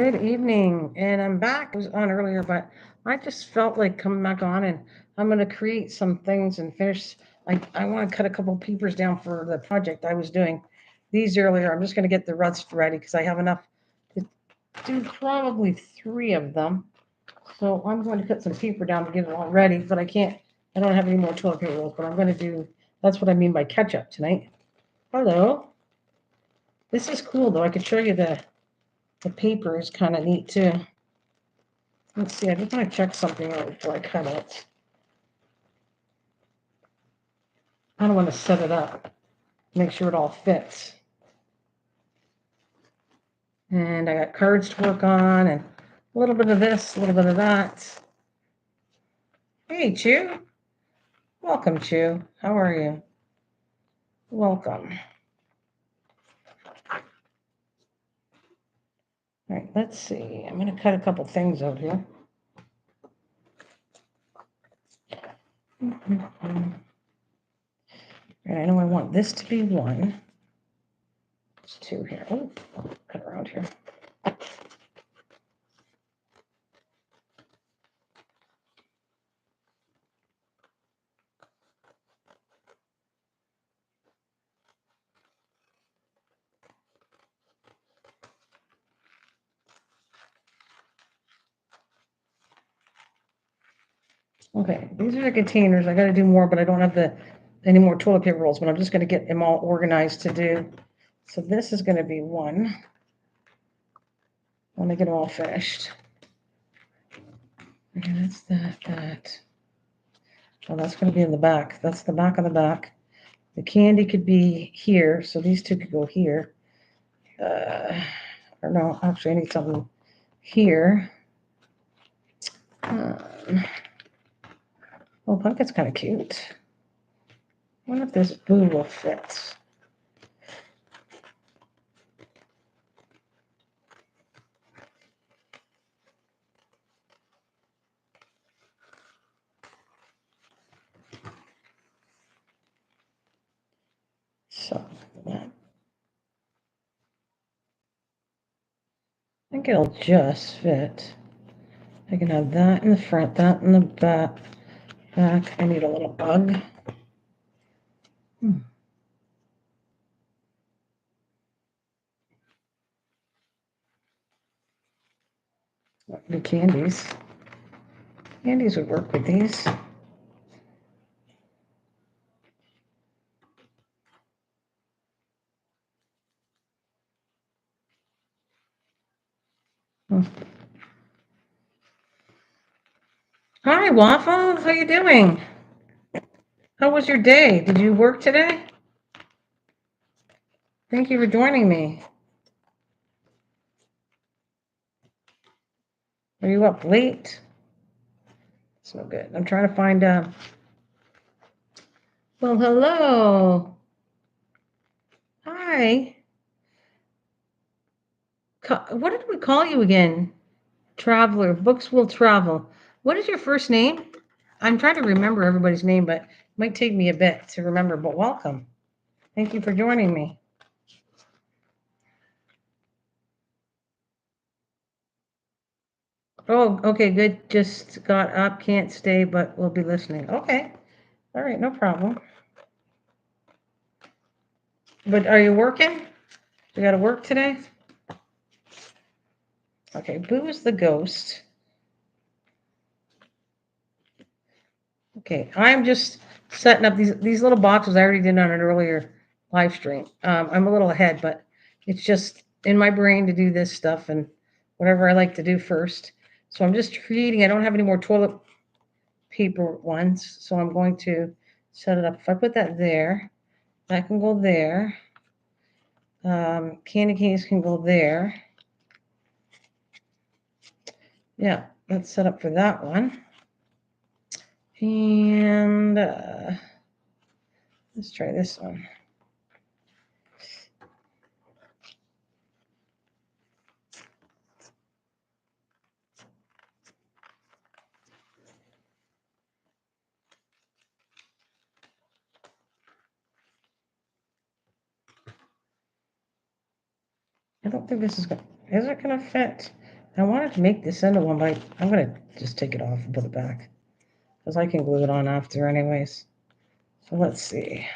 Good evening, and I'm back. I was on earlier, but I just felt like coming back on, and I'm going to create some things and finish. I want to cut a couple papers down for the project I was doing these earlier. I'm just going to get the rest ready because I have enough to do probably 3 of them. So I'm going to cut some paper down to get it all ready, but I can't. I don't have any more toilet paper rolls, but I'm going to do. That's what I mean by catch up tonight. Hello. This is cool though. I could show you the paper is kind of neat too. Let's see, I just want to check something out before I cut it. I don't want to set it up, make sure it all fits. And I got cards to work on and a little bit of this, a little bit of that. Hey, Chew. Welcome, Chew. How are you? Welcome. All right, let's see. I'm going to cut a couple things out here. And I know I want this to be 1. There's 2 here. Oh, I'll cut around here. Okay, these are the containers. I got to do more, but I don't have any more toilet paper rolls, but I'm just going to get them all organized to do. So this is going to be 1. Let me get them all finished. Okay, that's that. Oh, that's going to be in the back. That's the back on the back. The candy could be here, so these 2 could go here. Or no, actually, I need something here. Oh, pumpkin's kind of cute. I wonder if this boo will fit. So that. I think it'll just fit. I can have that in the front, that in the back. I need a little bug. The candies. Candies would work with these. Hi, Waffle. How you doing? How was your day? Did you work today? Thank you for joining me. Are you up late? It's no good. I'm trying to find well, hello. Hi. What did we call you again? Traveler. Books will travel. What is your first name? I'm trying to remember everybody's name, but it might take me a bit to remember, but welcome. Thank you for joining me. Oh, okay, good. Just got up, can't stay, but we'll be listening. Okay. All right, no problem. But are you working? You got to work today? Okay, Boo is the ghost. Okay, I'm just setting up these little boxes I already did on an earlier live stream. I'm a little ahead, but it's just in my brain to do this stuff and whatever I like to do first. So I'm just creating, I don't have any more toilet paper ones, so I'm going to set it up. If I put that there, that can go there. Candy canes can go there. Yeah, that's set up for that one. And let's try this one. I don't think this is it gonna fit? I wanted to make this into one, but I'm going to just take it off and put it back because I can glue it on after anyways. So let's see.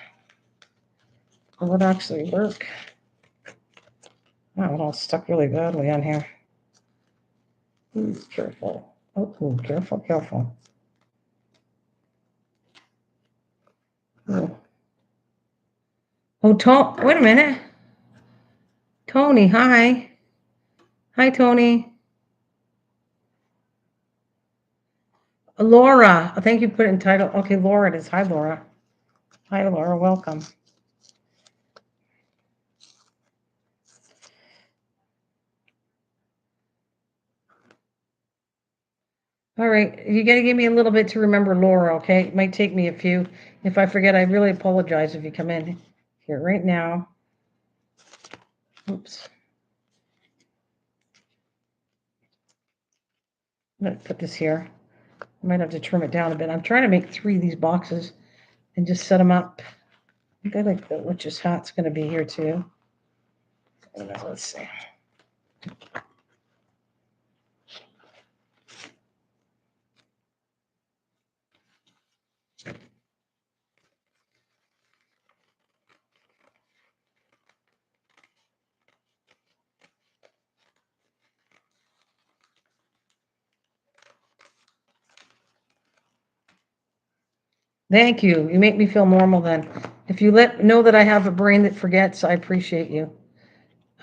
Will it actually work? Wow, it all stuck really badly on here. Please, careful. Oh, careful, careful. Oh, wait a minute. Tony, hi. Hi, Tony. Laura, thank you for putting title. Okay, Laura it is. Hi, Laura. Hi, Laura, welcome. All right, you got to give me a little bit to remember Laura, okay? It might take me a few. If I forget, I really apologize if you come in here right now. Oops. I'm going to put this here. I might have to trim it down a bit. I'm trying to make 3 of these boxes and just set them up. I think I like the witch's hat's going to be here too. Let's see. Thank you. You make me feel normal then. If you know that I have a brain that forgets, I appreciate you.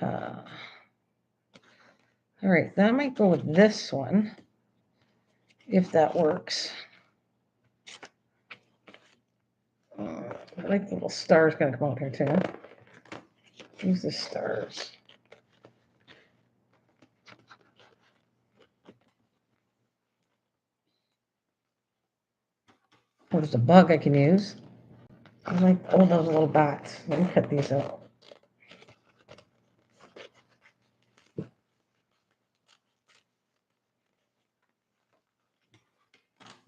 All right, that might go with this one, if that works. I like the little stars going to come out here too. Use the stars. Oh, there's a bug I can use. I like all those little bats. Let me cut these out.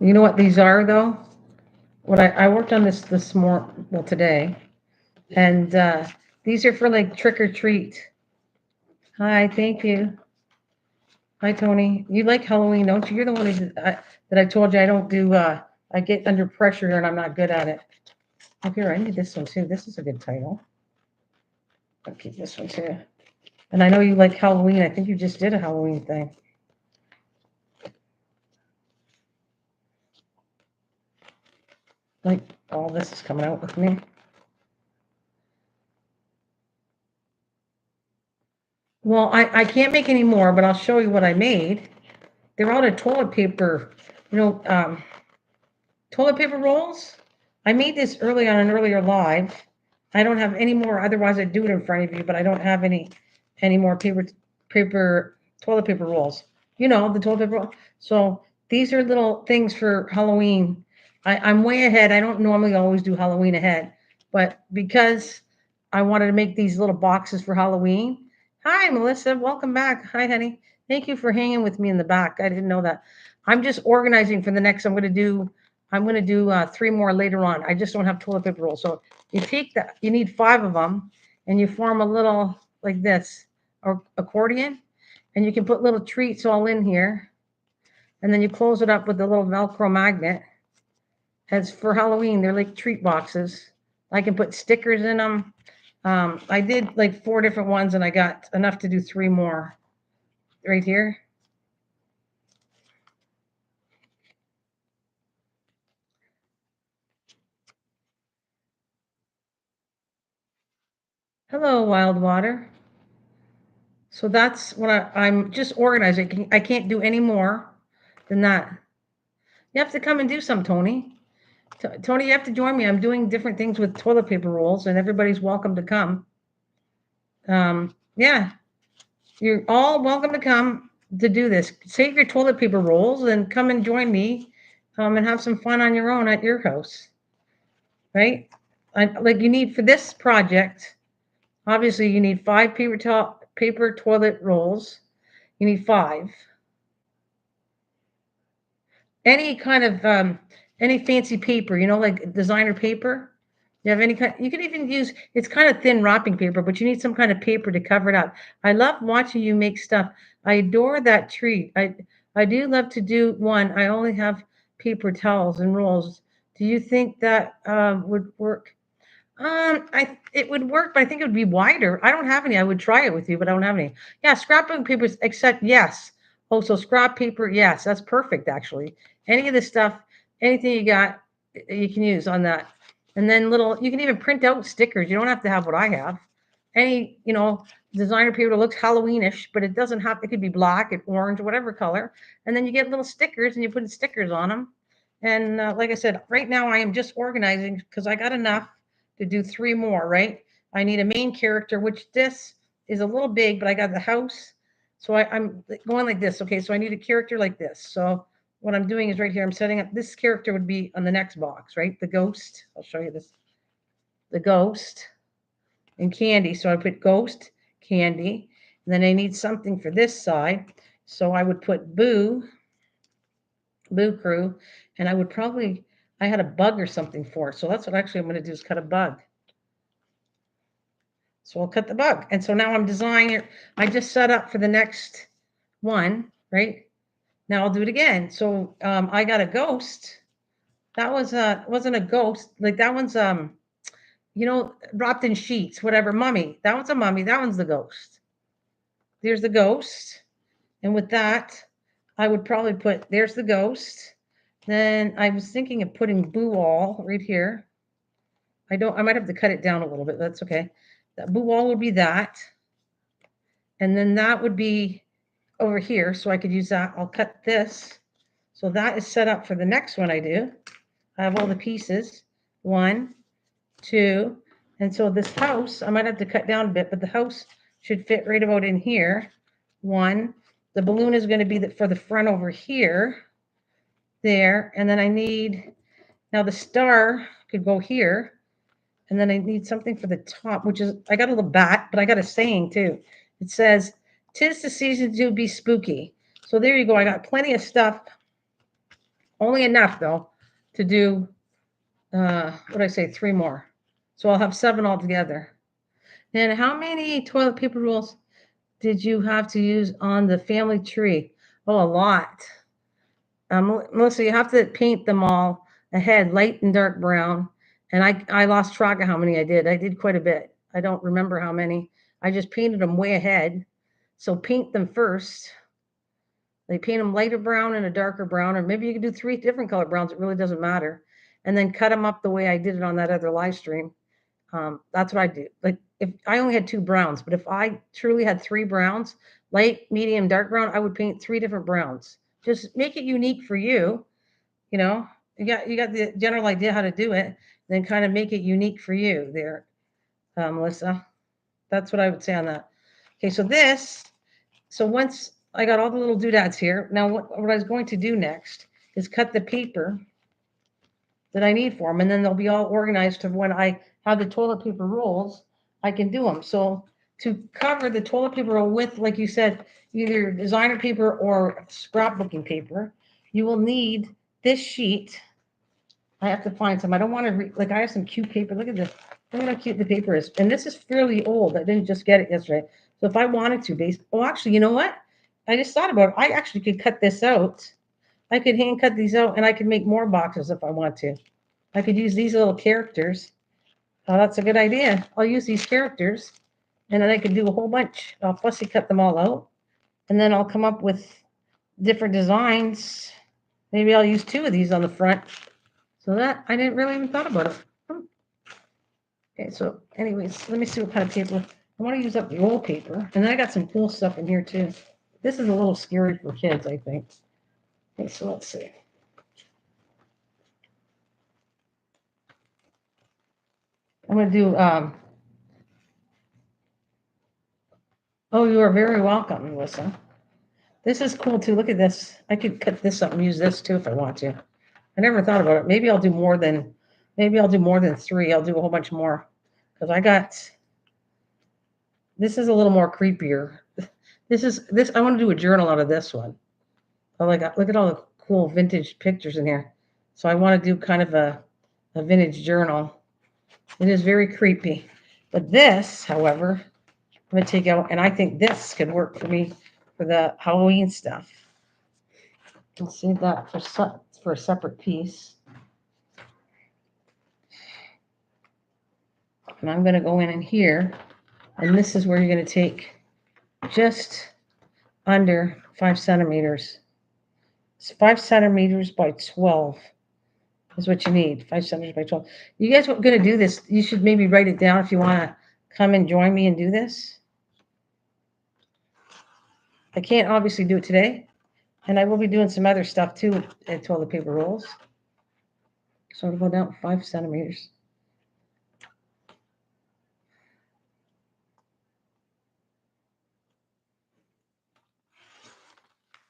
You know what these are though? What I worked on this morning, well today, and these are for like trick or treat. Hi, thank you. Hi, Tony. You like Halloween, don't you? You're the one that I told you I don't do. I get under pressure and I'm not good at it. Oh, here, I need this one too. This is a good title. I'll keep this one too. And I know you like Halloween. I think you just did a Halloween thing. Like, all this is coming out with me. Well, I can't make any more, but I'll show you what I made. They're out of toilet paper, toilet paper rolls. I made this early on an earlier live. I don't have any more, otherwise I'd do it in front of you, but I don't have any more toilet paper rolls. You know, the toilet paper roll. So these are little things for Halloween. I'm way ahead. I don't normally always do Halloween ahead, but because I wanted to make these little boxes for Halloween. Hi, Melissa. Welcome back. Hi, honey. Thank you for hanging with me in the back. I didn't know that. I'm just organizing for the next. I'm going to do 3 more later on. I just don't have toilet paper rolls. So you take that, you need 5 of them, and you form a little like this, or accordion, and you can put little treats all in here, and then you close it up with the little Velcro magnet. As for Halloween, they're like treat boxes. I can put stickers in them. I did like 4 different ones, and I got enough to do 3 more right here. Hello, Wild Water. So that's what I'm just organizing. I can't do any more than that. You have to come and do some, Tony. Tony, you have to join me. I'm doing different things with toilet paper rolls, and everybody's welcome to come. Yeah, you're all welcome to come to do this. Save your toilet paper rolls and come and join me, and have some fun on your own at your house, right? Like you need for this project. Obviously, you need 5 paper toilet rolls. You need 5. Any kind of any fancy paper, like designer paper. You have any kind, you could even use, it's kind of thin wrapping paper, but you need some kind of paper to cover it up. I love watching you make stuff. I adore that treat. I do love to do one. I only have paper towels and rolls. Do you think that would work? I it would work, but I think it would be wider. I don't have any. I would try it with you, but I don't have any. Yeah, scrapbooking papers, except yes. Oh, so scrap paper, yes, that's perfect actually. Any of this stuff, anything you got, you can use on that. And then little, you can even print out stickers. You don't have to have what I have. Any, designer paper that looks Halloweenish, but it doesn't have. It could be black, and orange, whatever color. And then you get little stickers, and you put stickers on them. And like I said, right now I am just organizing because I got enough to do three more, right? I need a main character, which this is a little big, but I got the house. So I'm going like this. Okay, so I need a character like this. So what I'm doing is right here, I'm setting up, this character would be on the next box, right? The ghost. I'll show you this. The ghost and Candy. So I put ghost, Candy. And then I need something for this side. So I would put Boo Crew. And I would probably, I had a bug or something for it. So that's what actually I'm going to do is cut a bug. So I'll cut the bug. And so now I'm designing it. I just set up for the next one, right? Now I'll do it again. So I got a ghost. That was wasn't a ghost. Like that one's wrapped in sheets, whatever, mummy. That one's a mummy. That one's the ghost. There's the ghost. And with that, I would probably put, there's the ghost. Then I was thinking of putting Boo Wall right here. I might have to cut it down a little bit. That's okay. That Boo Wall would be that. And then that would be over here. So I could use that. I'll cut this. So that is set up for the next one I do. I have all the pieces. 1, 2. And so this house, I might have to cut down a bit, but the house should fit right about in here. 1. The balloon is going to be for the front over here. There. And then I need, now the star could go here. And then I need something for the top, which is, I got a little bat, but I got a saying too. It says, "'Tis the season to be spooky." So there you go. I got plenty of stuff. Only enough though to do, what did I say, 3 more. So I'll have 7 altogether. And how many toilet paper rolls did you have to use on the family tree? Oh, a lot. Melissa, you have to paint them all ahead, light and dark brown. And I lost track of how many I did. I did quite a bit. I don't remember how many. I just painted them way ahead. So paint them first. They paint them lighter brown and a darker brown, or maybe you can do 3 different color browns. It really doesn't matter. And then cut them up the way I did it on that other live stream. That's what I do. Like if I only had 2 browns, but if I truly had 3 browns, light, medium, dark brown, I would paint 3 different browns. Just make it unique for you. You know, you got the general idea how to do it, then kind of make it unique for you there, Melissa. That's what I would say on that. Okay, so once I got all the little doodads here, now what I was going to do next is cut the paper that I need for them, and then they'll be all organized to when I have the toilet paper rolls, I can do them. So to cover the toilet paper roll with, like you said, either designer paper or scrapbooking paper, you will need this sheet. I have to find some. I don't want to, like I have some cute paper. Look at this. Look at how cute the paper is. And this is fairly old. I didn't just get it yesterday. So if I wanted to, actually, you know what? I just thought about it. I actually could cut this out. I could hand cut these out and I could make more boxes if I want to. I could use these little characters. Oh, that's a good idea. I'll use these characters and then I could do a whole bunch. I'll fussy cut them all out and then I'll come up with different designs. Maybe I'll use 2 of these on the front. So that, I didn't really even thought about it. Okay, so anyways, let me see what kind of paper. I want to use up roll paper. And then I got some cool stuff in here too. This is a little scary for kids, I think. Okay, so let's see. I'm going to do, oh, you are very welcome, Melissa. This is cool too. Look at this. I could cut this up and use this too if I want to. I never thought about it. Maybe I'll do more than 3. I'll do a whole bunch more because this is a little more creepier. I want to do a journal out of this one. Oh, look at all the cool vintage pictures in here. So I want to do kind of a vintage journal. It is very creepy. But this, however, I'm going to take out, and I think this could work for me for the Halloween stuff. I'll save that for a separate piece. And I'm going to go in here, and this is where you're going to take just under 5 centimeters. It's 5 centimeters by 12 is what you need. 5 centimeters by 12. You guys are going to do this. You should maybe write it down if you want to come and join me and do this. I can't obviously do it today, and I will be doing some other stuff too at toilet paper rolls. So I'm going to go down 5 centimeters.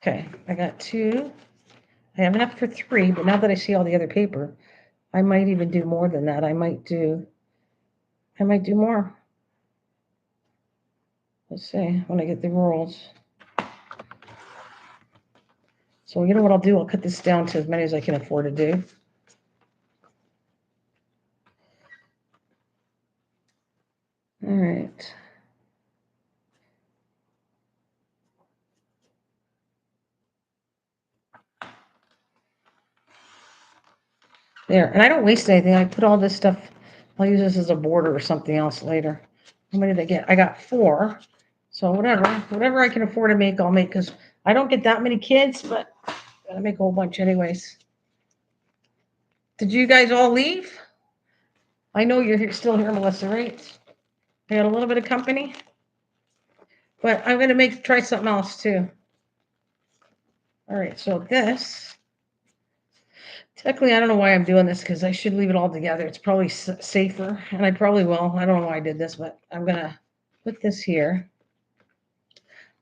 Okay, I got 2. I have enough for 3, but now that I see all the other paper, I might even do more than that. I might do more. Let's see when I get the rolls. So you know what I'll do? I'll cut this down to as many as I can afford to do. All right. There, and I don't waste anything. I put all this stuff, I'll use this as a border or something else later. How many did I get? I got 4. So whatever I can afford to make, I'll make, because I don't get that many kids, but I gotta make a whole bunch anyways. Did you guys all leave? I know you're still here, Melissa, right? I got a little bit of company, but I'm gonna try something else too. All right, so this. Technically, I don't know why I'm doing this because I should leave it all together. It's probably safer, and I probably will. I don't know why I did this, but I'm going to put this here.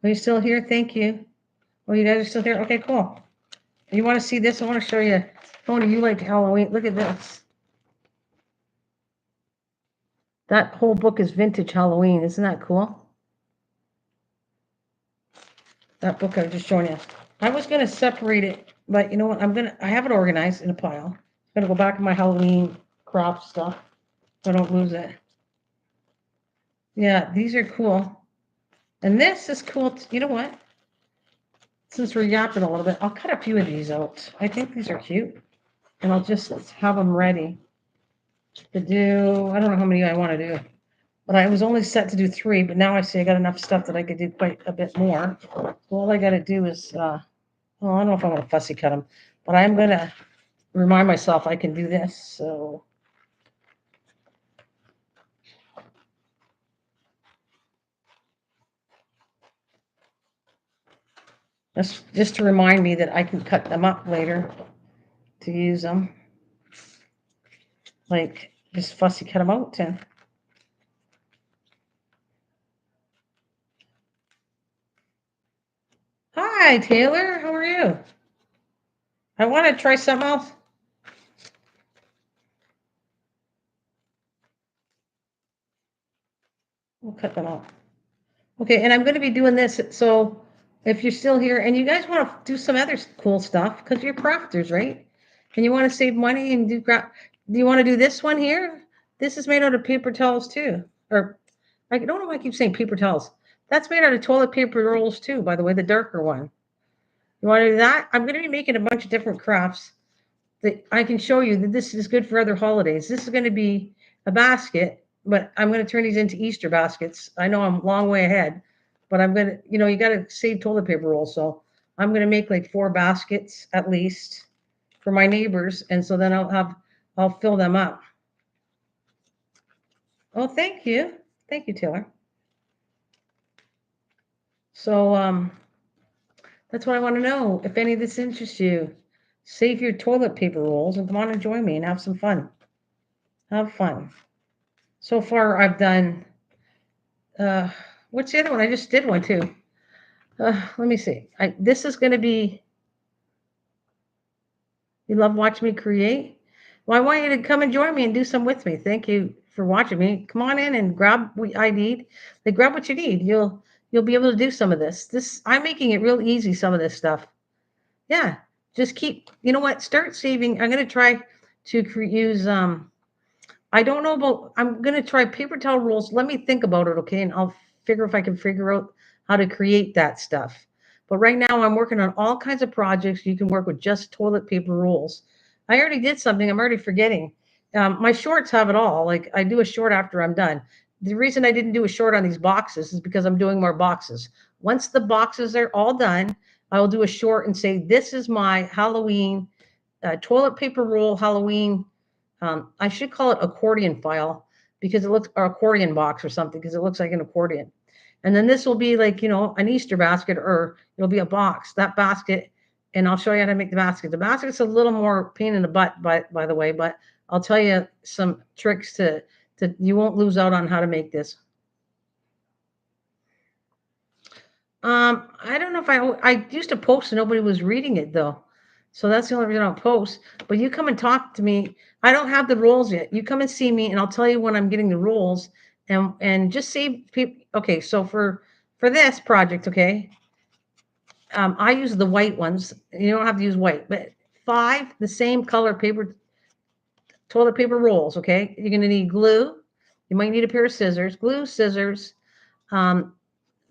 Are you still here? Thank you. Oh, you guys are still here? Okay, cool. You want to see this? I want to show you. Tony, you like Halloween. Look at this. That whole book is vintage Halloween. Isn't that cool? That book I was just showing you. I was going to separate it, but you know what? I have it organized in a pile. I'm going to go back to my Halloween craft stuff so I don't lose it. Yeah, these are cool. And this is cool. You know what? Since we're yapping a little bit, I'll cut a few of these out. I think these are cute. And I'll just have them ready to do. I don't know how many I want to do. But I was only set to do 3, but now I see I got enough stuff that I could do quite a bit more. So all I got to do is, well, I don't know if I want to fussy cut them, but I'm going to remind myself I can do this. So that's just to remind me that I can cut them up later to use them. Like just fussy cut them out and hi, Taylor. How are you? I want to try something else. We'll cut them out. Okay, and I'm going to be doing this. So if you're still here and you guys want to do some other cool stuff, because you're crafters, right? And you want to save money and do you want to do this one here? This is made out of paper towels too. Or I don't know why I keep saying paper towels. That's made out of toilet paper rolls too, by the way, the darker one. You want to do that? I'm going to be making a bunch of different crafts that I can show you that this is good for other holidays. This is going to be a basket, but I'm going to turn these into Easter baskets. I know I'm a long way ahead, but I'm going to, you got to save toilet paper rolls. So I'm going to make like 4 baskets at least for my neighbors. And so then I'll fill them up. Oh, thank you. Thank you, Taylor. So, that's what I want to know. If any of this interests you, save your toilet paper rolls and come on and join me and have some fun. Have fun. So far, I've done, what's the other one? I just did one too. Let me see. This is going to be, you love watching me create? Well, I want you to come and join me and do some with me. Thank you for watching me. Come on in and grab what I need. Grab what you need. You'll be able to do some of this. I'm making it real easy, some of this stuff. Yeah, just keep, you know what? Start saving. I'm going to try to use, I don't know about, I'm going to try paper towel rolls. Let me think about it, okay? And I'll figure if I can figure out how to create that stuff. But right now I'm working on all kinds of projects. You can work with just toilet paper rolls. I already did something. I'm already forgetting. My shorts have it all. Like I do a short after I'm done. The reason I didn't do a short on these boxes is because I'm doing more boxes. Once the boxes are all done, I will do a short and say, this is my Halloween toilet paper roll Halloween. I should call it accordion file because it looks, or accordion box or something, because it looks like an accordion. And then this will be like, an Easter basket, or it'll be a box, that basket. And I'll show you how to make the basket. The basket's a little more pain in the butt, by the way, but I'll tell you some tricks to you won't lose out on how to make this. I don't know if I used to post and nobody was reading it though. So that's the only reason I don't post. But you come and talk to me. I don't have the roles yet. You come and see me and I'll tell you when I'm getting the roles, and just save people. Okay, so for this project, okay, I use the white ones. You don't have to use white, but 5 the same color paper, toilet paper rolls, okay? You're gonna need glue. You might need a pair of scissors, glue, scissors, um,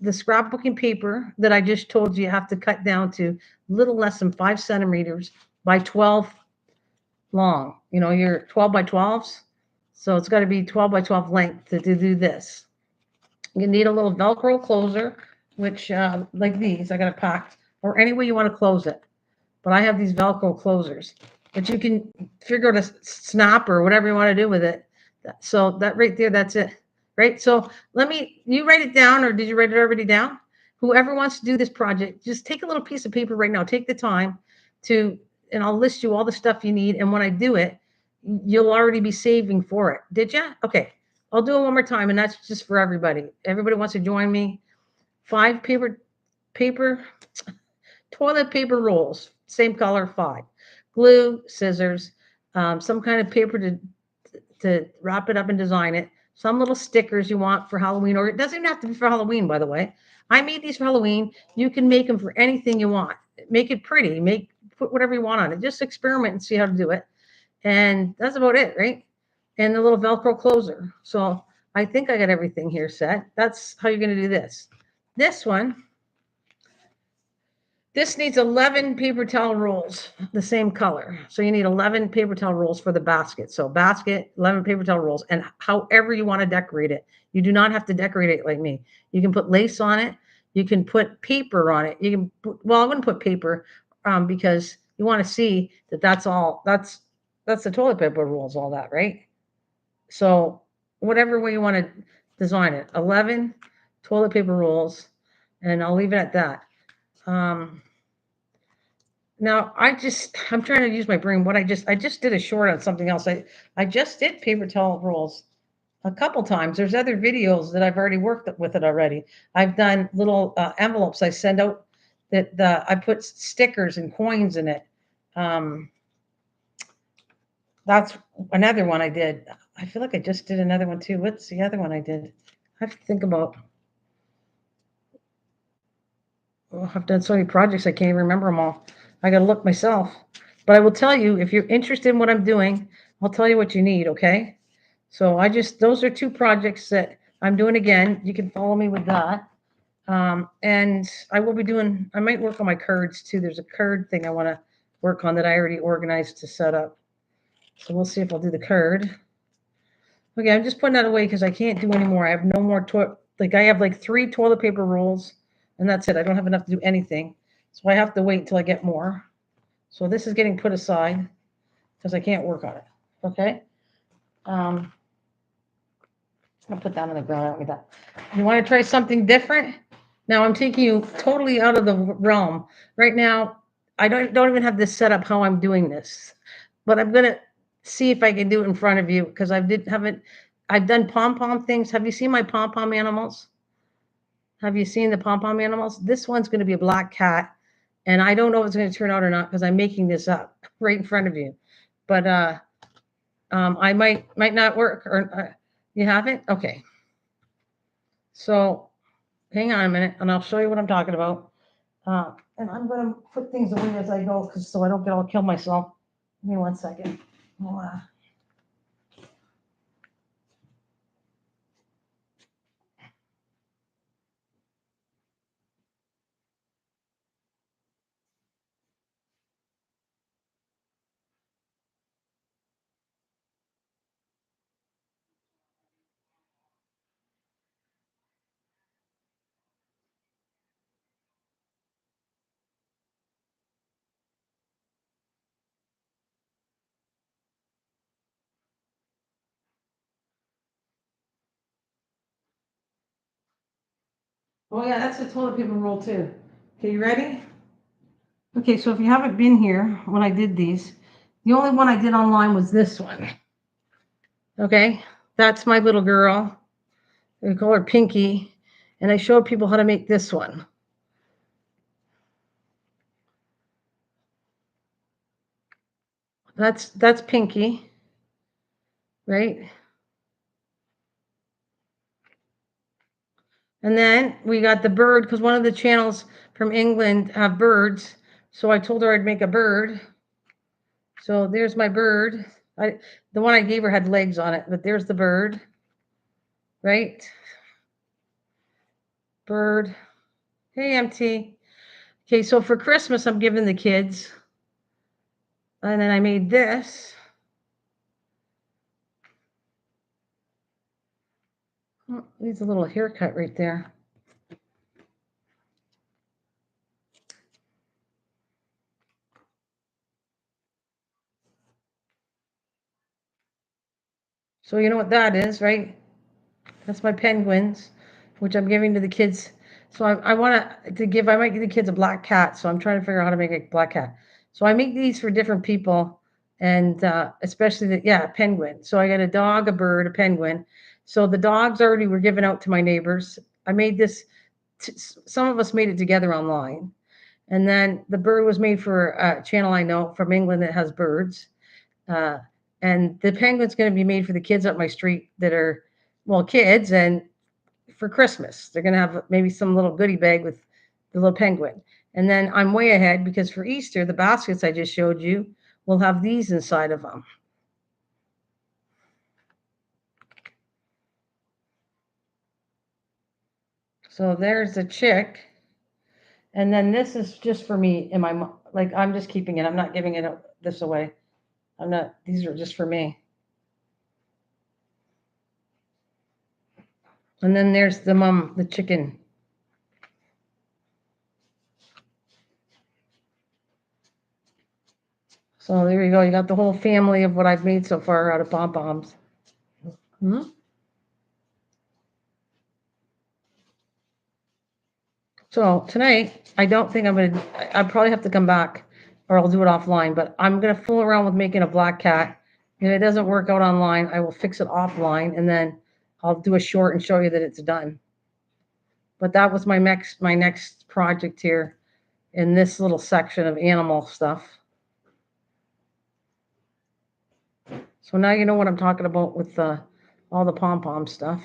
the scrapbooking paper that I just told you have to cut down to little less than 5 centimeters by 12 long. Your 12 by 12s. So it's got to be 12 by 12 length to do this. You need a little Velcro closer, which like these, I got it packed, or any way you want to close it. But I have these Velcro closers, but you can figure out a snap or whatever you want to do with it. So that right there, that's it. Right. So you write it down, or did you write it already down? Whoever wants to do this project, just take a little piece of paper right now. Take the time to, and I'll list you all the stuff you need. And when I do it, you'll already be saving for it. Did you? Okay. I'll do it one more time, and that's just for everybody. Everybody wants to join me. 5 paper toilet paper rolls, same color, 5. Glue, scissors, some kind of paper to wrap it up and design it. Some little stickers you want for Halloween, or it doesn't even have to be for Halloween, by the way. I made these for Halloween. You can make them for anything you want. Make it pretty. Put whatever you want on it. Just experiment and see how to do it. And that's about it, right? And the little Velcro closer. So I think I got everything here set. That's how you're going to do this. This one, this needs 11 paper towel rolls, the same color. So you need 11 paper towel rolls for the basket. So basket, 11 paper towel rolls, and however you want to decorate it. You do not have to decorate it like me. You can put lace on it. You can put paper on it. I wouldn't put paper because you want to see that that's the toilet paper rolls, all that, right? So whatever way you want to design it, 11 toilet paper rolls, and I'll leave it at that. Now I'm trying to use my brain. I just did a short on something else. I just did paper towel rolls a couple times. There's other videos that I've already worked with it already. I've done little envelopes I send out that I put stickers and coins in it. That's another one I did. I feel like I just did another one too. What's the other one I did? I have to think about. Oh, I've done so many projects I can't even remember them all. I got to look myself. But I will tell you, if you're interested in what I'm doing, I'll tell you what you need, okay? So those are 2 projects that I'm doing again. You can follow me with that. And I might work on my cards too. There's a card thing I want to work on that I already organized to set up. So we'll see if I'll do the card. Okay, I'm just putting that away because I can't do any more. I have no more I have like 3 toilet paper rolls, and that's it. I don't have enough to do anything. So I have to wait until I get more. So this is getting put aside because I can't work on it. Okay. I'll put that on the ground like that. You want to try something different? Now I'm taking you totally out of the realm. Right now, I don't even have this set up how I'm doing this, but I'm gonna see if I can do it in front of you because I've done pom-pom things. Have you seen my pom-pom animals? Have you seen the pom-pom animals? This one's going to be a black cat, and I don't know if it's going to turn out or not because I'm making this up right in front of you. But I might not work. Or you haven't? Okay. So hang on a minute, and I'll show you what I'm talking about. And I'm going to put things away as I go so I don't kill myself. Give me 1 second. Oh yeah, that's a toilet paper roll too. Okay, you ready? Okay, so if you haven't been here when I did these, the only one I did online was this one. Okay, that's my little girl. We call her Pinky. And I showed people how to make this one. That's Pinky, right? And then we got the bird because one of the channels from England have birds. So I told her I'd make a bird. So there's my bird. The one I gave her had legs on it, but there's the bird, right? Bird. Hey, MT. Okay, so for Christmas, I'm giving the kids. And then I made this. Oh, needs a little haircut right there. So you know what that is, right? That's my penguins, which I'm giving to the kids. So I want to give, I might give the kids a black cat. So I'm trying to figure out how to make a black cat. So I make these for different people and especially penguin. So I got a dog, a bird, a penguin. So the dogs already were given out to my neighbors. I made this, some of us made it together online. And then the bird was made for a channel I know from England that has birds. Uh, and the penguin's going to be made for the kids up my street that are, well, kids. And for Christmas, they're going to have maybe some little goodie bag with the little penguin. And then I'm way ahead because for Easter, the baskets I just showed you will have these inside of them. So there's a chick. And then this is just for me in my, like, I'm just keeping it. I'm not giving it this away. I'm not, these are just for me. And then there's the mom, the chicken. So there you go. You got the whole family of what I've made so far out of pom-poms. Hmm? So tonight, I don't think I'm gonna, I probably have to come back or I'll do it offline, but I'm gonna fool around with making a black cat. If it doesn't work out online, I will fix it offline and then I'll do a short and show you that it's done. But that was my next project here in this little section of animal stuff. So now you know what I'm talking about with all the pom-pom stuff.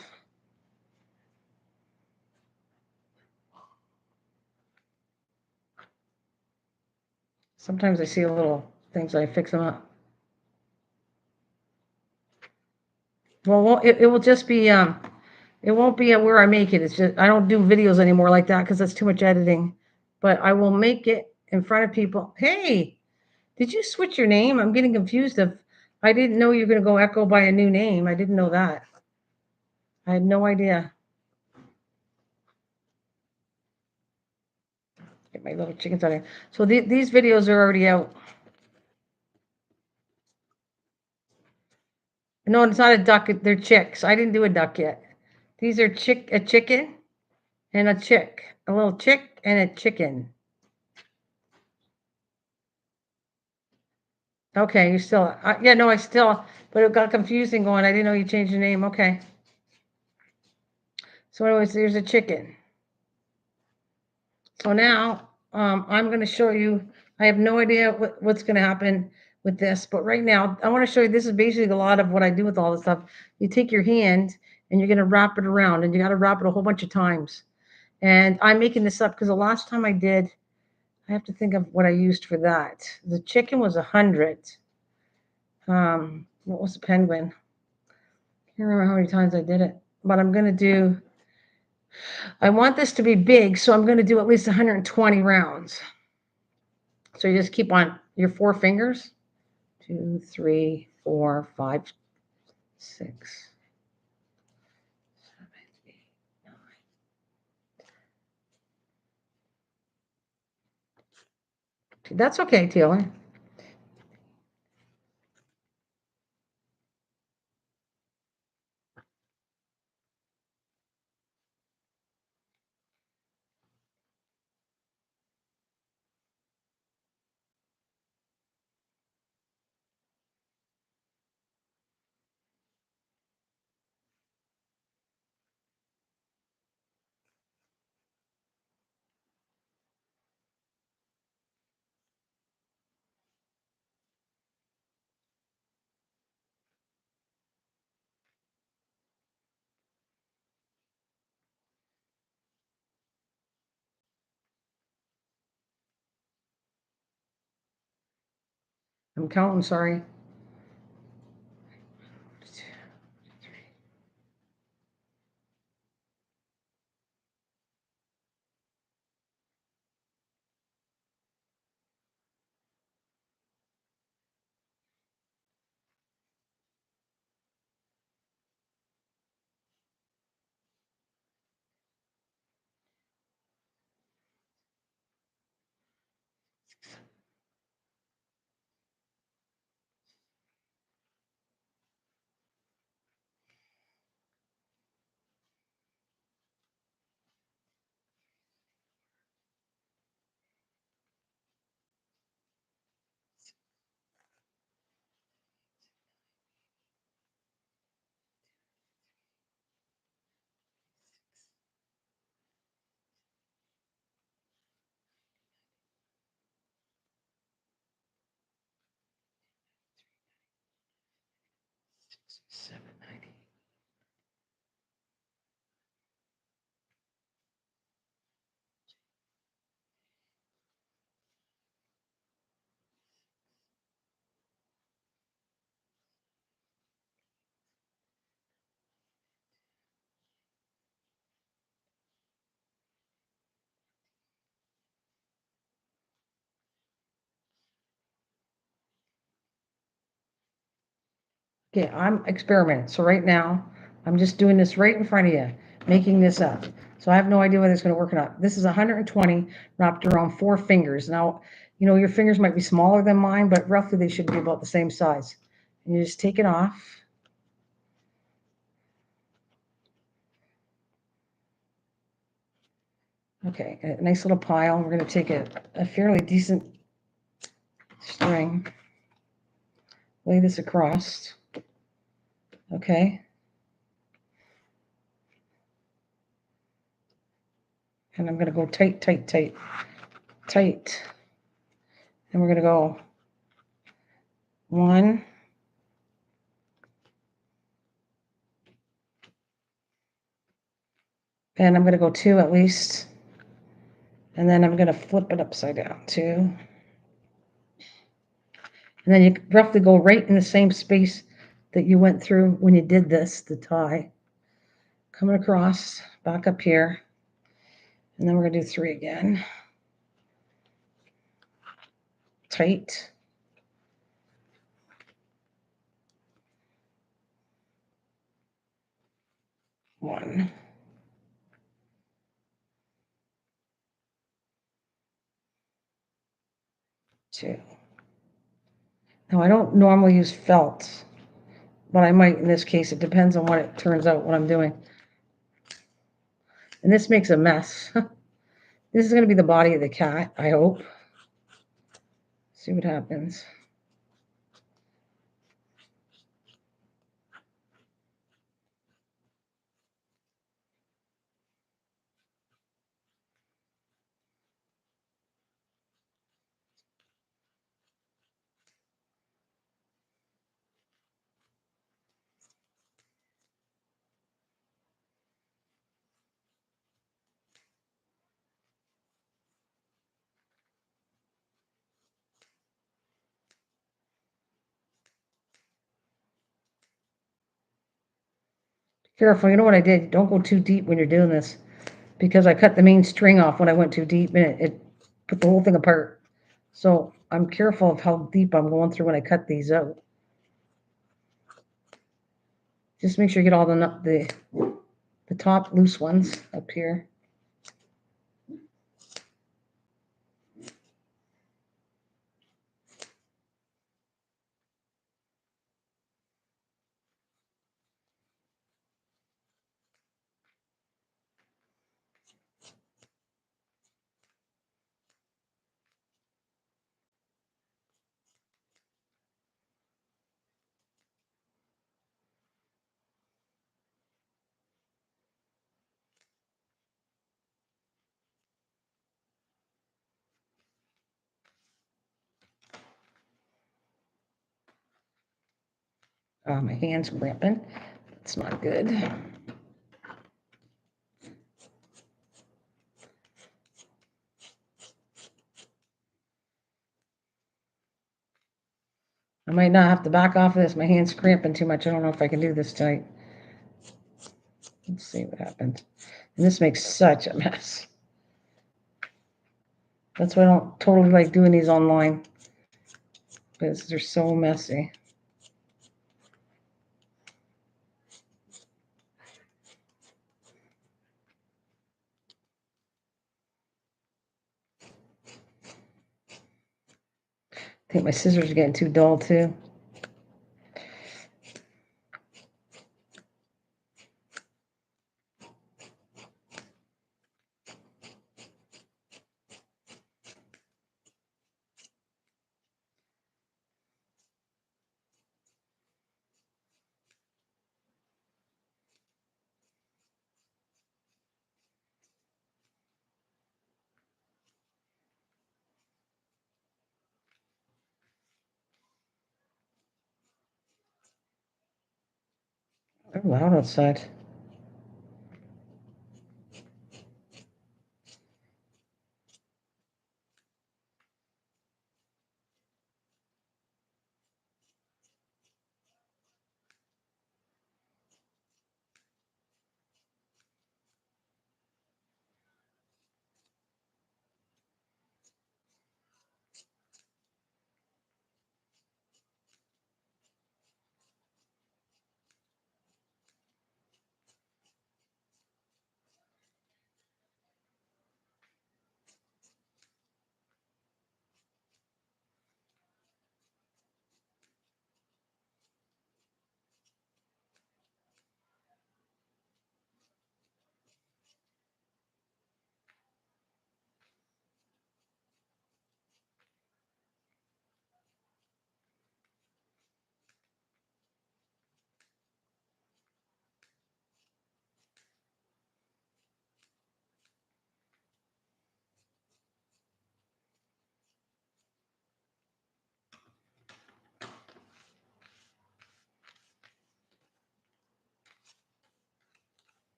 Sometimes I see a little things, I fix them up. Well, it will just be it won't be where I make it. It's just I don't do videos anymore like that because that's too much editing. But I will make it in front of people. Hey, did you switch your name? I'm getting confused. Of I didn't know you were going to go Echo by a new name. I didn't know that. I had no idea. Get my little chickens out of here. So these videos are already out. No, it's not a duck. They're chicks. I didn't do a duck yet. These are a chicken and a chick, a little chick and a chicken. Okay, you still, yeah, no, I still, but it got confusing going. I didn't know you changed your name. Okay. So anyways, there's a chicken. So now I'm going to show you, I have no idea what's going to happen with this, but right now I want to show you, this is basically a lot of what I do with all this stuff. You take your hand and you're going to wrap it around and you got to wrap it a whole bunch of times. And I'm making this up because the last time I did, I have to think of what I used for that. The chicken was 100. What was the penguin? Can't remember how many times I did it, but I'm going to do, I want this to be big, so I'm going to do at least 120 rounds. So you just keep on your 4 fingers. 2, 3, 4, 5, 6, 7, 8, 9. That's okay, Taylor. I'm counting, sorry. Seven, 90. Okay, I'm experimenting. So right now, I'm just doing this right in front of you, making this up. So I have no idea whether it's going to work or not. This is 120 wrapped around 4 fingers. Now, you know, your fingers might be smaller than mine, but roughly they should be about the same size. And you just take it off. Okay, a nice little pile. We're going to take a fairly decent string, lay this across. Okay. And I'm going to go tight, tight, tight, tight. And we're going to go 1, and I'm going to go 2 at least. And then I'm going to flip it upside down 2. And then you roughly go right in the same space that you went through when you did this, the tie. Coming across, back up here. And then we're going to do 3 again. Tight. 1. 2. Now I don't normally use felt, but I might in this case. It depends on what it turns out, what I'm doing. And this makes a mess. This is going to be the body of the cat, I hope. See what happens. Careful, you know what I did? Don't go too deep when you're doing this, because I cut the main string off when I went too deep, and it put the whole thing apart. So I'm careful of how deep I'm going through when I cut these out. Just make sure you get all the top loose ones up here. My hand's cramping. It's not good. might not have to back off of this. My hand's cramping too much. I don't know if I can do this tight. Let's see what happens. And this makes such a mess. That's why I don't totally like doing these online, because they're so messy. I think my scissors are getting too dull too. They're loud outside.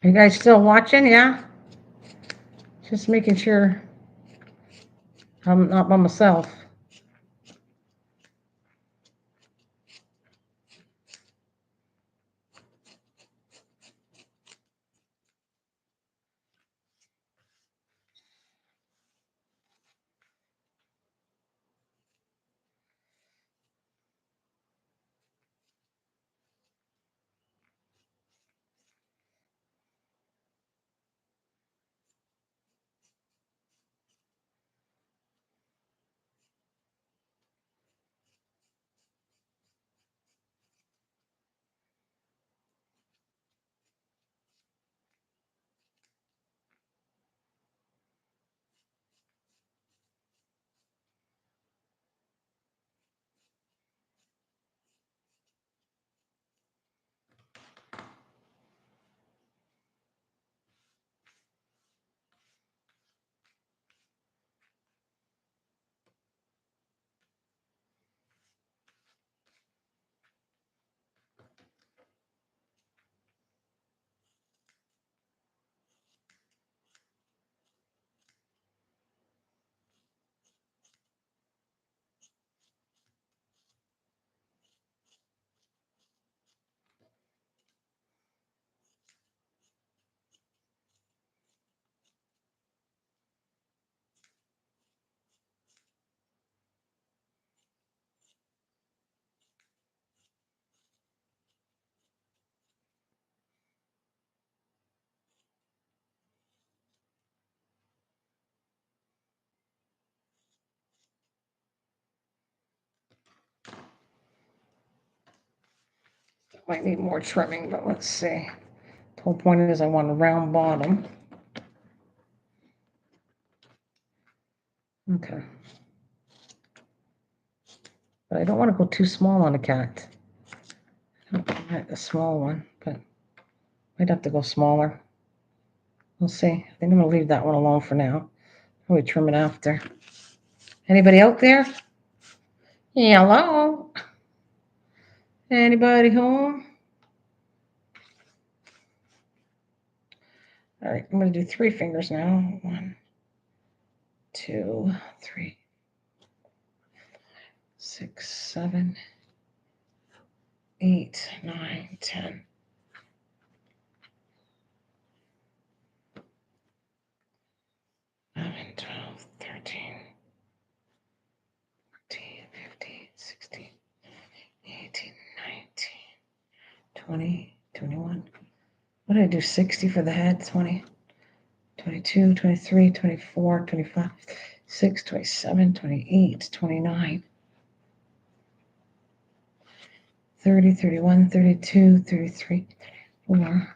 Are you guys still watching? Yeah? Just making sure I'm not by myself. Might need more trimming, but let's see. The whole point is I want a round bottom. Okay. But I don't want to go too small on a cat. I want a small one, but might have to go smaller. We'll see. I think I'm going to leave that one alone for now. Probably trim it after. Anybody out there? Hello? Anybody home? All right, I'm going to do 3 fingers now. 1, 2, 3, 6, 7, 8, 9, 10. 11, 12, 13, 14, 15, 16, 18, 19, 20, 21. What did I do? 60 for the head, 20, 22, 23, 24, 25, 6, 27, 28, 29, 30, 31, 32, 33, 34.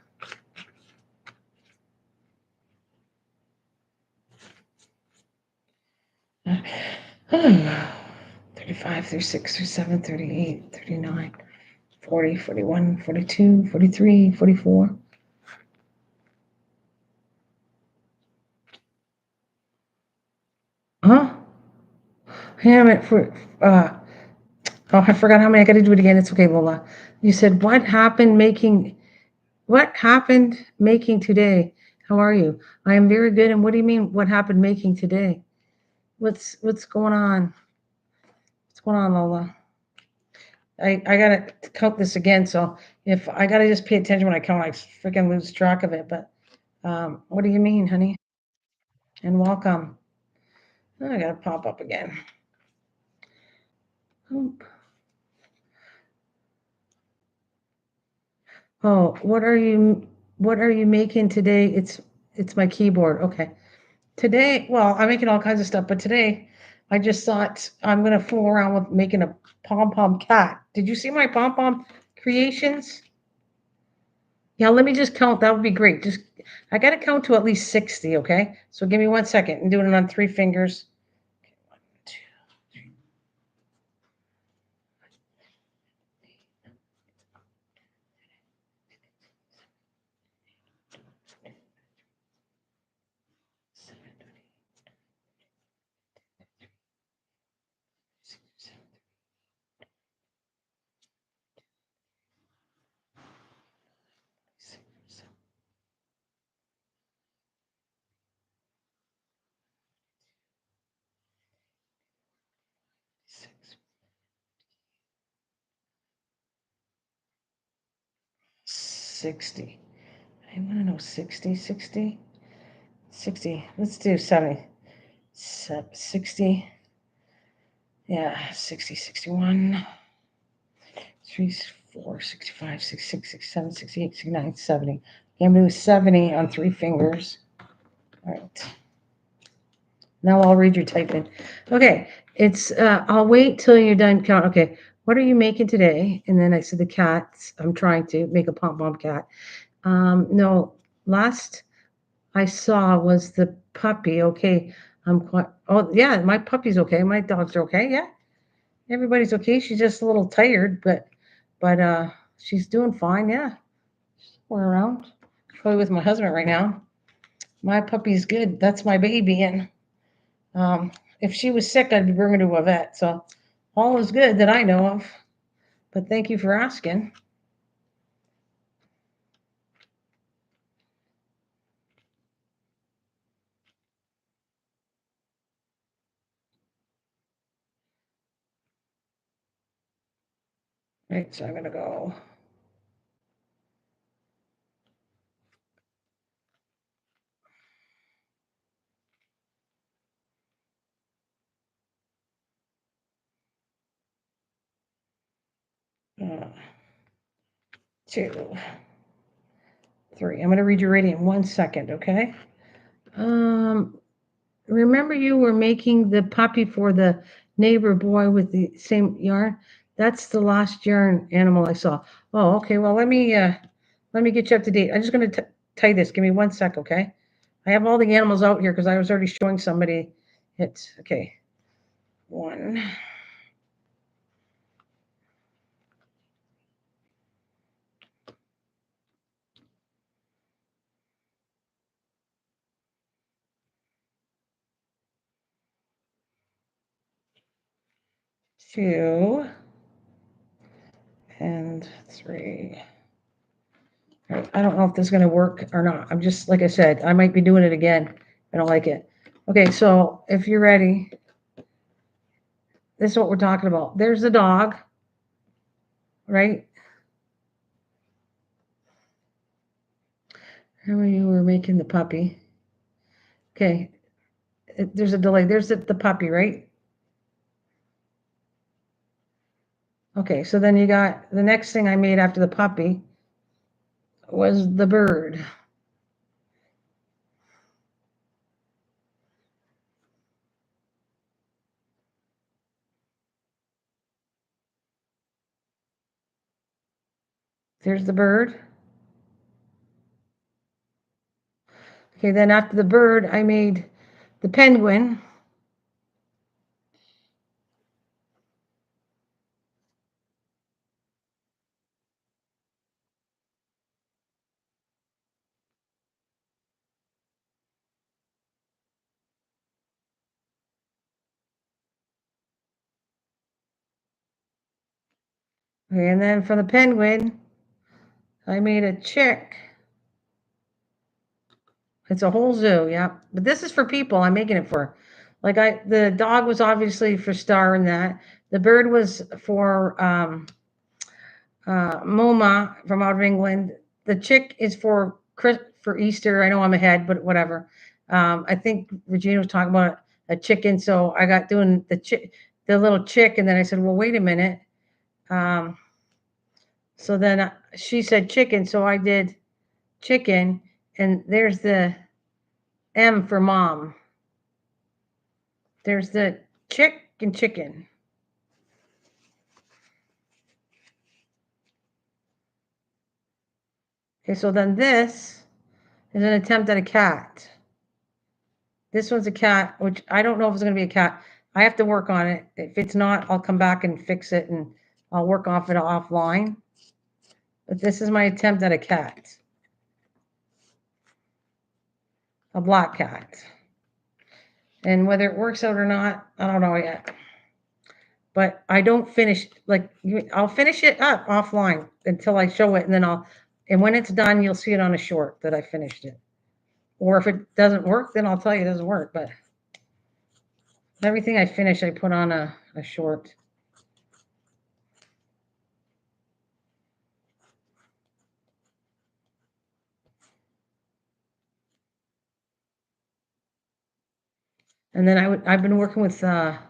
35, 36, 37, 38, 39, 40, 41, 42, 43, 44. Huh? Damn it for oh, I forgot how many. I got to do it again. It's okay, Lola. You said what happened making today? How are you? I am very good. And what do you mean what happened making today? What's going on? What's going on, Lola? I gotta count this again. So if I gotta just pay attention when I count, I freaking lose track of it. But what do you mean, honey? And welcome. Oh, I gotta pop up again. Oh, what are you making today? It's my keyboard. Okay. Today, well, I'm making all kinds of stuff, but today I just thought I'm gonna fool around with making a pom-pom cat. Did you see my pom-pom creations? Yeah, let me just count. That would be great. Just I gotta count to at least 60, okay? So give me 1 second and doing it on 3 fingers. 1, 2, 3, 7, 6, 7, 6, 7, 6, 60. I want to know 60, 60, 60. Let's do 70. 60. Yeah, 60, 61. 3, 4, 65, 66, 67, 68, 69, 70. I'm going to do 70 on 3 fingers. All right. Now I'll read your typing. Okay, it's I'll wait till you're done count. Okay, what are you making today? And then I said the cats. I'm trying to make a pom-pom cat. No, last I saw was the puppy. Okay, I'm quite. Oh yeah, my puppy's okay. My dogs are okay. Yeah, everybody's okay. She's just a little tired, but she's doing fine. Yeah, we're around. Probably with my husband right now. My puppy's good. That's my baby, and if she was sick, I'd be bringing her to a vet. So all is good that I know of. But thank you for asking. Right, so I'm gonna go. Uh, 2, 3. I'm gonna read your rating in 1 second, okay? Remember you were making the puppy for the neighbor boy with the same yarn? That's the last yarn animal I saw. Oh, okay. Well, let me get you up to date. I'm just going to tie this. Give me 1 sec, okay? I have all the animals out here because I was already showing somebody. It's okay. 1, 2, and 3. I don't know if this is going to work or not. I'm just, like I said, I might be doing it again. I don't like it. Okay, so if you're ready, this is what we're talking about. There's the dog, right? How many were making the puppy? Okay, there's a delay. There's the puppy, right? Okay, so then you got the next thing I made after the puppy was the bird. There's the bird. Okay, then after the bird, I made the penguin. Okay, and then for the penguin, I made a chick. It's a whole zoo, yeah. But this is for people. I'm making it for. Like the dog was obviously for Star and that. The bird was for Moma from out of England. The chick is for for Easter. I know I'm ahead, but whatever. I think Regina was talking about a chicken, so I got doing the little chick, and then I said, "Well, wait a minute." Um, so then she said chicken, so I did chicken, and there's the M for mom. There's the chick and chicken. Okay, so then this is an attempt at a cat. This one's a cat, which I don't know if it's going to be a cat. I have to work on it. If it's not, I'll come back and fix it and I'll work off it offline. But this is my attempt at a cat, a black cat. And whether it works out or not, I don't know yet. But I don't finish, like, I'll finish it up offline until I show it. And then and when it's done, you'll see it on a short that I finished it. Or if it doesn't work, then I'll tell you it doesn't work. But everything I finish, I put on a short. And then I've been working with can't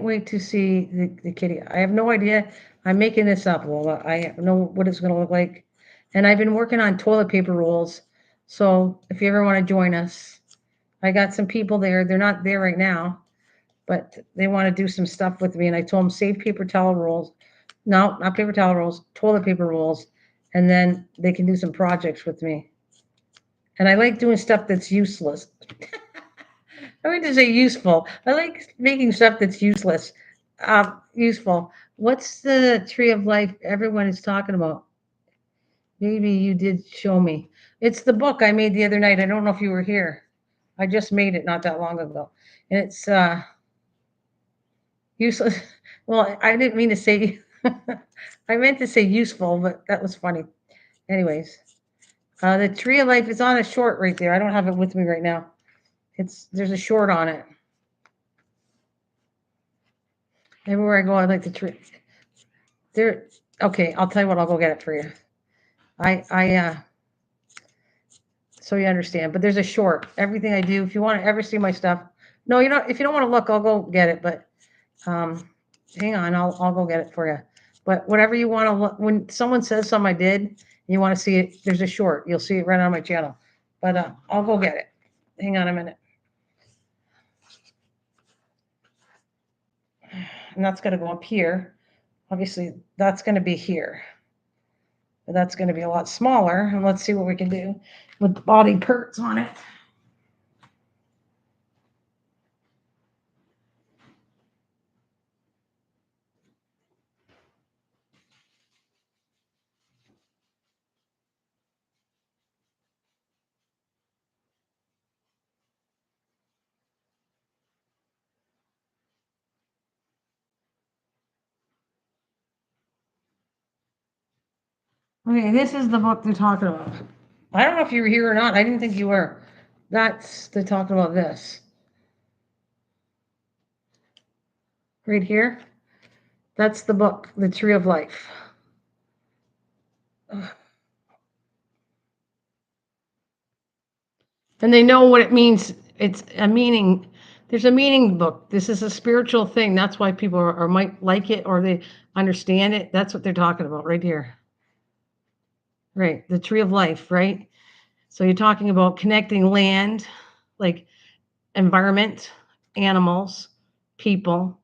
wait to see the kitty. I have no idea. I'm making this up, Lola. I don't know what it's going to look like. And I've been working on toilet paper rolls. So if you ever want to join us, I got some people there. They're not there right now, but they want to do some stuff with me. And I told them save paper towel rolls. No, not paper towel rolls, toilet paper rolls. And then they can do some projects with me. And I like doing stuff that's useless. I meant to say useful. I like making stuff that's useless. Useful. What's the tree of life everyone is talking about? Maybe you did show me. It's the book I made the other night. I don't know if you were here. I just made it not that long ago. And it's useless. Well, I didn't mean to say I meant to say useful, but that was funny. Anyways, the tree of life is on a short right there. I don't have it with me right now. There's a short on it. Everywhere I go, I like the tree. There. Okay, I'll tell you what. I'll go get it for you. I so you understand. But there's a short. Everything I do. If you want to ever see my stuff, no, you don't. If you don't want to look, I'll go get it. But um, hang on, I'll go get it for you. But whatever you want to look, when someone says something I did, and you want to see it, there's a short. You'll see it right on my channel. But I'll go get it. Hang on a minute. and that's going to go up here. Obviously, that's going to be here. But that's going to be a lot smaller. And let's see what we can do with the body parts on it. Okay, this is the book they're talking about. I don't know if you were here or not. I didn't think you were. They're talking about this. Right here. That's the book, The Tree of Life. And they know what it means. It's a meaning. There's a meaning book. This is a spiritual thing. That's why people are might like it or they understand it. That's what they're talking about right here. Right. The Tree of Life, right? So you're talking about connecting land, like environment, animals, people.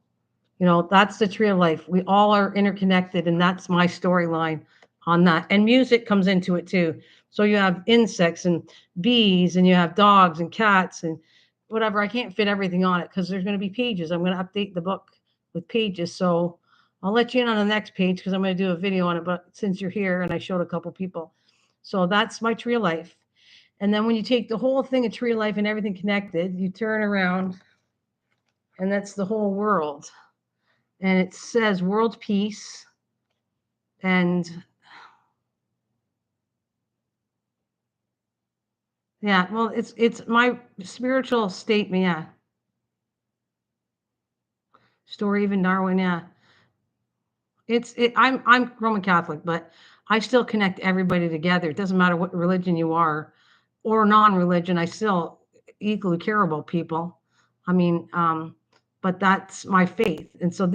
That's the Tree of Life. We all are interconnected, and that's my storyline on that. And music comes into it too. So you have insects and bees, and you have dogs and cats and whatever. I can't fit everything on it because there's going to be pages. I'm going to update the book with pages. So I'll let you in on the next page because I'm going to do a video on it. But since you're here and I showed a couple people, so that's my Tree of Life. And then when you take the whole thing of Tree of Life and everything connected, you turn around, and that's the whole world. And it says world peace. And yeah, well, it's my spiritual statement. Yeah, story even Darwin. Yeah, I'm Roman Catholic, but I still connect everybody together. It doesn't matter what religion you are or non-religion. I still equally care about people. I mean, but that's my faith. And so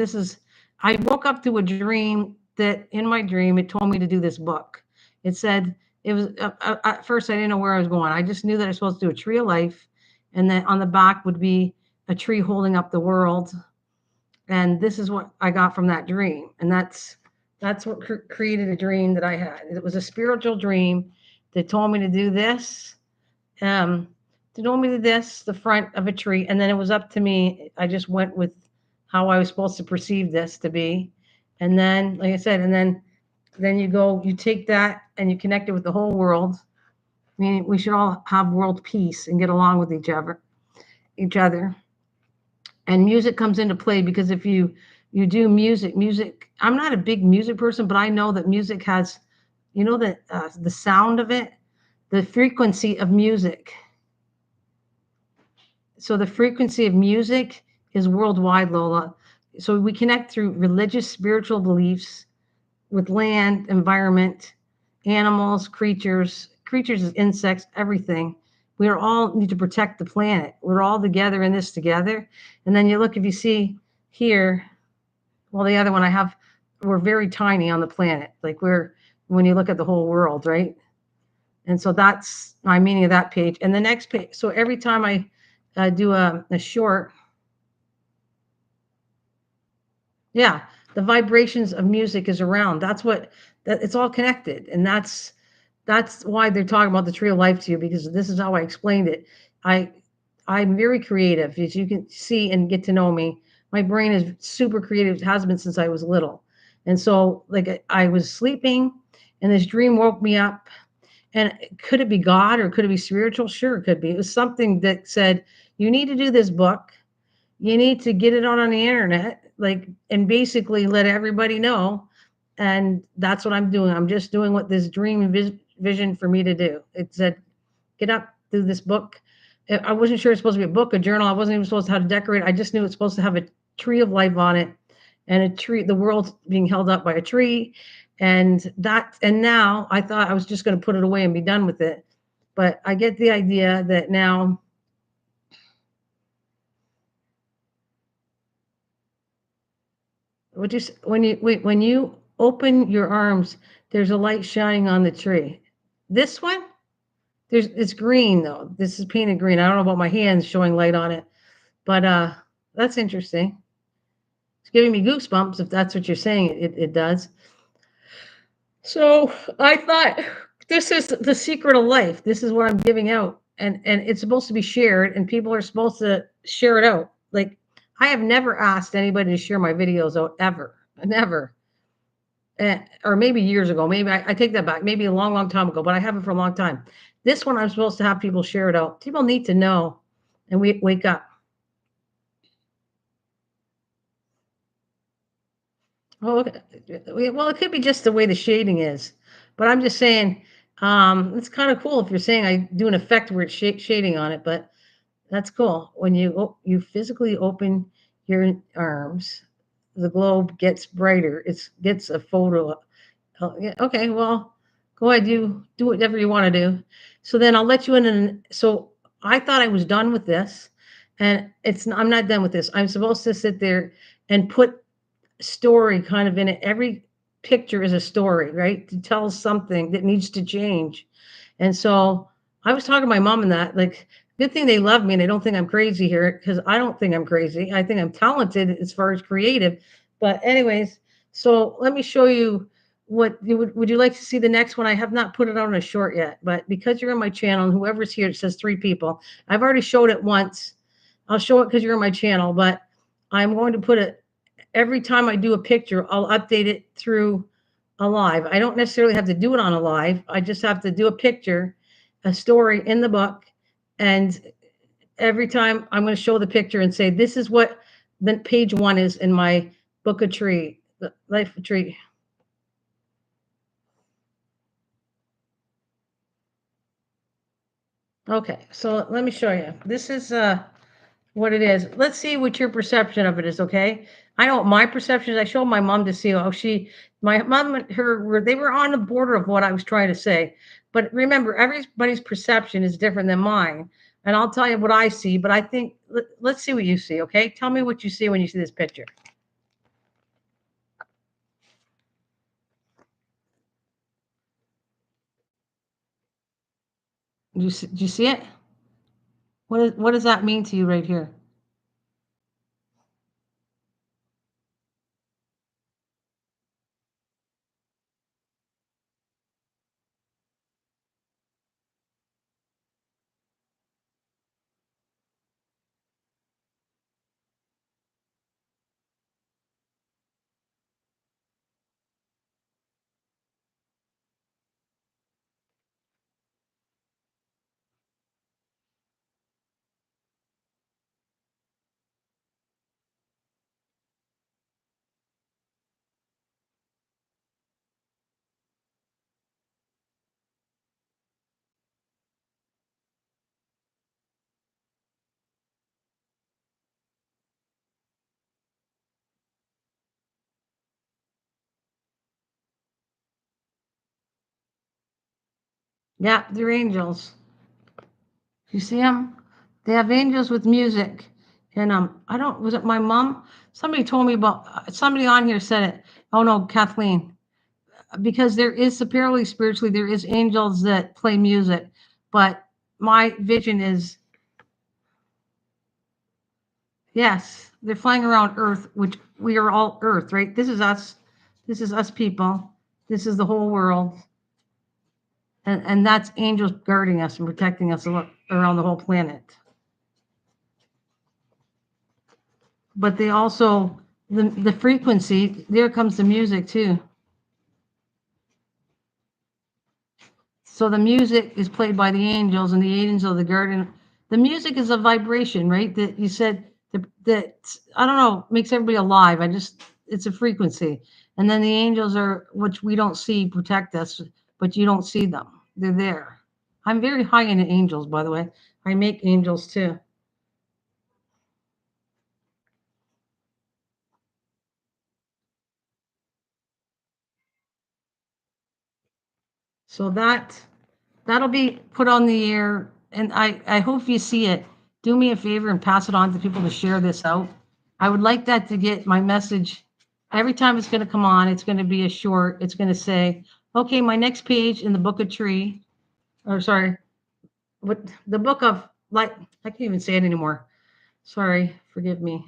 I woke up to a dream that in my dream, it told me to do this book. It said, it was, at first I didn't know where I was going. I just knew that I was supposed to do a tree of life. And then on the back would be a tree holding up the world. And this is what I got from that dream. And that's what created a dream that I had. It was a spiritual dream that told me to do this. To told me to this, the front of a tree, and then it was up to me. I just went with how I was supposed to perceive this to be. And then, like I said, and then you take that and you connect it with the whole world. I mean, we should all have world peace and get along with each other. And music comes into play because if you do music, I'm not a big music person, but I know that music has, that the sound of it, the frequency of music. So the frequency of music is worldwide, Lola. So we connect through religious, spiritual beliefs with land, environment, animals, creatures is insects, everything. We are all need to protect the planet. We're all together in this together. And then if you see here, well, the other one we're very tiny on the planet. Like when you look at the whole world, right? And so that's my meaning of that page. And the next page, so every time I do a short, yeah, the vibrations of music is around. That it's all connected. And that's why they're talking about the Tree of Life to you, because this is how I explained it. I'm very creative, as you can see and get to know me. My brain is super creative. It has been since I was little. And so like I was sleeping and this dream woke me up. And could it be God or could it be spiritual? Sure, it could be. It was something that said, you need to do this book. You need to get it out on the internet, and basically let everybody know. And that's what I'm doing. I'm just doing what this dream vision for me to do. It said, get up, do this book. I wasn't sure it's supposed to be a book, a journal. I wasn't even supposed to how to decorate. I just knew it's supposed to have a tree of life on it and a tree, the world being held up by a tree. And now I thought I was just going to put it away and be done with it. But I get the idea that now when you open your arms, there's a light shining on the tree. This one, it's green though. This is painted green. I don't know about my hands showing light on it, but that's interesting. It's giving me goosebumps if that's what you're saying. It does. So I thought this is the secret of life. This is what I'm giving out. And it's supposed to be shared and people are supposed to share it out. Like I have never asked anybody to share my videos out ever. Never. Or maybe years ago. Maybe I take that back. Maybe a long, long time ago, but I haven't for a long time. This one I'm supposed to have people share it out. People need to know and we wake up. Well, well, it could be just the way the shading is, but I'm just saying, it's kind of cool if you're saying I do an effect where it's shading on it, but that's cool. When you physically open your arms, the globe gets brighter. It gets a photo. Oh, yeah, okay, well, go ahead. You do whatever you want to do. So then I'll let you in. And so I thought I was done with this, and I'm not done with this. I'm supposed to sit there and put story kind of in it. Every picture is a story, right? To tell something that needs to change. And so I was talking to my mom and that, like, good thing they love me and they don't think I'm crazy here because I don't think I'm crazy. I think I'm talented as far as creative. But, anyways, so let me show you what you would you like to see the next one? I have not put it on a short yet, but because you're on my channel and whoever's here, it says 3 people. I've already showed it once. I'll show it because you're on my channel, but I'm going to put it every time I do a picture, I'll update it through a live. I don't necessarily have to do it on a live. I just have to do a picture, a story in the book. And every time I'm going to show the picture and say, this is what the page 1 is in my book of tree, the life of tree. Okay, so let me show you. This is what it is. Let's see what your perception of it is, okay? I know my perception is I showed my mom to see how my mom and her they were on the border of what I was trying to say. But remember, everybody's perception is different than mine. And I'll tell you what I see, but I think let's see what you see, okay? Tell me what you see when you see this picture. Do you see it? What does that mean to you right here? Yeah, they're angels. You see them? They have angels with music. And I don't, was it my mom? Somebody told me about, somebody on here said it. Oh no, Kathleen. Because there is apparently spiritually, there is angels that play music. But my vision is, yes, they're flying around Earth, which we are all Earth, right? This is us. This is us people. This is the whole world. And that's angels guarding us and protecting us around the whole planet. But they also the frequency, there comes the music too. So the music is played by the angels and the angels of the garden. The music is a vibration, right? That you said that I don't know, makes everybody alive. It's a frequency. And then the angels are, which we don't see, protect us, but you don't see them. They're there. I'm very high into angels, by the way. I make angels too. So that'll be put on the air, and I hope you see it. Do me a favor and pass it on to people to share this out. I would like that to get my message. Every time it's going to come on, it's going to be a short. It's going to say, okay, my next page in the book of tree, or sorry, what the book of like, I can't even say it anymore. Sorry, forgive me.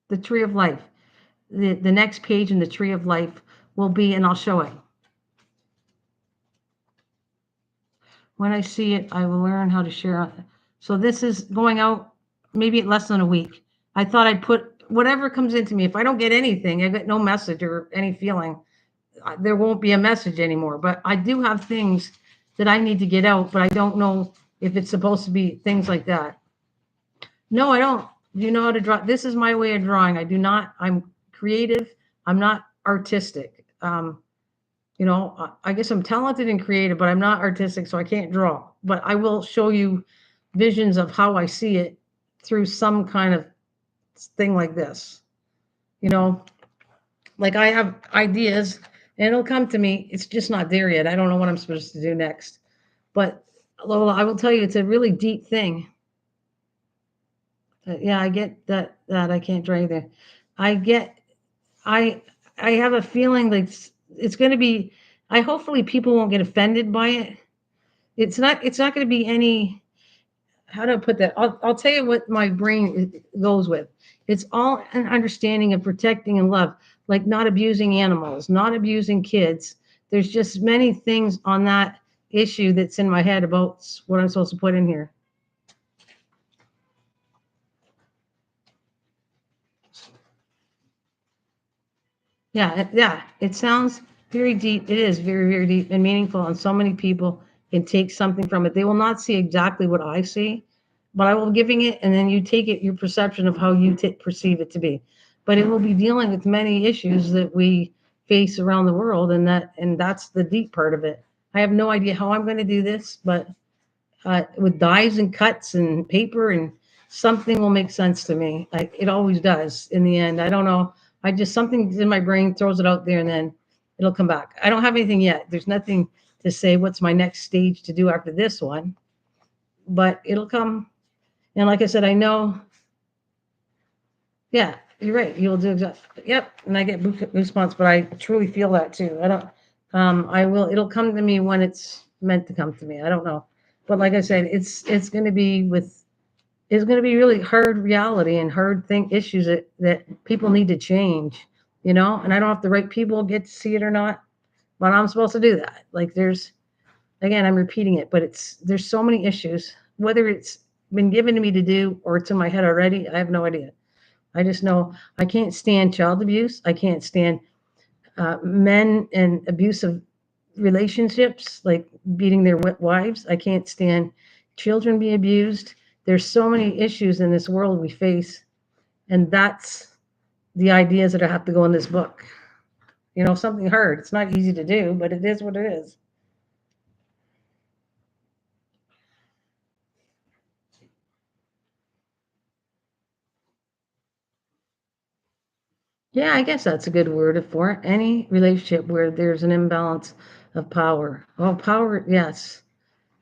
The tree of life. The next page in the tree of life will be, and I'll show it. When I see it, I will learn how to share. So this is going out maybe less than a week. I thought I'd put whatever comes into me. If I don't get anything, I get no message or any feeling, there won't be a message anymore. But I do have things that I need to get out, but I don't know if it's supposed to be things like that. No, I don't. You know how to draw? This is my way of drawing. I do not. I'm creative. I'm not artistic. I guess I'm talented and creative, but I'm not artistic, so I can't draw. But I will show you visions of how I see it through some kind of thing like this. You know, like I have ideas and it'll come to me. It's just not there yet. I don't know what I'm supposed to do next. But Lola, I will tell you, it's a really deep thing. Yeah, I get that I can't draw either. I get I I have a feeling like it's going to be. I hopefully people won't get offended by it. It's not going to be any. How do I put that? I'll tell you what my brain goes with. It's all an understanding of protecting and love, like not abusing animals, not abusing kids. There's just many things on that issue that's in my head about what I'm supposed to put in here. Yeah. It sounds very deep. It is very, very deep and meaningful, and so many people can take something from it. They will not see exactly what I see, but I will giving it, and then you take it, your perception of how you perceive it to be. But it will be dealing with many issues that we face around the world, and that's the deep part of it. I have no idea how I'm going to do this, but with dies and cuts and paper and something will make sense to me. Like it always does in the end. I don't know. I just something's in my brain throws it out there and then it'll come back. I don't have anything yet. There's nothing to say what's my next stage to do after this one, but it'll come. And like I said, I know. Yeah, you're right. You'll do exactly. Yep. And I get goosebumps, but I truly feel that too. I don't. I will. It'll come to me when it's meant to come to me. I don't know, but like I said, it's going to be with. It's going to be really hard reality and hard thing issues that people need to change. And I don't know if the right people get to see it or not, but I'm supposed to do that. Like there's again, I'm repeating it, but there's so many issues. Whether it's been given to me to do or it's in my head already, I have no idea. I just know I can't stand child abuse. I can't stand men and abusive relationships, like beating their wives. I can't stand children being abused. There's so many issues in this world we face, and that's the ideas that have to go in this book. Something hard. It's not easy to do, but it is what it is. Yeah, I guess that's a good word for it. Any relationship where there's an imbalance of power. Oh, power, yes.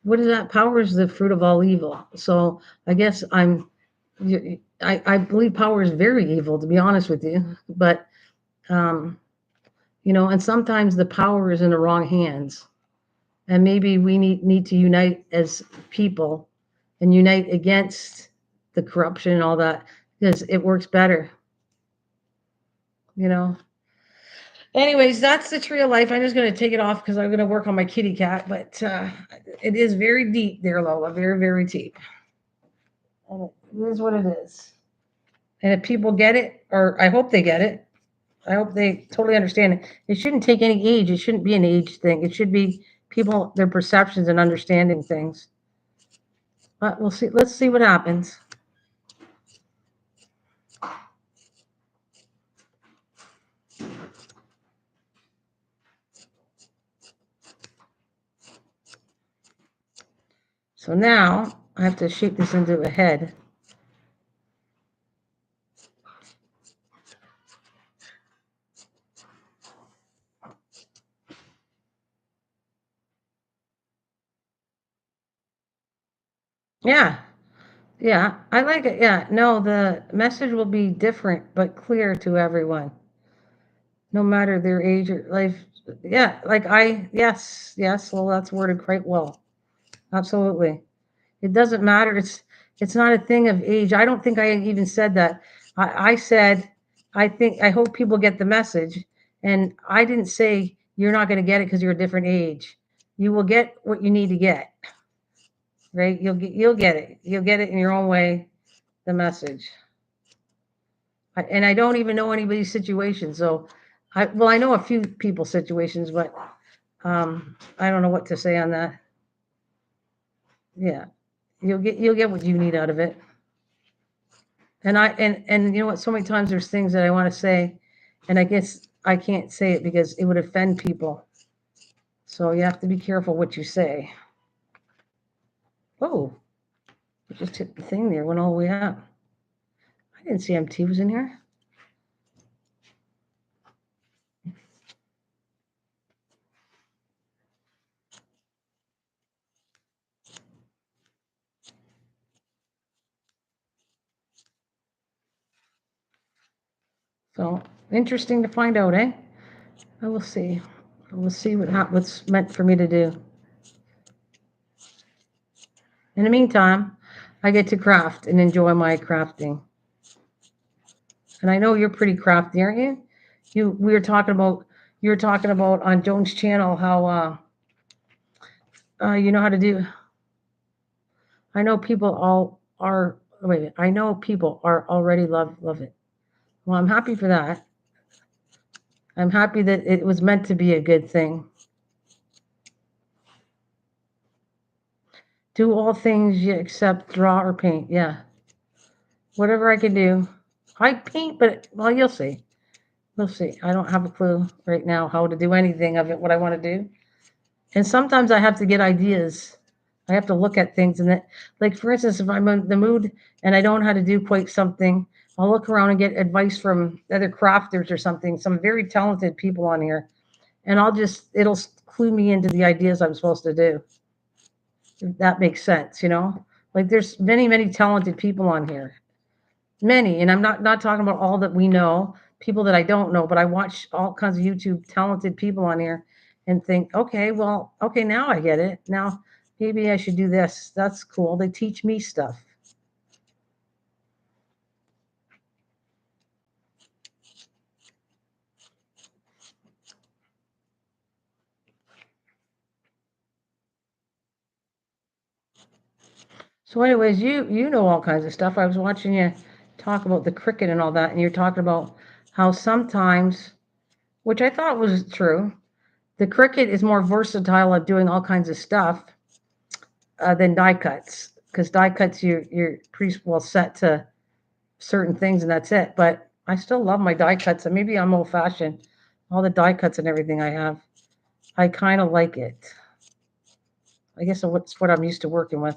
What is that? Power is the fruit of all evil. So I guess I believe power is very evil, to be honest with you. But um, and sometimes the power is in the wrong hands, and maybe we need to unite as people and unite against the corruption and all that because it works better. You know. Anyways, that's the tree of life. I'm just going to take it off because I'm going to work on my kitty cat. But it is very deep there, Lola. Very, very deep. And it is what it is. And if people get it, or I hope they get it, I hope they totally understand it. It shouldn't take any age. It shouldn't be an age thing. It should be people, their perceptions and understanding things. But we'll see. Let's see what happens. So now I have to shape this into a head. Yeah, yeah, I like it. Yeah, no, the message will be different but clear to everyone, no matter their age or life. Yeah, yes, well, that's worded quite well. Absolutely. It doesn't matter. It's not a thing of age. I don't think I even said that. I said I hope people get the message. And I didn't say you're not going to get it because you're a different age. You will get what you need to get, right? You'll get it. You'll get it in your own way. The message. And I don't even know anybody's situation. So, I know a few people's situations, but I don't know what to say on that. Yeah, you'll get what you need out of it. And you know what? So many times there's things that I want to say, and I guess I can't say it because it would offend people. So you have to be careful what you say. Oh, I just hit the thing there, went all the way up. I didn't see MT was in here. So interesting to find out, eh? I will see. I will see what's meant for me to do. In the meantime, I get to craft and enjoy my crafting. And I know you're pretty crafty, aren't you? You were talking about on Joan's channel how you know how to do. I know people all are. Wait, I know people are already love it. Well, I'm happy for that. I'm happy that it was meant to be a good thing. Do all things except draw or paint. Yeah, whatever I can do. I paint, but well, you'll see. We'll see. I don't have a clue right now how to do anything of it. What I want to do. And sometimes I have to get ideas. I have to look at things and that, like for instance, if I'm in the mood and I don't know how to do quite something, I'll look around and get advice from other crafters or something, some very talented people on here, and it'll clue me into the ideas I'm supposed to do. If that makes sense, you know? Like there's many talented people on here. Many, and I'm not talking about all that we know, people that I don't know, but I watch all kinds of YouTube talented people on here and think, okay, well, okay, now I get it. Now maybe I should do this. That's cool. They teach me stuff. So, anyways, you know all kinds of stuff. I was watching you talk about the cricket and all that, and you're talking about how sometimes, which I thought was true, the cricket is more versatile at doing all kinds of stuff than die cuts. Because die cuts, you're pretty well set to certain things and that's it. But I still love my die cuts. And maybe I'm old fashioned. All the die cuts and everything I have, I kind of like it. I guess it's what I'm used to working with.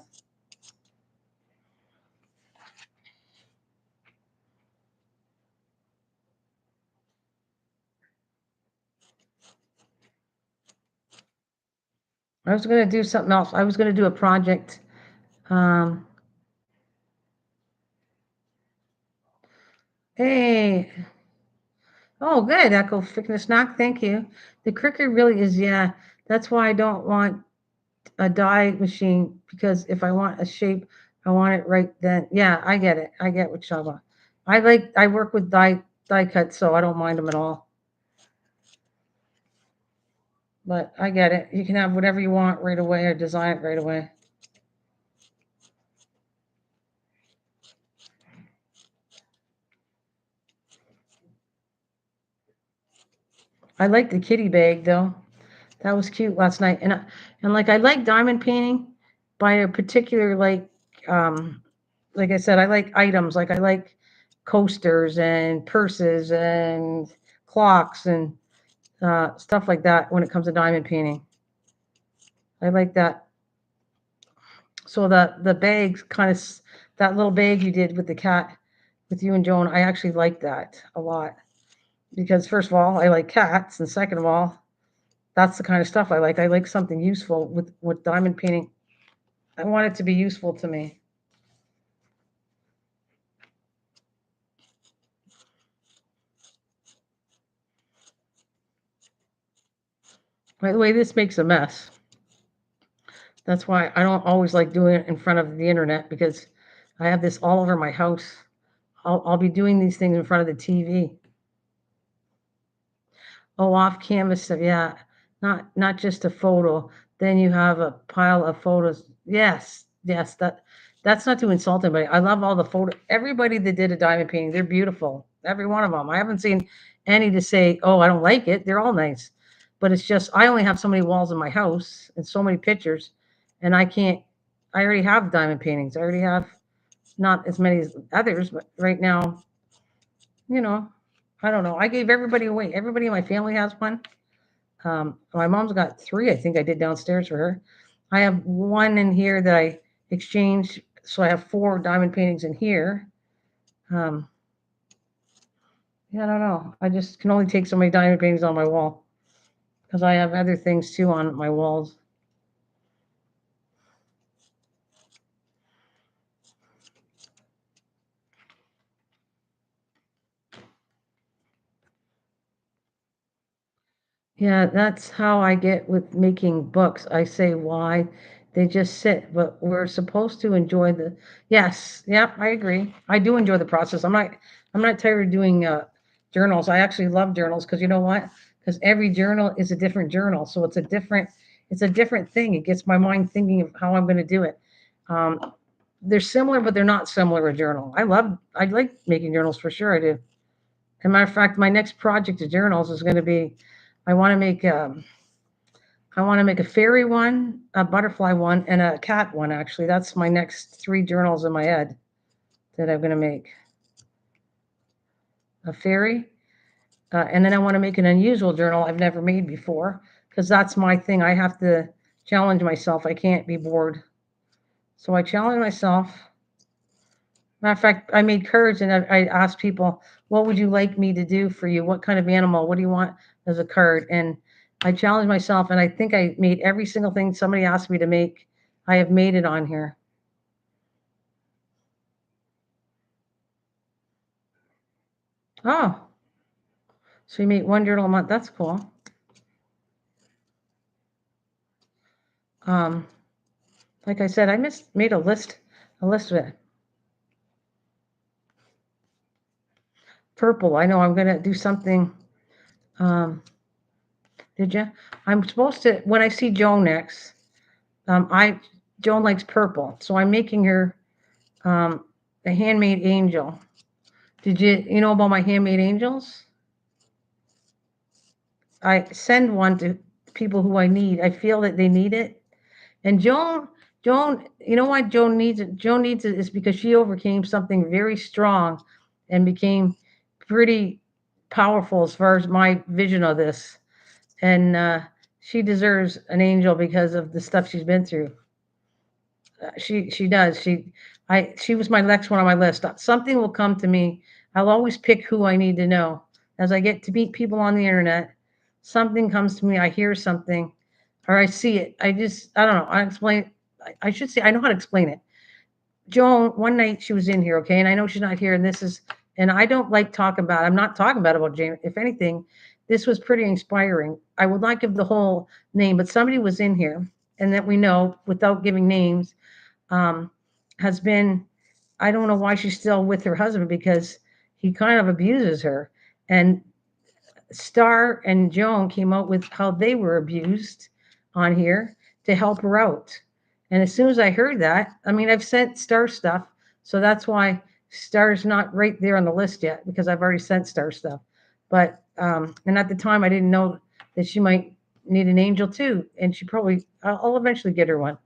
I was going to do something else. I was going to do a project. Um, hey, oh, good. Echo Fitness Knock. Thank you. The cricket really is, yeah. That's why I don't want a die machine because if I want a shape, I want it right then. Yeah, I get it. I get what you're talking about. I work with die cuts, so I don't mind them at all. But I get it. You can have whatever you want right away or design it right away. I like the kitty bag though. That was cute last night. And like I like diamond painting by a particular like I said, I like items. Like I like coasters and purses and clocks and stuff like that when it comes to diamond painting. I like that. So the bags kind of that little bag you did with the cat with you and Joan, I actually like that a lot because first of all, I like cats, and second of all, that's the kind of stuff I like. I like something useful with diamond painting. I want it to be useful to me. By the way, this makes a mess. That's why I don't always like doing it in front of the internet because I have this all over my house. I'll be doing these things in front of the TV. Oh, off canvas stuff, yeah. Not just a photo. Then you have a pile of photos. Yes, yes, that's not to insult anybody. I love all the photo. Everybody that did a diamond painting, they're beautiful. Every one of them. I haven't seen any to say, "Oh, I don't like it." They're all nice. But it's just I only have so many walls in my house and so many pictures, and I can't. I already have diamond paintings. I already have not as many as others, but right now, you know, I don't know. I gave everybody away. Everybody in my family has one. My mom's got three, I think I did downstairs for her. I have one in here that I exchanged, so I have four diamond paintings in here. Um, yeah, I don't know. I just can only take so many diamond paintings on my wall because I have other things too on my walls. Yeah, that's how I get with making books. I say why. They just sit, but we're supposed to enjoy the yes, yep, I agree. I do enjoy the process. I'm not tired of doing journals. I actually love journals because you know what? Because every journal is a different journal. So it's a different thing. It gets my mind thinking of how I'm going to do it. Um, they're similar, but they're not similar. A journal. I like making journals for sure. I do. As a matter of fact, my next project of journals is going to be, I want to make I want to make a fairy one, a butterfly one, and a cat one. Actually, that's my next three journals in my head that I'm going to make. A fairy, and then I want to make an unusual journal I've never made before because that's my thing. I have to challenge myself. I can't be bored, so I challenge myself. Matter of fact, I made cards and I asked people, "What would you like me to do for you? What kind of animal? What do you want as a card?" And I challenged myself, and I think I made every single thing somebody asked me to make. I have made it on here. Oh, so you make one journal a month. That's cool. Um, like I said, I made a list of it. Purple. I know I'm gonna do something. Um, did you? I'm supposed to when I see Joan next. I Joan likes purple, so I'm making her um, a handmade angel. Did you know about my handmade angels? I send one to people who I need. I feel that they need it. And Joan, you know why Joan needs it? Joan needs it is because she overcame something very strong and became pretty powerful as far as my vision of this. And she deserves an angel because of the stuff she's been through. She does. She was my next one on my list. Something will come to me. I'll always pick who I need to know. As I get to meet people on the internet, something comes to me. I hear something, or I see it. I don't know. I explain. I should say I know how to explain it. Joan, one night she was in here, okay, and I know she's not here, and and I don't like talking about. I'm not talking about Jane. If anything, this was pretty inspiring. I would not give the whole name, but somebody was in here, and that we know without giving names um, has been, I don't know why she's still with her husband because he kind of abuses her. And Star and Joan came out with how they were abused on here to help her out. And as soon as I heard that, I mean, I've sent Star stuff. So that's why Star's not right there on the list yet because I've already sent Star stuff. And at the time, I didn't know that she might need an angel too. And I'll eventually get her one.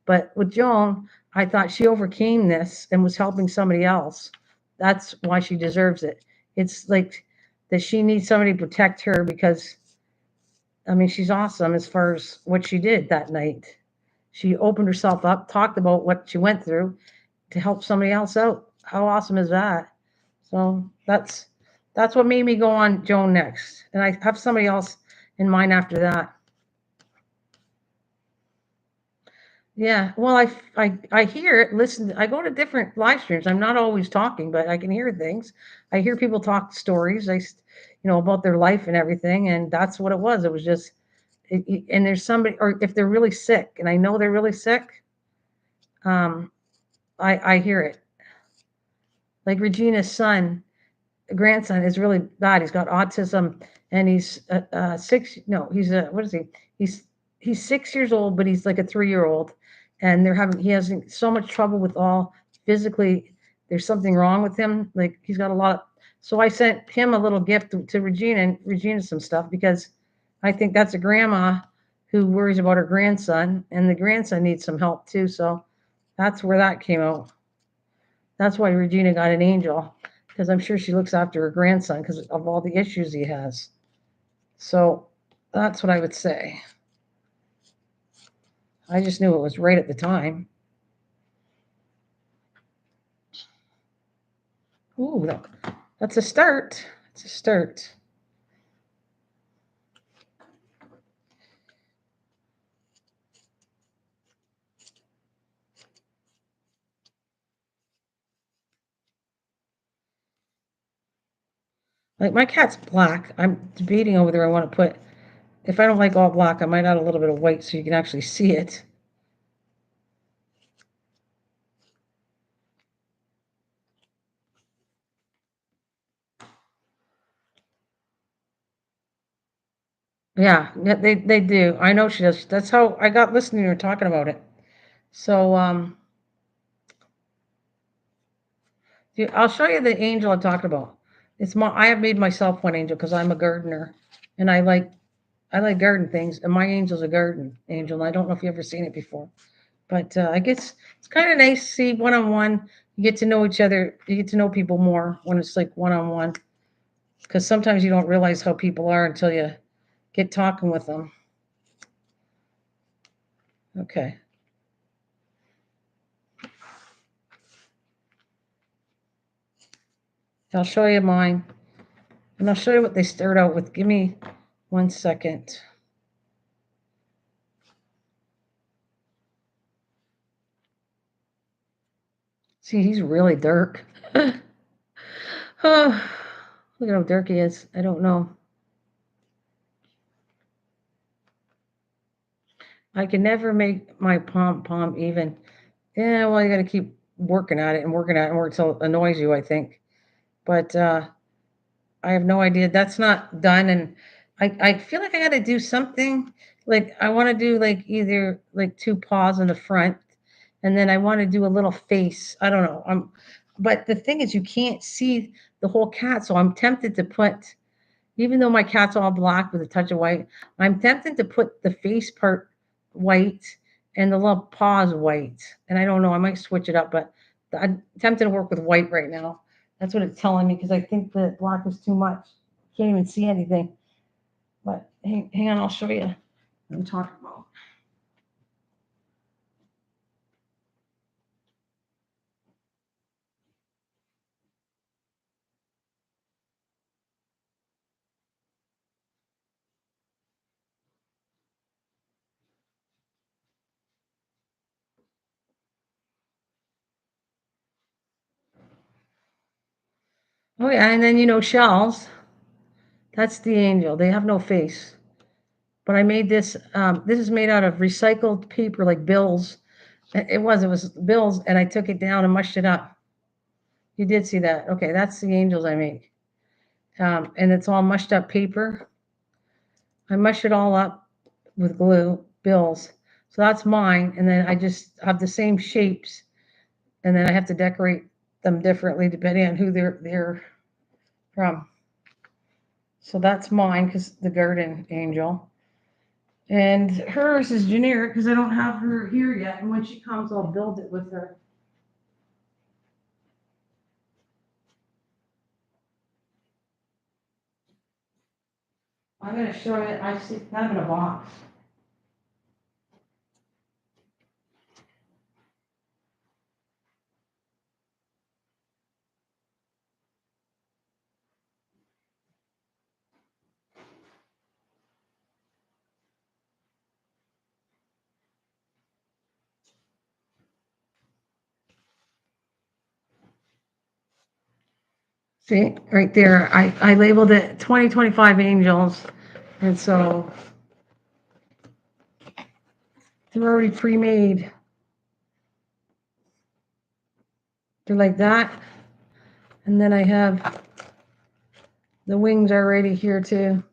But with Joan, I thought she overcame this and was helping somebody else. That's why she deserves it. It's like that she needs somebody to protect her because I mean she's awesome as far as what she did that night. She opened herself up, talked about what she went through to help somebody else out. How awesome is that? So that's what made me go on Joan next. And I have somebody else in mind after that. Yeah, well, I hear it, listen, I go to different live streams. I'm not always talking, but I can hear things. I hear people talk stories, about their life and everything, and that's what it was. It was just, and there's somebody, or if they're really sick, and I know they're really sick, um, I hear it. Like Regina's grandson is really bad. He's got autism, and he's six. No, he's a what is he? He's he's 6 years old, but he's like a 3-year-old, and he has so much trouble with all physically. There's something wrong with him. Like he's got a lot. So I sent him a little gift to Regina and Regina some stuff because I think that's a grandma who worries about her grandson, and the grandson needs some help too. So that's where that came out. That's why Regina got an angel, because I'm sure she looks after her grandson because of all the issues he has. So that's what I would say. I just knew it was right at the time. Ooh, that's a start. It's a start. Like my cat's black. I'm debating over there. I want to put, if I don't like all black, I might add a little bit of white so you can actually see it. Yeah, they do. I know she does. That's how I got listening to her talking about it. So I'll show you the angel I'm talking about. I have made myself one angel because I'm a gardener, and I like garden things, and my angel's a garden angel. And I don't know if you've ever seen it before, but I guess it's kind of nice to see one on one. You get to know each other. You get to know people more when it's like one on one, because sometimes you don't realize how people are until you get talking with them. Okay, I'll show you mine, and I'll show you what they start out with. Give me 1 second. See, he's really dark. Oh, look at how dark he is. I don't know. I can never make my pom even. Yeah, well, you got to keep working at it and working at it until it annoys you, I think. But I have no idea. That's not done, and I feel like I got to do something. Like I want to do like either like two paws in the front, and then I want to do a little face. I don't know. But the thing is, you can't see the whole cat, so I'm tempted to put, even though my cat's all black with a touch of white, I'm tempted to put the face part white and the little paws white. And I don't know, I might switch it up, but I'm tempted to work with white right now. That's what it's telling me because I think the black is too much. Can't even see anything. But hang on, I'll show you what I'm talking about. Oh yeah, and then shells. That's the angel. They have no face. But I made this. This is made out of recycled paper, like bills. It was bills, and I took it down and mushed it up. You did see that. Okay, that's the angels I make. And it's all mushed up paper. I mush it all up with glue, bills. So that's mine. And then I just have the same shapes. And then I have to decorate them differently depending on who they're from. So that's mine because the garden angel. And hers is generic because I don't have her here yet. And when she comes, I'll build it with her. I'm going to show you. I see them in a box. See, right there, I labeled it 2025 Angels. And so they're already pre-made. They're like that. And then I have the wings already here too.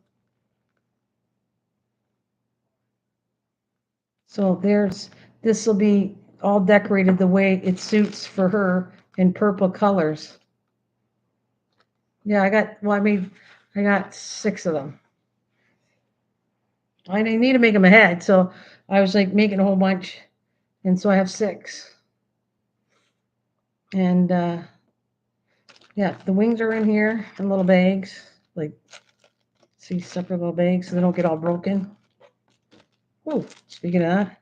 So this will be all decorated the way it suits for her in purple colors. Yeah, I got 6 of them. I need to make them ahead, so I was like making a whole bunch, and so I have 6. And yeah, the wings are in here in little bags, like see separate little bags so they don't get all broken. Oh, speaking of that,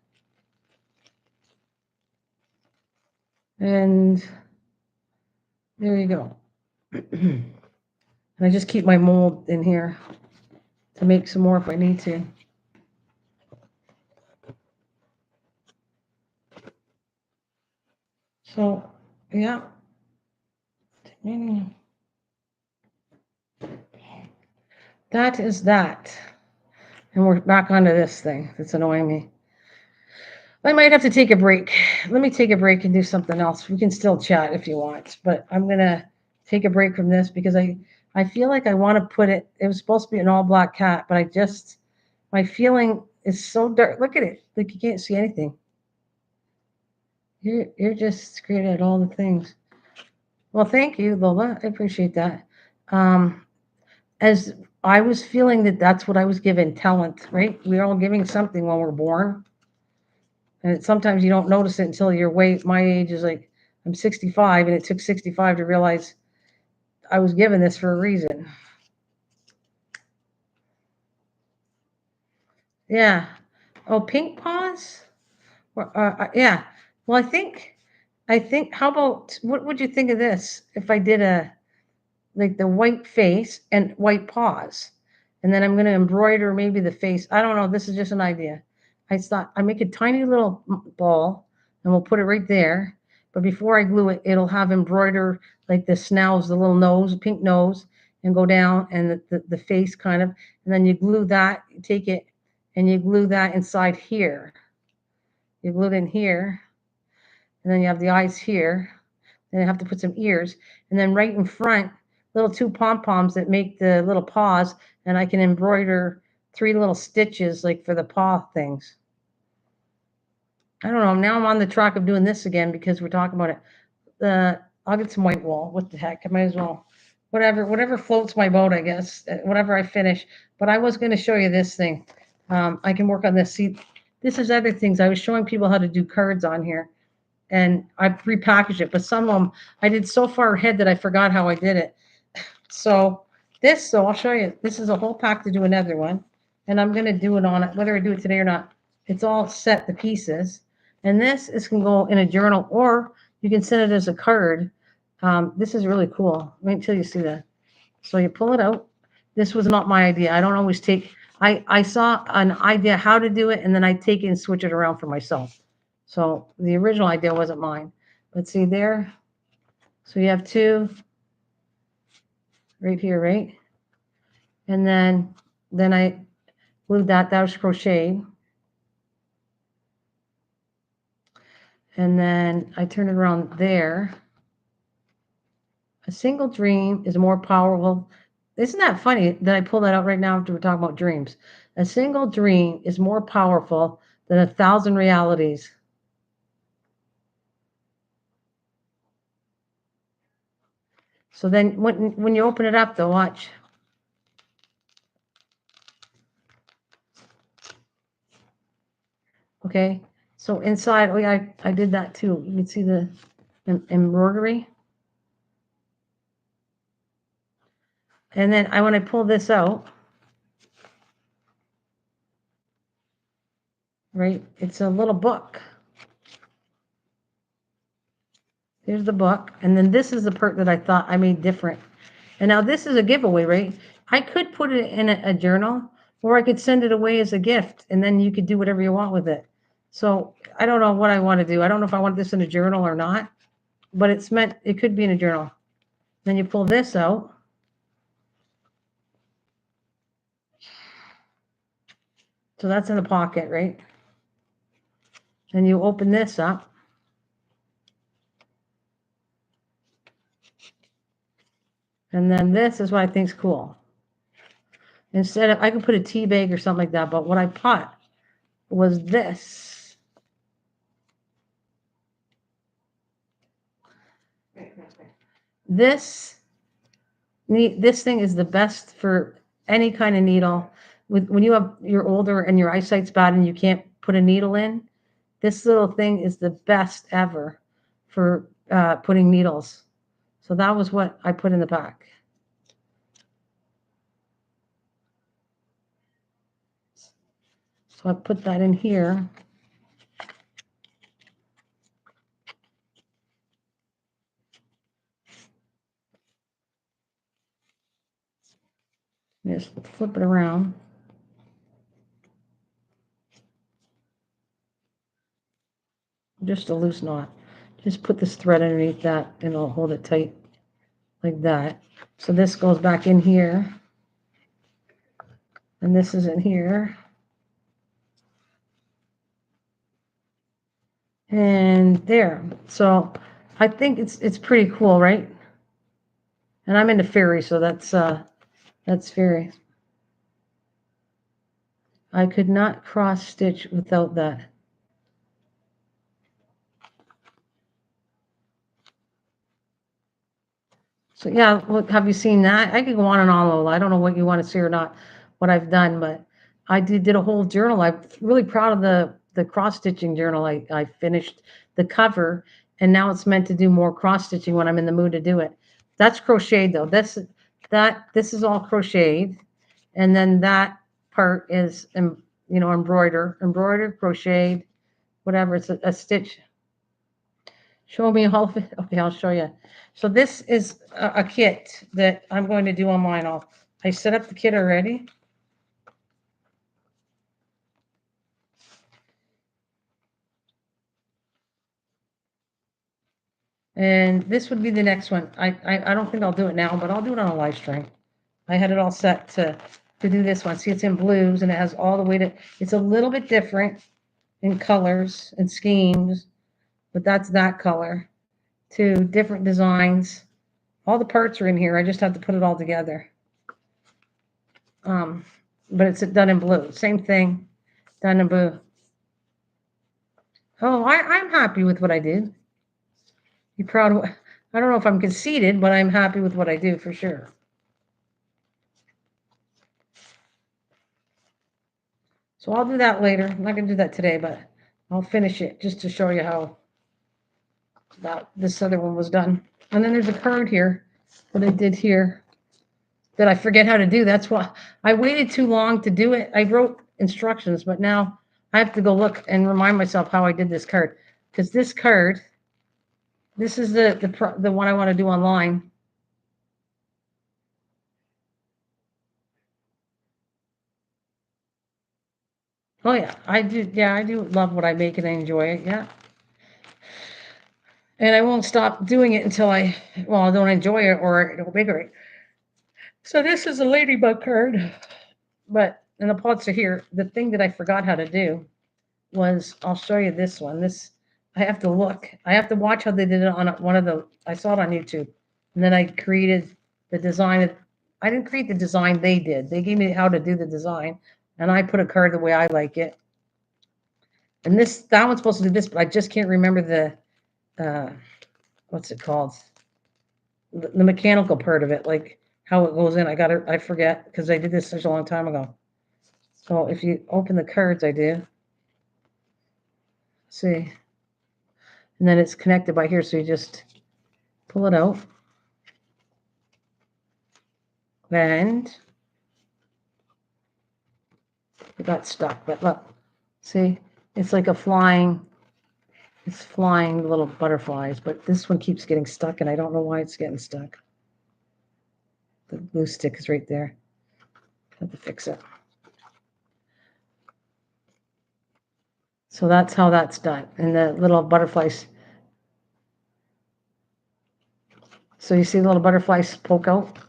and there you go. And I just keep my mold in here to make some more if I need to. So, yeah. That is that. And we're back onto this thing that's annoying me. I might have to take a break. Let me take a break and do something else. We can still chat if you want, but I'm going to take a break from this because I feel like I want to put it. It was supposed to be an all black cat, but my feeling is so dark. Look at it. Like you can't see anything. You're just great at all the things. Well, thank you, Lola. I appreciate that. Um, as I was feeling that that's what I was given, talent, right? We're all giving something when we're born. And sometimes you don't notice it until you're my age is like, I'm 65, and it took 65 to realize I was given this for a reason. Yeah. Oh, pink paws? Yeah. Well, how about, what would you think of this if I did like the white face and white paws? And then I'm going to embroider maybe the face. I don't know. This is just an idea. I thought I make a tiny little ball and we'll put it right there. But before I glue it, it'll have embroider like the snouts, the little nose, pink nose, and go down and the face kind of. And then you glue that, you take it and you glue that inside here. You glue it in here. And then you have the eyes here. Then you have to put some ears. And then right in front, little 2 pom-poms that make the little paws, and I can embroider 3 little stitches like for the paw things. I don't know. Now I'm on the track of doing this again because we're talking about it. I'll get some white wool. What the heck? I might as well. Whatever floats my boat, I guess. Whatever I finish. But I was going to show you this thing. I can work on this. See, this is other things. I was showing people how to do cards on here, and I repackaged it. But some of them I did so far ahead that I forgot how I did it. So I'll show you. This is a whole pack to do another one, and I'm going to do it on it, whether I do it today or not. It's all set the pieces, and this is can go in a journal, or you can send it as a card. This is really cool. Wait until you see that. So you pull it out. This was not my idea. I don't always take. I saw an idea how to do it, and then I take it and switch it around for myself. So the original idea wasn't mine. But see there. So you have 2 right here, right? And then I glued that was crocheted. And then I turn it around there. A single dream is more powerful. Isn't that funny that I pull that out right now after we're talking about dreams? A single dream is more powerful than 1,000 realities. So then when you open it up, though, watch. Okay, so inside, oh yeah, I did that too. You can see the embroidery. And then when I pull this out, right, it's a little book. Here's the book. And then this is the part that I thought I made different. And now this is a giveaway, right? I could put it in a journal, or I could send it away as a gift, and then you could do whatever you want with it. So I don't know what I want to do. I don't know if I want this in a journal or not, but it could be in a journal. Then you pull this out. So that's in the pocket, right? And you open this up. And then this is what I think is cool. Instead of, I could put a tea bag or something like that, but what I put was this. This thing is the best for any kind of needle. When you're older and your eyesight's bad and you can't put a needle in, this little thing is the best ever for putting needles. So that was what I put in the back. So I put that in here. Just flip it around. Just a loose knot. Just put this thread underneath that and it'll hold it tight like that. So this goes back in here. And this is in here. And there. So I think it's pretty cool, right? And I'm into fairy, so that's fairy. I could not cross stitch without that. So yeah, look, have you seen that? I could go on and on, Lola. I don't know what you want to see or not, what I've done, but I did a whole journal. I'm really proud of the cross stitching journal. I finished the cover, and now it's meant to do more cross stitching when I'm in the mood to do it. That's crocheted though. This is all crocheted, and then that part is embroidered, crocheted, whatever. It's a stitch. Show me all of it. Okay, I'll show you. So this is a kit that I'm going to do online. I set up the kit already. And this would be the next one. I don't think I'll do it now, but I'll do it on a live stream. I had it all set to do this one. See, it's in blues and it has all the way to, it's a little bit different in colors and schemes, but that's that color. To different designs. All the parts are in here. I just have to put it all together. But it's done in blue. Same thing, done in blue. Oh, I'm happy with what I did. You proud of, I don't know if I'm conceited, but I'm happy with what I do for sure. So I'll do that later. I'm not going to do that today, but I'll finish it just to show you how this other one was done. And then there's a card here that I did here that I forget how to do. That's why I waited too long to do it. I wrote instructions, but now I have to go look and remind myself how I did this card. Because this card, this is the one I want to do online. Oh yeah, I do. Yeah, I do love what I make and I enjoy it. Yeah. And I won't stop doing it until I don't enjoy it or it'll bigger it. So this is a ladybug card, but and the pots are here. The thing that I forgot how to do was I'll show you this one. This I have to look. I have to watch how they did it on one of the. I saw it on YouTube, and then I created the design. I didn't create the design. They did. They gave me how to do the design, and I put a card the way I like it. And that one's supposed to do this, but I just can't remember the what's it called? The mechanical part of it, like how it goes in. I forget because I did this such a long time ago. So if you open the cards, I do. See, and then it's connected by here, so you just pull it out. And it got stuck, but look, see, it's like it's flying little butterflies, but this one keeps getting stuck, and I don't know why it's getting stuck. The glue stick is right there. Have to fix it. So that's how that's done, and the little butterflies. So you see the little butterflies poke out,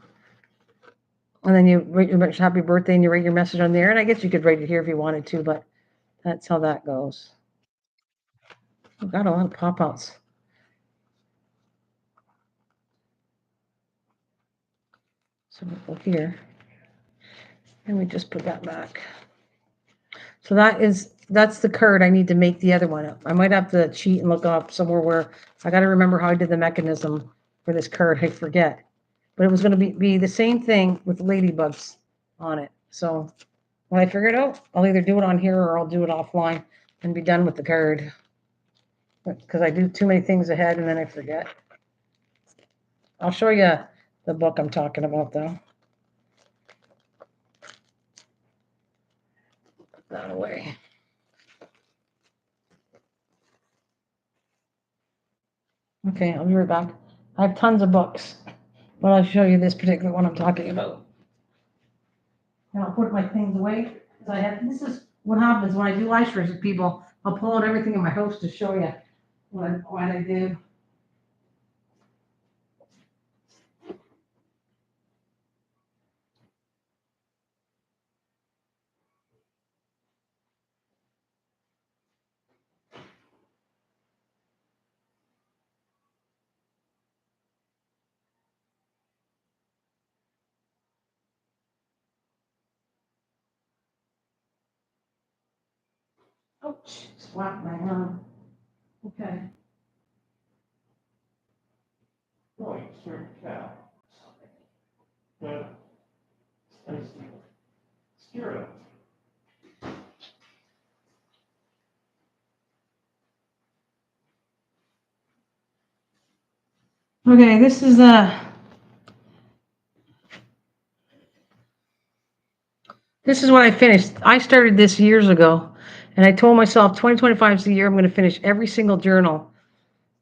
and then you write your happy birthday, and you write your message on there, and I guess you could write it here if you wanted to, but that's how that goes. I've got a lot of pop-outs. So we'll go here, and we just put that back. So that's the card I need to make the other one up. I might have to cheat and look up somewhere where I got to remember how I did the mechanism for this card. I forget. But it was going to be the same thing with ladybugs on it. So when I figure it out, I'll either do it on here or I'll do it offline and be done with the card. Because I do too many things ahead and then I forget. I'll show you the book I'm talking about, though. Put that away. Okay, I'll be right back. I have tons of books, but I'll show you this particular one I'm talking about. And I'll put my things away. This is what happens when I do live streams with people. I'll pull out everything in my house to show you what I do. Oh, slap my arm. Okay. Oh, sure, yeah. But, Skira. Okay, this is what I finished. I started this years ago, and I told myself 2025 is the year I'm going to finish every single journal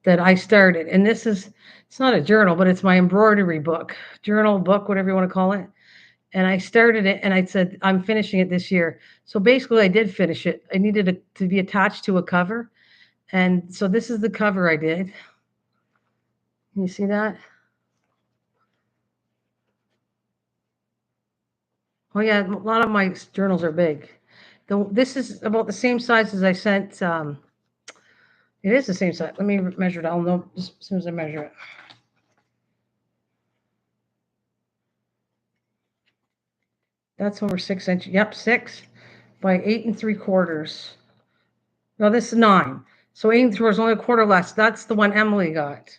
that I started. And it's not a journal, but it's my embroidery book, journal, book, whatever you want to call it. And I started it and I said, I'm finishing it this year. So basically, I did finish it. I needed it to be attached to a cover. And so this is the cover I did. Can you see that? Oh, yeah, a lot of my journals are big. This is about the same size as I sent. It is the same size. Let me measure it. I'll know as soon as I measure it. That's over 6 inches. Yep, 6 by 8 3/4. No, this is 9. So 8 3/4 is only a quarter less. That's the one Emily got.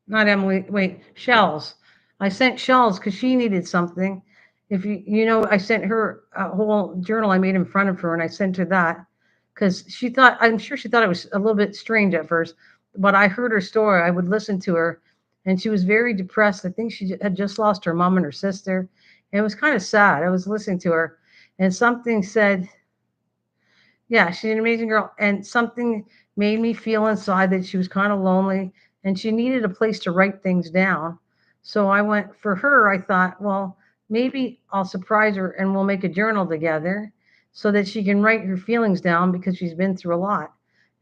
Not Emily. Wait, Shells. I sent Shells because she needed something. If I sent her a whole journal I made in front of her, and I sent her that because I'm sure she thought it was a little bit strange at first, but I heard her story. I would listen to her, and she was very depressed. I think she had just lost her mom and her sister, and it was kind of sad. I was listening to her, and something said, yeah, she's an amazing girl. And something made me feel inside that she was kind of lonely and she needed a place to write things down. So I went for her. I thought, well, maybe I'll surprise her and we'll make a journal together so that she can write her feelings down because she's been through a lot.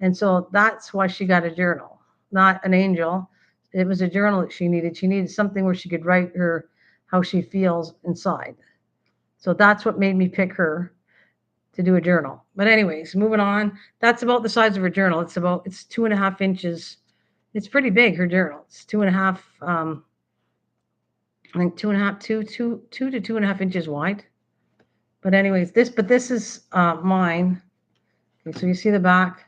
And so that's why she got a journal, not an angel. It was a journal that she needed. She needed something where she could write her how she feels inside. So that's what made me pick her to do a journal. But anyways, moving on. That's about the size of her journal. It's 2.5 inches. It's pretty big, her journal. It's 2.5, I think 2.5, 2 to 2.5 inches wide. But anyways, this is mine. Okay, so you see the back.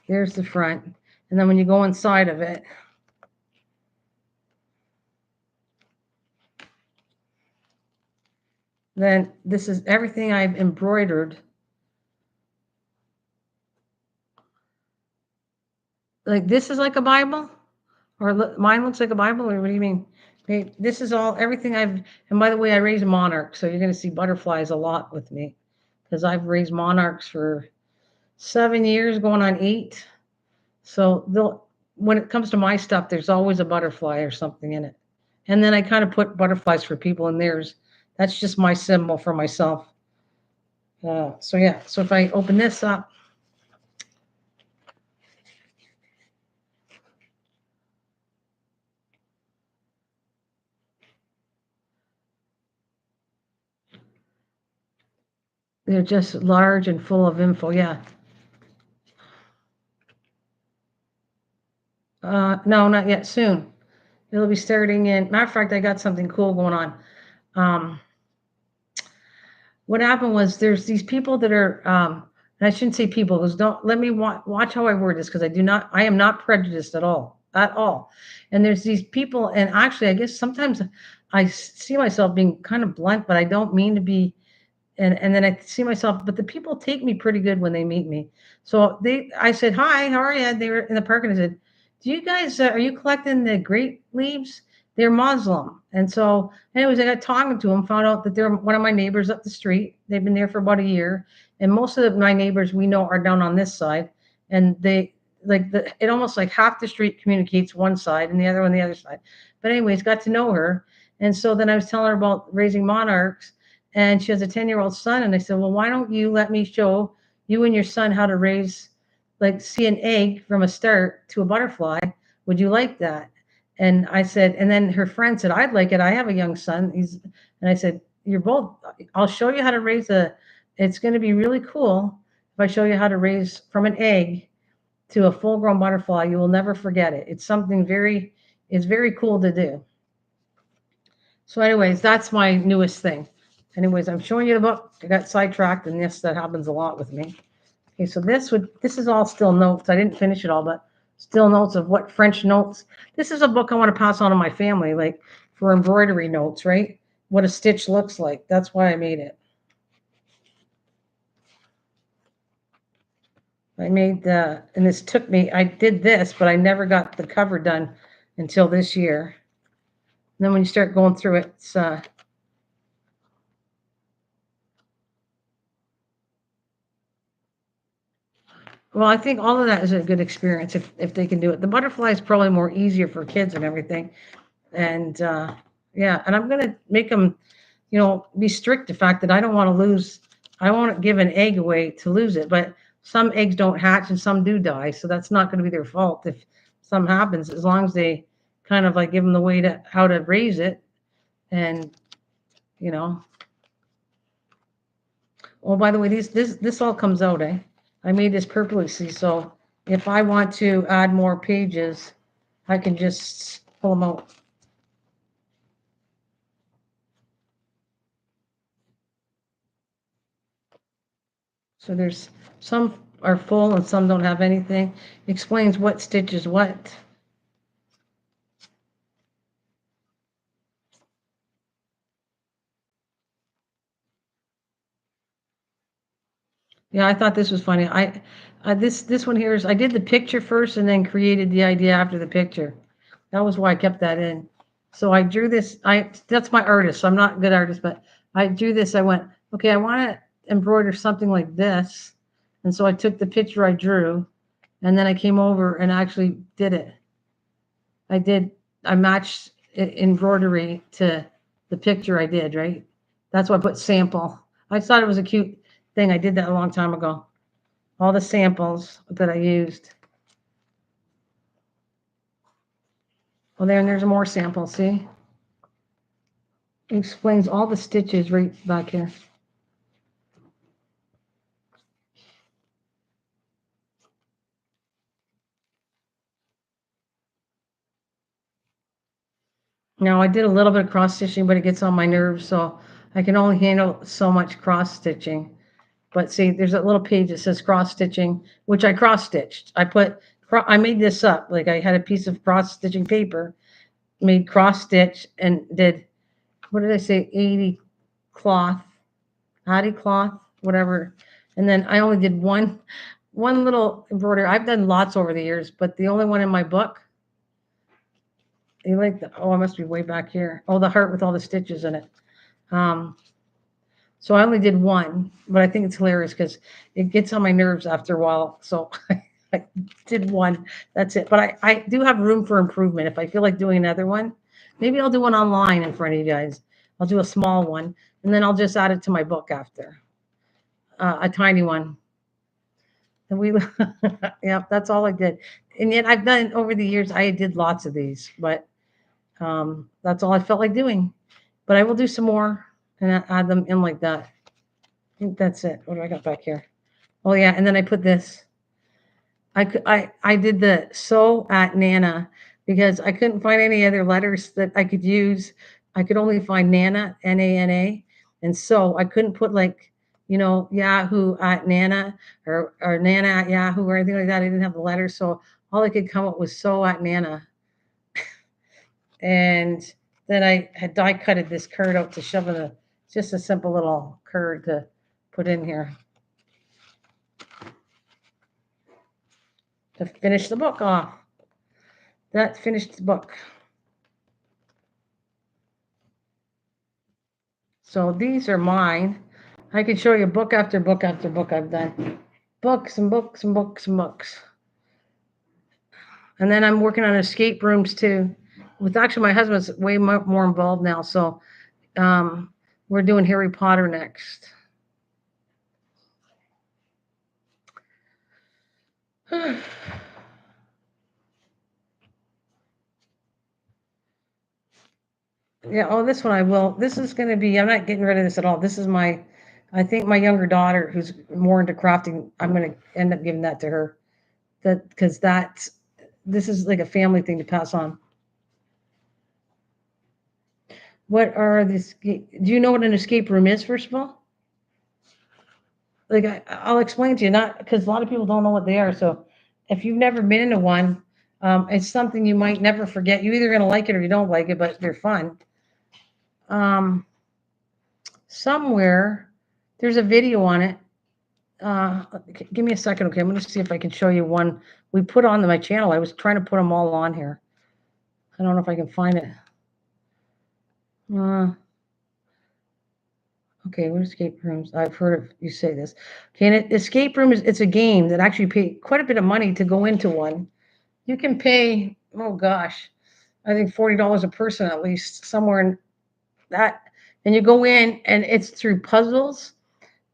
There's the front. And then when you go inside of it, then this is everything I've embroidered. Like this is like a Bible, or mine looks like a Bible, or what do you mean? Okay, this is everything and by the way, I raise monarchs, so you're going to see butterflies a lot with me because I've raised monarchs for 7 years, going on 8. So when it comes to my stuff, there's always a butterfly or something in it. And then I kind of put butterflies for people in theirs. That's just my symbol for myself. So yeah, so if I open this up, they're just large and full of info. Yeah. No, not yet. Soon. It'll be starting in. Matter of fact, I got something cool going on. Um, what happened was there's these people that are, and I shouldn't say people, because don't let me watch how I word this because I am not prejudiced at all. at all. And there's these people, and actually, I guess sometimes I see myself being kind of blunt, but I don't mean to be. And then I see myself, but the people take me pretty good when they meet me. So I said, "Hi, how are you?" They were in the park, and I said, "Do you guys are you collecting the grape leaves?" They're Muslim, and so anyways, I got talking to them, found out that they're one of my neighbors up the street. They've been there for about a year, and most of my neighbors we know are down on this side, and they like it almost like half the street communicates one side and the other one the other side. But anyways, got to know her, and so then I was telling her about raising monarchs, and she has a 10-year-old son. And I said, well, why don't you let me show you and your son how to raise, like, see an egg from a start to a butterfly? Would you like that? And I said, and then her friend said, I'd like it. I have a young son. And I said, you're both, I'll show you how to raise it's going to be really cool if I show you how to raise from an egg to a full grown butterfly. You will never forget it. It's very cool to do. So, anyways, that's my newest thing. Anyways, I'm showing you the book. I got sidetracked, and yes, that happens a lot with me. Okay, so this is all still notes. I didn't finish it all, but still notes of what French notes. This is a book I want to pass on to my family, like for embroidery notes, right? What a stitch looks like. That's why I made it. And this took me, I did this, but I never got the cover done until this year. And then when you start going through it, it's, well, I think all of that is a good experience if they can do it. The butterfly is probably more easier for kids and everything. And yeah, and I'm gonna make them, be strict. The fact that I don't want to lose, I won't give an egg away to lose it. But some eggs don't hatch and some do die, so that's not going to be their fault if some happens. As long as they kind of like give them the way to how to raise it, and you know. Oh, by the way, this all comes out, eh? I made this purposely, so if I want to add more pages, I can just pull them out. So there's some are full and some don't have anything. Explains what stitch is what. Yeah, I thought this was funny. This one here is I did the picture first and then created the idea after the picture. That was why I kept that in. So I drew this. That's my artist. So I'm not a good artist, but I drew this. I went, okay, I want to embroider something like this, and so I took the picture I drew, and then I came over and actually did it. I did. I matched embroidery to the picture I did. Right. That's why I put sample. I thought it was a cute thing. I did that a long time ago. All the samples that I used. Well, there's more samples. See, it explains all the stitches right back here. Now I did a little bit of cross stitching, but it gets on my nerves, so I can only handle so much cross stitching. But see, there's a little page that says cross stitching, which I cross stitched. I made this up. Like I had a piece of cross stitching paper, made cross stitch, and did, what did I say, 80 cloth, 80 cloth, whatever. And then I only did one little embroidery. I've done lots over the years, but the only one in my book, you like I must be way back here. Oh, the heart with all the stitches in it. Um, so I only did one, but I think it's hilarious because it gets on my nerves after a while. So I did one. That's it. But I do have room for improvement. If I feel like doing another one, maybe I'll do one online in front of you guys. I'll do a small one, and then I'll just add it to my book after, a tiny one. And yeah, that's all I did. And yet I've done over the years. I did lots of these, but that's all I felt like doing. But I will do some more and add them in like that. I think that's it. What do I got back here? Oh yeah, and then I put this. I did the sew at Nana because I couldn't find any other letters that I could use. I could only find Nana, Nana, and so I couldn't put like, Yahoo at Nana or Nana at Yahoo or anything like that. I didn't have the letters, so all I could come up with so at Nana. And then I had die cutted this curd out to shove in just a simple little curd to put in here to finish the book off. That finished the book. So these are mine. I can show you book after book after book I've done. Books and books and books and books. And then I'm working on escape rooms too. With actually, my husband's way more involved now. So we're doing Harry Potter next. Yeah, oh, this one I will. This is going to be, I'm not getting rid of this at all. This is I think my younger daughter who's more into crafting, I'm going to end up giving that to her. Because this is like a family thing to pass on. What are these? Do you know what an escape room is, first of all? Like, I'll explain to you, not because a lot of people don't know what they are. So if you've never been into one, it's something you might never forget. You're either going to like it or you don't like it, but they're fun. Somewhere there's a video on it. Give me a second, okay? I'm going to see if I can show you one we put on my channel. I was trying to put them all on here. I don't know if I can find it. Okay, what escape rooms? I've heard of you say this. Okay, and escape room it's a game that actually pay quite a bit of money to go into one. You can pay, oh gosh, I think $40 a person at least, somewhere in that. And you go in and it's through puzzles,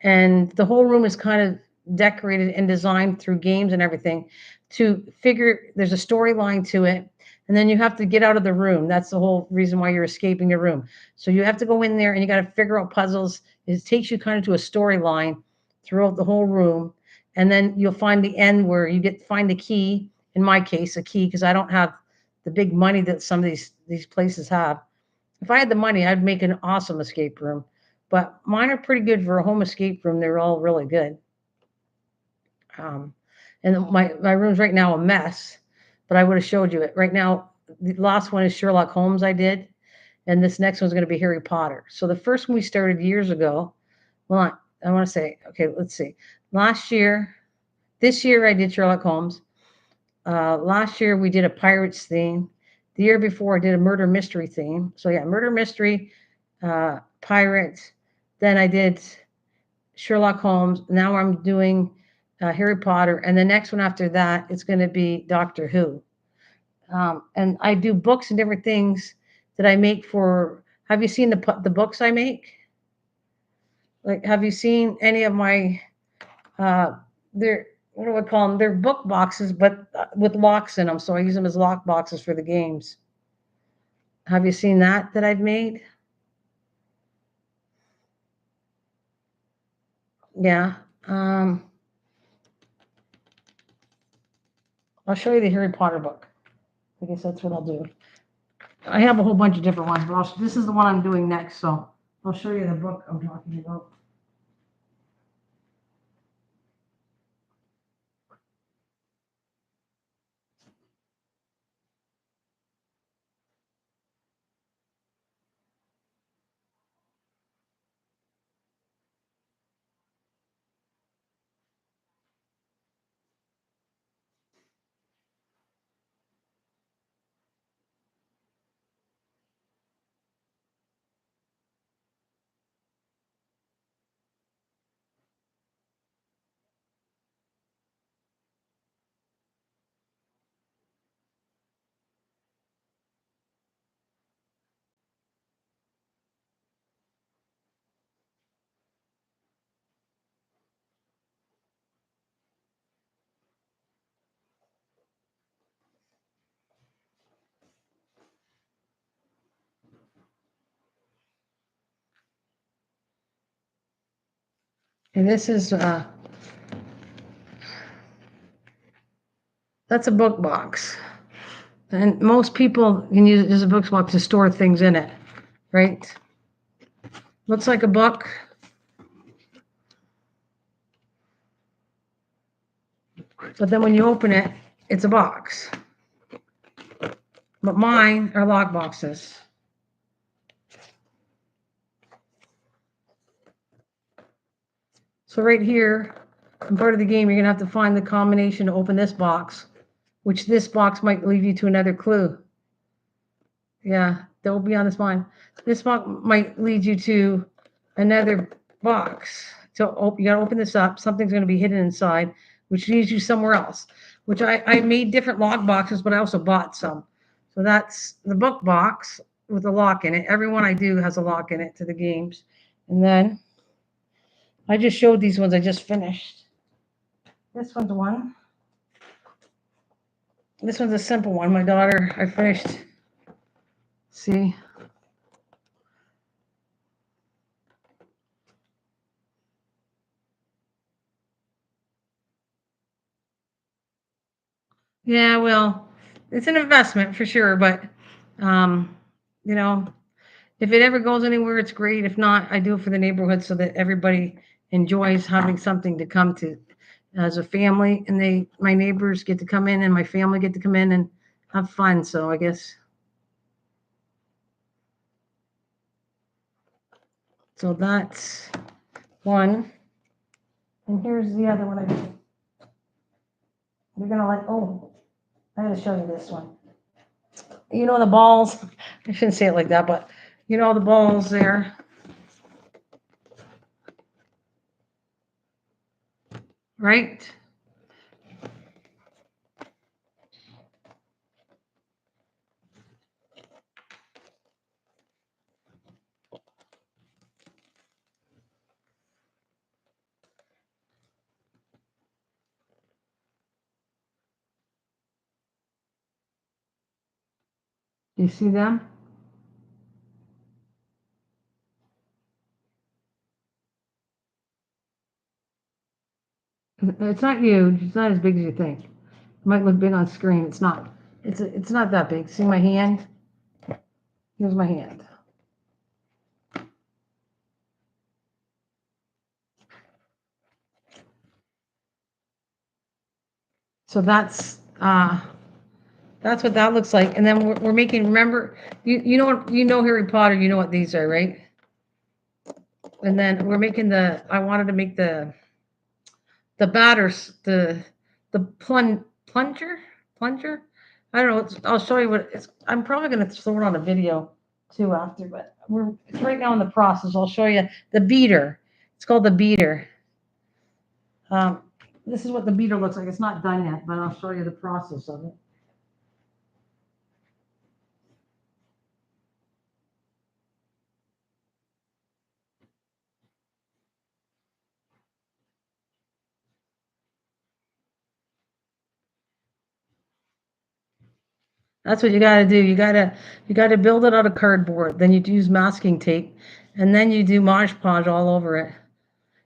and the whole room is kind of decorated and designed through games and everything to figure there's a storyline to it, and then you have to get out of the room. That's the whole reason why you're escaping the room. So you have to go in there and you got to figure out puzzles. It takes you kind of to a storyline throughout the whole room, and then you'll find the end where you find the key. In my case, a key, because I don't have the big money that some of these places have. If I had the money, I'd make an awesome escape room. But mine are pretty good for a home escape room. They're all really good. And my room's right now a mess, but I would have showed you it. Right now, the last one is Sherlock Holmes I did, and this next one's going to be Harry Potter. So the first one we started years ago. Well, I want to say, okay, let's see. This year I did Sherlock Holmes. Last year we did a pirates theme. The year before I did a murder mystery theme. So yeah, murder mystery, pirates. Then I did Sherlock Holmes. Now I'm doing Harry Potter, and the next one after that it's going to be Doctor Who. And I do books and different things that I make for. Have you seen the books I make? Like, have you seen any of my? They're what do I call them? They're book boxes, but with locks in them. So I use them as lock boxes for the games. Have you seen that I've made? Yeah. I'll show you the Harry Potter book. I guess that's what I'll do. I have a whole bunch of different ones, but this is the one I'm doing next. So I'll show you the book I'm talking about. And this is that's a book box. And most people can use it as a book box to store things in it, right? Looks like a book. But then when you open it, it's a box. But mine are lock boxes. So right here, in part of the game, you're gonna have to find the combination to open this box, which this box might lead you to another clue. Yeah, that will be on this one. This box might lead you to another box. So you gotta open this up. Something's gonna be hidden inside, which leads you somewhere else. Which I made different lock boxes, but I also bought some. So that's the book box with a lock in it. Every one I do has a lock in it to the games. And then I just showed these ones I just finished. This one's one. This one's a simple one. My daughter, I finished. See? Yeah, well, it's an investment for sure, but um, you know, if it ever goes anywhere, it's great. If not, I do it for the neighborhood so that everybody enjoys having something to come to as a family, and my neighbors get to come in and my family get to come in and have fun. So I guess so that's one. And here's the other one I did. You're gonna like, oh, I gotta show you this one. You know the balls, I shouldn't say it like that, but you know the balls there, right? You see them? It's not huge. It's not as big as you think. It might look big on screen. It's not. It's not that big. See my hand? Here's my hand. So that's what that looks like. And then we're making. Remember, you know what, you know Harry Potter. You know what these are, right? And then we're making the. I wanted to make the batters the plunger. I don't know. I'll show you what it's. I'm probably going to throw it on a video too after, but it's right now in the process. I'll show you the beater. It's called the beater. Um, this is what the beater looks like. It's not done yet, but I'll show you the process of it. That's what you got to do. You got to build it out of cardboard. Then you use masking tape, and then you do Mod Podge all over it.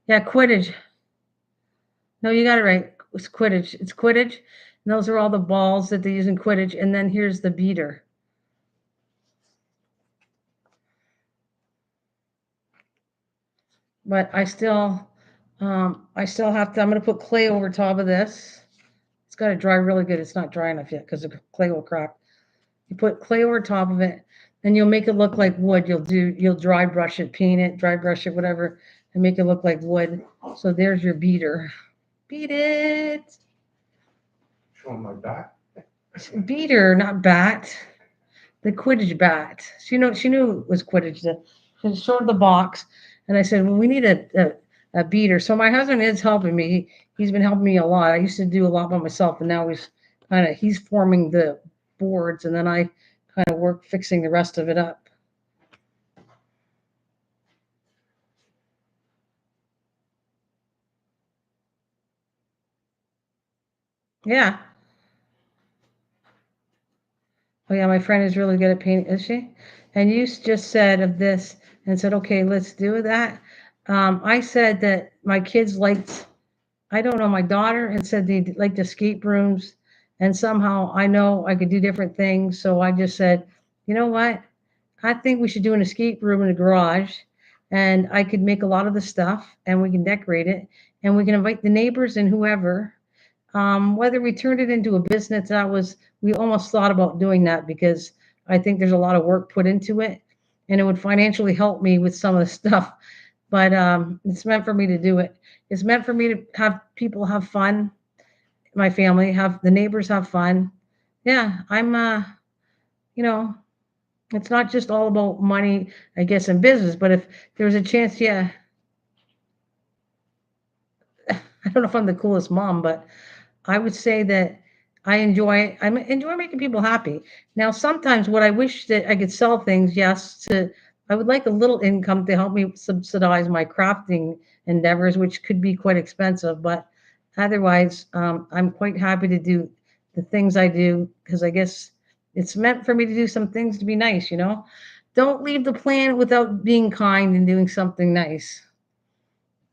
Yeah, Quidditch. No, you got it right. It's Quidditch. It's Quidditch. And those are all the balls that they use in Quidditch. And then here's the beater. But I still have to. I'm going to put clay over top of this. It's got to dry really good. It's not dry enough yet because the clay will crack. You put clay over top of it, and you'll make it look like wood. You'll dry brush it, paint it, dry brush it, whatever, and make it look like wood. So there's your beater. Beat it. Showing my back. Beater, not bat. The Quidditch bat. She knew it was Quidditch. She showed the box, and I said, "Well, we need a beater." So my husband is helping me. He's been helping me a lot. I used to do a lot by myself, and now he's forming the boards, and then I kind of work fixing the rest of it up. Yeah. Oh yeah, my friend is really good at painting, is she? And you just said of this and said, okay, let's do that. I said that my kids liked, I don't know, my daughter had said they liked escape rooms, and somehow I know I could do different things. So I just said, you know what? I think we should do an escape room in the garage, and I could make a lot of the stuff, and we can decorate it, and we can invite the neighbors and whoever. Whether we turned it into a business, we almost thought about doing that because I think there's a lot of work put into it and it would financially help me with some of the stuff. But it's meant for me to do it. It's meant for me to have people have fun, my family, have the neighbors have fun. Yeah, you know, it's not just all about money, I guess, in business, but if there was a chance, yeah, I don't know if I'm the coolest mom, but I would say that I enjoy making people happy. Now, sometimes what I wish that I could sell things, yes, I would like a little income to help me subsidize my crafting endeavors, which could be quite expensive, but otherwise, I'm quite happy to do the things I do because I guess it's meant for me to do some things to be nice, you know? Don't leave the planet without being kind and doing something nice.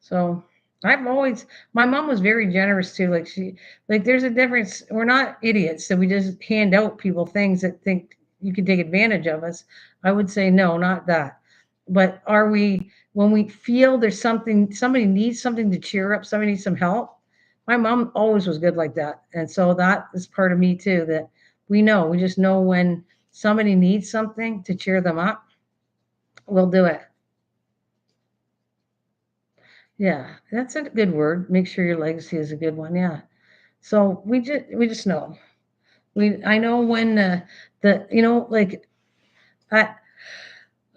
So I've always, my mom was very generous too. Like there's a difference. We're not idiots that we just hand out people things that think you can take advantage of us. I would say no, not that. But are we, when we feel there's something, somebody needs something to cheer up, somebody needs some help? My mom always was good like that. And so that is part of me too, that we just know when somebody needs something to cheer them up, we'll do it. Yeah, that's a good word. Make sure your legacy is a good one. Yeah. So we just know. I know when like I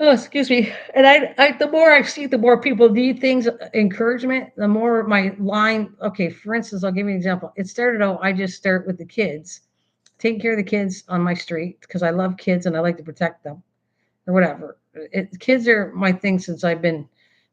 oh excuse me, and I the more I see, the more people need things encouragement. The more my line. Okay, for instance, I'll give you an example. It started out. I just start with the kids, taking care of the kids on my street because I love kids and I like to protect them or whatever. Kids are my thing since I've been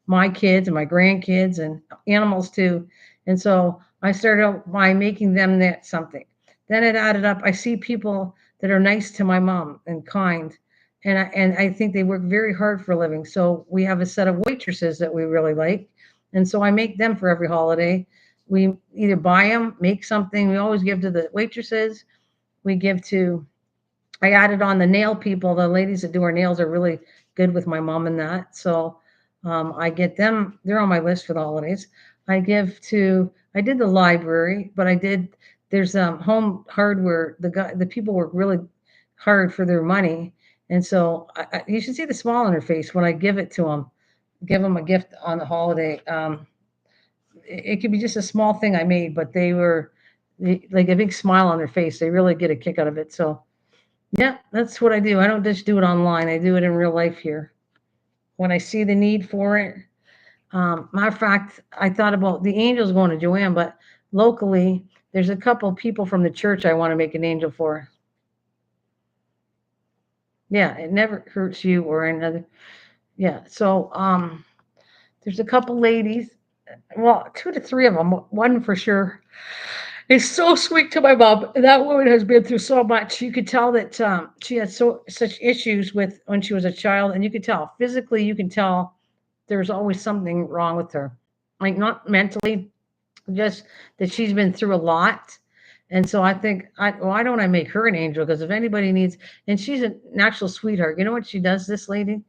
my kids and my grandkids and animals too. And so I started out by making them that something. Then it added up. I see people that are nice to my mom and kind. And I think they work very hard for a living. So we have a set of waitresses that we really like. And so I make them for every holiday. We either buy them, make something. We always give to the waitresses. We give to I added on the nail people. The ladies that do our nails are really good with my mom and that. So I get them. They're on my list for the holidays. I did the library, but there's home hardware. The people work really hard for their money. And so you should see the smile on her face when I give it to them, give them a gift on the holiday. It could be just a small thing I made, but like a big smile on their face. They really get a kick out of it. So yeah, that's what I do. I don't just do it online. I do it in real life here. When I see the need for it. Matter of fact, I thought about the angels going to Joanne, but locally, there's a couple people from the church I want to make an angel for. Yeah, it never hurts you or another. Yeah, so there's a couple ladies, well, two to three of them, one for sure. Is so sweet to my mom. That woman has been through so much. You could tell that she had such issues with when she was a child, and you could tell physically. You can tell there's always something wrong with her, like not mentally, just that she's been through a lot. And so I think, why don't I make her an angel? Because if anybody needs, and she's a natural sweetheart. You know what she does, this lady?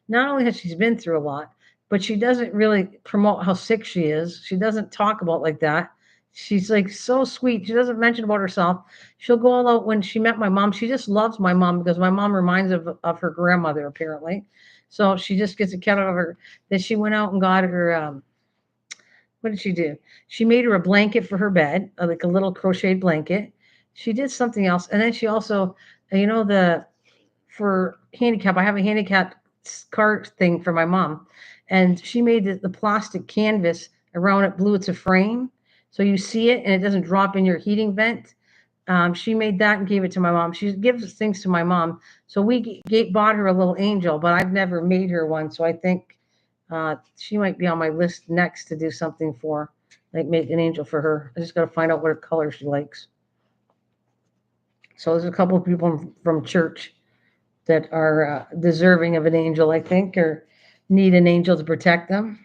Not only has she's been through a lot, but she doesn't really promote how sick she is. She doesn't talk about like that. She's like so sweet. She doesn't mention about herself. She'll go all out when she met my mom. She just loves my mom because my mom reminds of her grandmother, apparently. So she just gets a kick out of her that she went out and got her what did she do? She made her a blanket for her bed, like a little crocheted blanket. She did something else, and then she also, the for handicap. I have a handicap cart thing for my mom, and she made the plastic canvas around it blue. It's a frame, so you see it and it doesn't drop in your heating vent. She made that and gave it to my mom. She gives things to my mom, so bought her a little angel, but I've never made her one. So I think she might be on my list next to do something for, like make an angel for her. I just got to find out what color she likes. So there's a couple of people from church that are deserving of an angel, I think, or need an angel to protect them.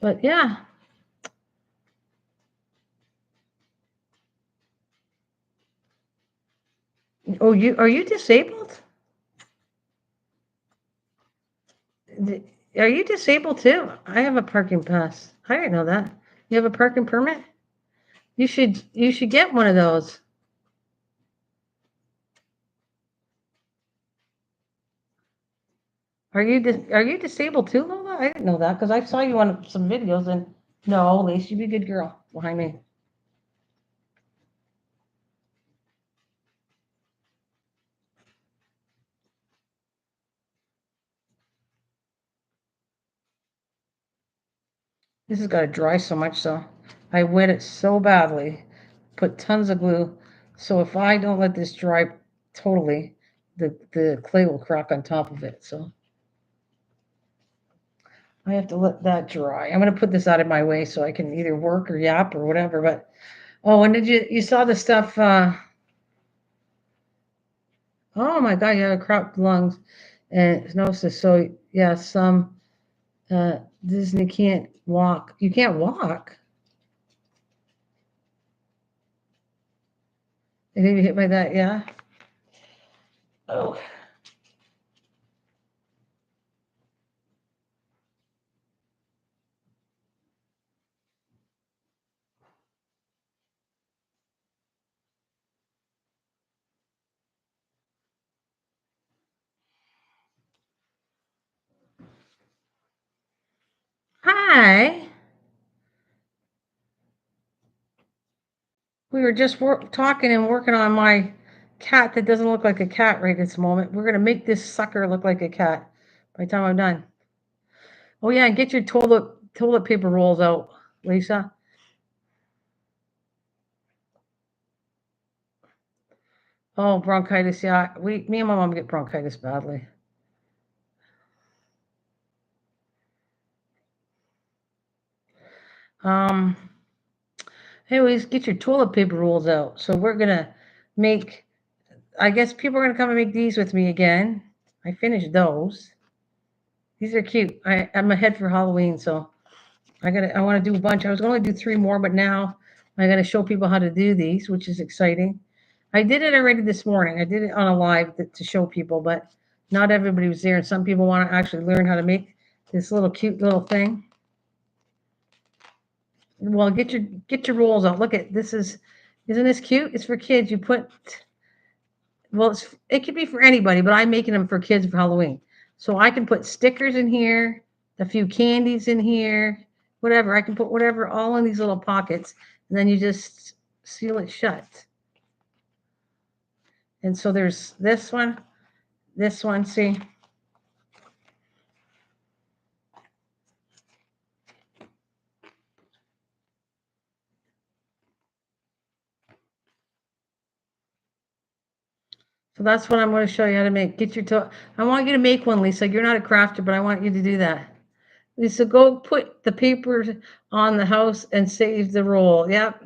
But yeah. Oh, you are you disabled? Are you disabled too? I have a parking pass. I didn't know that. You have a parking permit? You should get one of those. Are you disabled too, Lola? I didn't know that because I saw you on some videos and no, Lacey, you be a good girl behind me. This has got to dry so much, so I wet it so badly, put tons of glue. So if I don't let this dry totally, the clay will crack on top of it. So I have to let that dry. I'm going to put this out of my way so I can either work or yap or whatever. But oh, and did you saw the stuff? Oh my God, you have cropped lungs and stenosis. So yeah, some Disney can't walk. You can't walk. And then you hit by that, yeah. Oh. Hi. We were just talking and working on my cat that doesn't look like a cat right this moment. We're gonna make this sucker look like a cat by the time I'm done. Oh yeah, and get your toilet paper rolls out, Lisa. Oh, bronchitis. Yeah, me and my mom get bronchitis badly. Um. Anyways, get your toilet paper rolls out. So we're gonna make. I guess people are gonna come and make these with me again. I finished those. These are cute. I'm ahead for Halloween, so I want to do a bunch. I was going to do 3 more, but now I got to show people how to do these, which is exciting. I did it already this morning. I did it on a live to show people, but not everybody was there, and some people want to actually learn how to make this little cute little thing. Well, get your rolls out. Look at this isn't this cute? It's for kids. You put well, it could be for anybody, but I'm making them for kids for Halloween. So I can put stickers in here, a few candies in here, whatever. I can put whatever all in these little pockets, and then you just seal it shut. And so there's this one, see. So that's what I'm going to show you how to make. I want you to make one, Lisa. You're not a crafter, but I want you to do that. Lisa, go put the paper on the house and save the roll. Yep.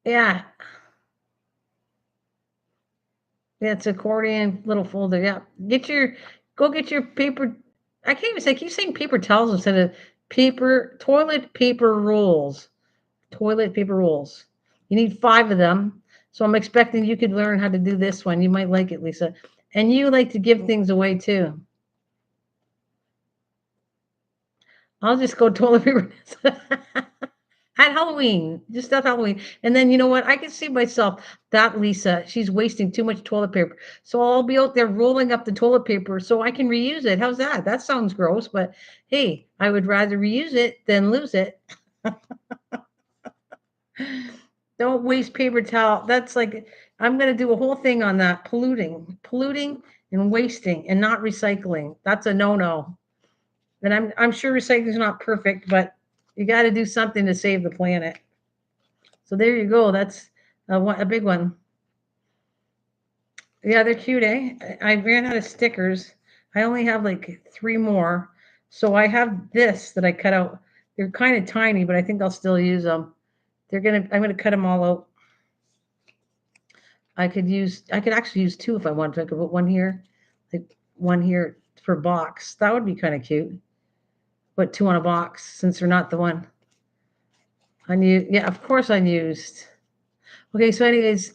Yeah. Yeah, it's accordion little folder. Yeah. Go get your paper. I can't even say, I keep saying paper towels instead of toilet paper rolls. Toilet paper rolls. You need 5 of them. So I'm expecting you could learn how to do this one. You might like it, Lisa. And you like to give things away too. I'll just go toilet paper. At Halloween, just at Halloween. And then you know what? I can see myself, that Lisa, she's wasting too much toilet paper. So I'll be out there rolling up the toilet paper so I can reuse it. How's that? That sounds gross, but hey, I would rather reuse it than lose it. Don't waste paper towel. That's like, I'm going to do a whole thing on that. Polluting and wasting and not recycling. That's a no-no. And I'm sure recycling is not perfect, but you got to do something to save the planet. So there you go. That's a big one. Yeah, they're cute, eh? I ran out of stickers. I only have like 3 more. So I have this that I cut out. They're kind of tiny, but I think I'll still use them. I'm gonna cut them all out. I could actually use 2 if I wanted to. I could put one here, like one here for box. That would be kind of cute. Put 2 on a box since they're not the one. Yeah, of course I used. Okay, so anyways,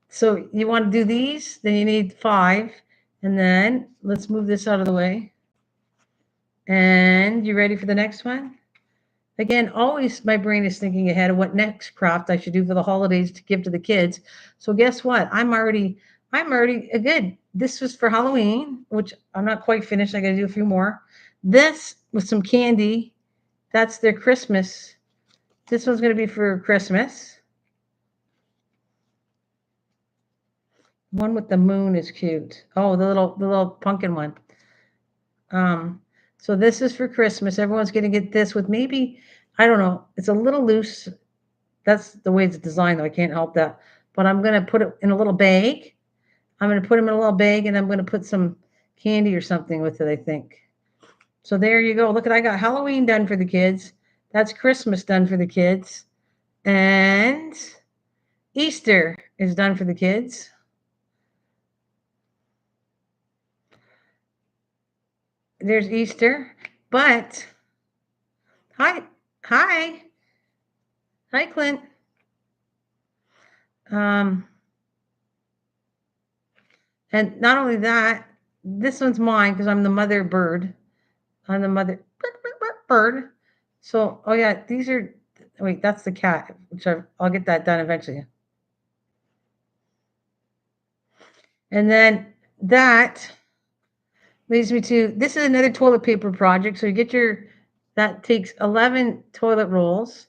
so you want to do these, then you need 5. And then let's move this out of the way. And you ready for the next one? Again, always my brain is thinking ahead of what next craft I should do for the holidays to give to the kids. So guess what? I'm already good. This was for Halloween, which I'm not quite finished. I got to do a few more. This with some candy. That's their Christmas. This one's going to be for Christmas. One with the moon is cute. Oh, the little pumpkin one. Um, so this is for Christmas. Everyone's going to get this with maybe, I don't know. It's a little loose. That's the way it's designed, though. I can't help that. But I'm going to put it in a little bag. I'm going to put them in a little bag, and I'm going to put some candy or something with it, I think. So there you go. Look at, I got Halloween done for the kids. That's Christmas done for the kids. And Easter is done for the kids. There's Easter. But hi, hi, hi, Clint. Um, and not only that, this one's mine because I'm the mother bird. I'm the mother bird. So, oh yeah, these are. Wait, that's the cat, which I'll get that done eventually. And then that leads me to, this is another toilet paper project. So you get your, that takes 11 toilet rolls.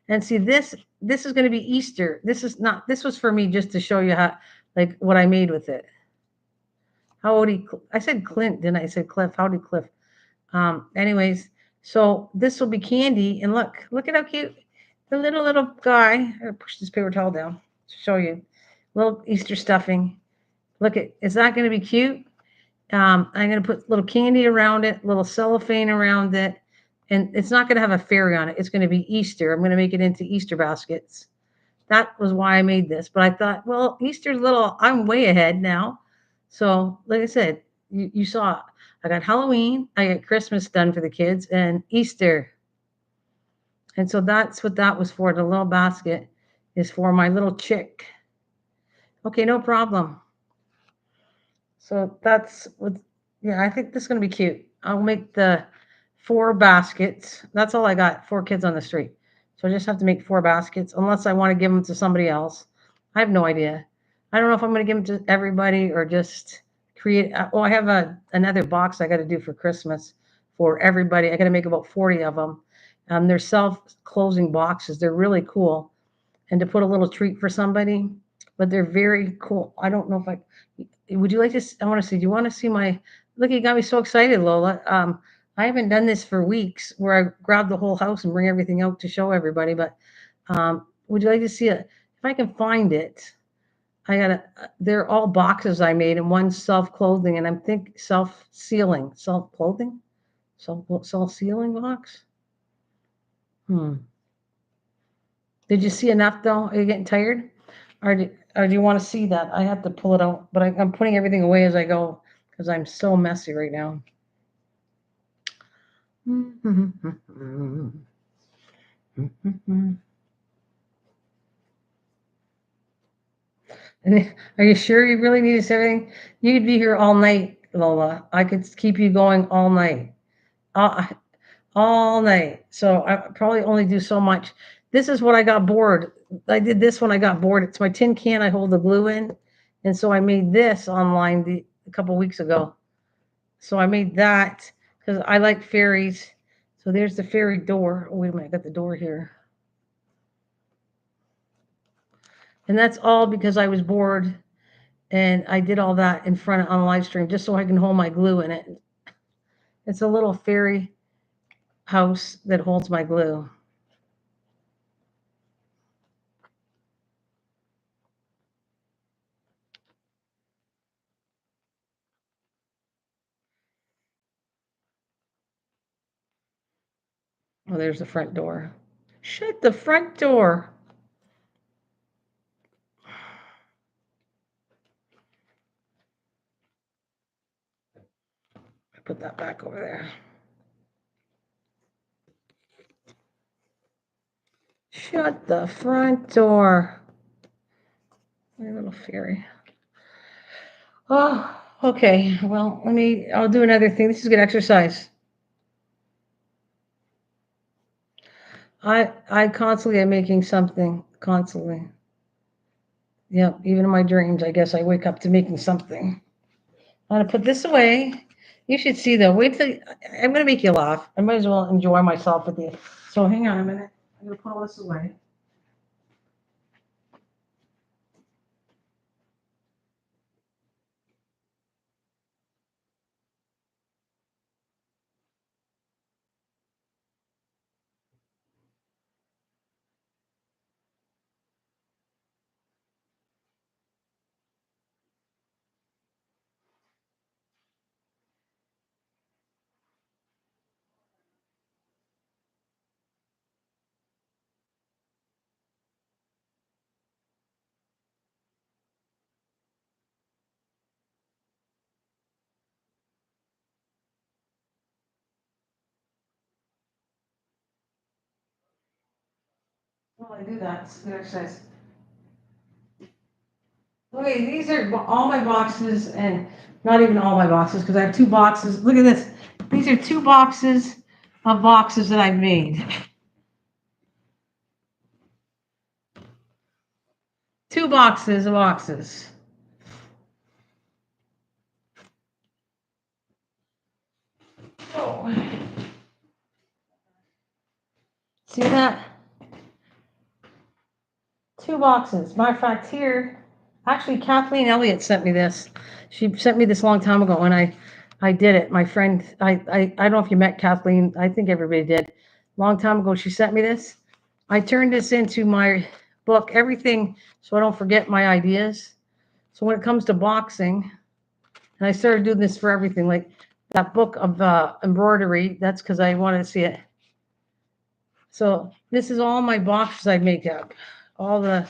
And see, this is going to be Easter. This is not, this was for me just to show you how, like what I made with it. How old he, I said Clint, didn't I? I said Cliff. Howdy, Cliff. Anyways, so this will be candy. And look at how cute the little guy. I'm gonna push this paper towel down to show you. Little Easter stuffing. Look at, is that going to be cute? I'm going to put little candy around it, little cellophane around it, and it's not going to have a fairy on it. It's going to be Easter. I'm going to make it into Easter baskets. That was why I made this. But I thought, well, Easter's little, I'm way ahead now. So, like I said, you saw, I got Halloween, I got Christmas done for the kids, and Easter. And so that's what that was for. The little basket is for my little chick. Okay, no problem. So that's what, yeah, I think this is going to be cute. I'll make the 4 baskets. That's all I got, 4 kids on the street. So I just have to make 4 baskets unless I want to give them to somebody else. I have no idea. I don't know if I'm going to give them to everybody or just create. Oh, I have another box I got to do for Christmas for everybody. I got to make about 40 of them. They're self-closing boxes. They're really cool. And to put a little treat for somebody, but they're very cool. I don't know if I would you like to I want to see, do you want to see my, look, you got me so excited, Lola. I haven't done this for weeks where I grab the whole house and bring everything out to show everybody, but would you like to see it? If I can find it, I gotta, they're all boxes I made and one self-clothing and I'm think self-sealing, self-clothing, self-sealing box. Did you see enough though? Are you getting tired? Or do you want to see that? I have to pull it out, but I'm putting everything away as I go because I'm so messy right now. Are you sure you really need to say everything? You could be here all night, Lola. I could keep you going all night. All, all night. So I probably only do so much. This is what I got bored. I did this when I got bored. It's my tin can I hold the glue in. And so I made this online a couple weeks ago. So I made that because I like fairies. So there's the fairy door. Oh, wait a minute, I got the door here. And that's all because I was bored and I did all that in front on a live stream just so I can hold my glue in it. It's a little fairy house that holds my glue. Oh, there's the front door. Shut the front door. I put that back over there. Shut the front door. My little fairy. Oh, okay. Well, I'll do another thing. This is good exercise. I constantly am making something constantly. Yep, even in my dreams, I guess I wake up to making something. I'm gonna put this away. You should see though. Wait till I'm gonna make you laugh. I might as well enjoy myself with you. So hang on a minute. I'm gonna put all this away. Well, I do that. It's a good exercise. Okay, these are all my boxes, and not even all my boxes because I have two boxes. Look at this. These are two boxes of boxes that I've made. Two boxes of boxes. Oh. See that? Two boxes. Matter of fact, here, actually, Kathleen Elliott sent me this. She sent me this a long time ago, and I did it. My friend, I don't know if you met Kathleen. I think everybody did. Long time ago, she sent me this. I turned this into my book, everything, so I don't forget my ideas. So when it comes to boxing, and I started doing this for everything, like that book of embroidery. That's because I wanted to see it. So this is all my boxes I make up, all the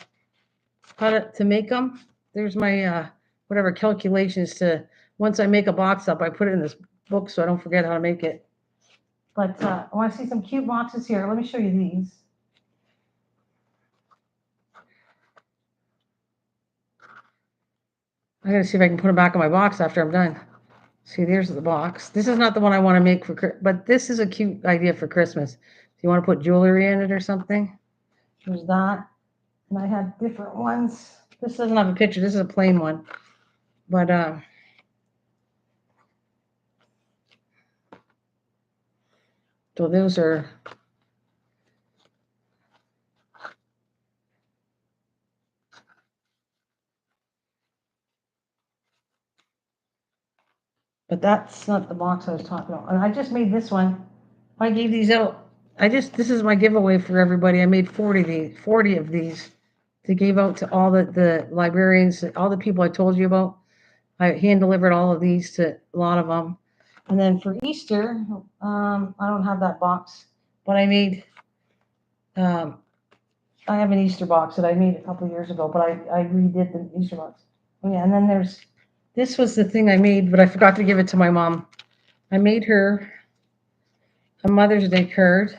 how to make them. There's my whatever calculations to once I make a box up, I put it in this book so I don't forget how to make it. But I want to see some cute boxes here. Let me show you these. I gotta see if I can put them back in my box after I'm done. See, there's the box. This is not the one I want to make for, but this is a cute idea for Christmas. If you want to put jewelry in it or something, there's that. And I had different ones. This doesn't have a picture. This is a plain one. But so those are. But that's not the box I was talking about. And I just made this one. I gave these out. This is my giveaway for everybody. I made 40 of these to give out to all the librarians, all the people I told you about. I hand delivered all of these to a lot of them. And then for Easter, I don't have that box, but um, I have an Easter box that I made a couple of years ago, but I redid the Easter box. Oh yeah, and then this was the thing I made, but I forgot to give it to my mom. I made her a Mother's Day card.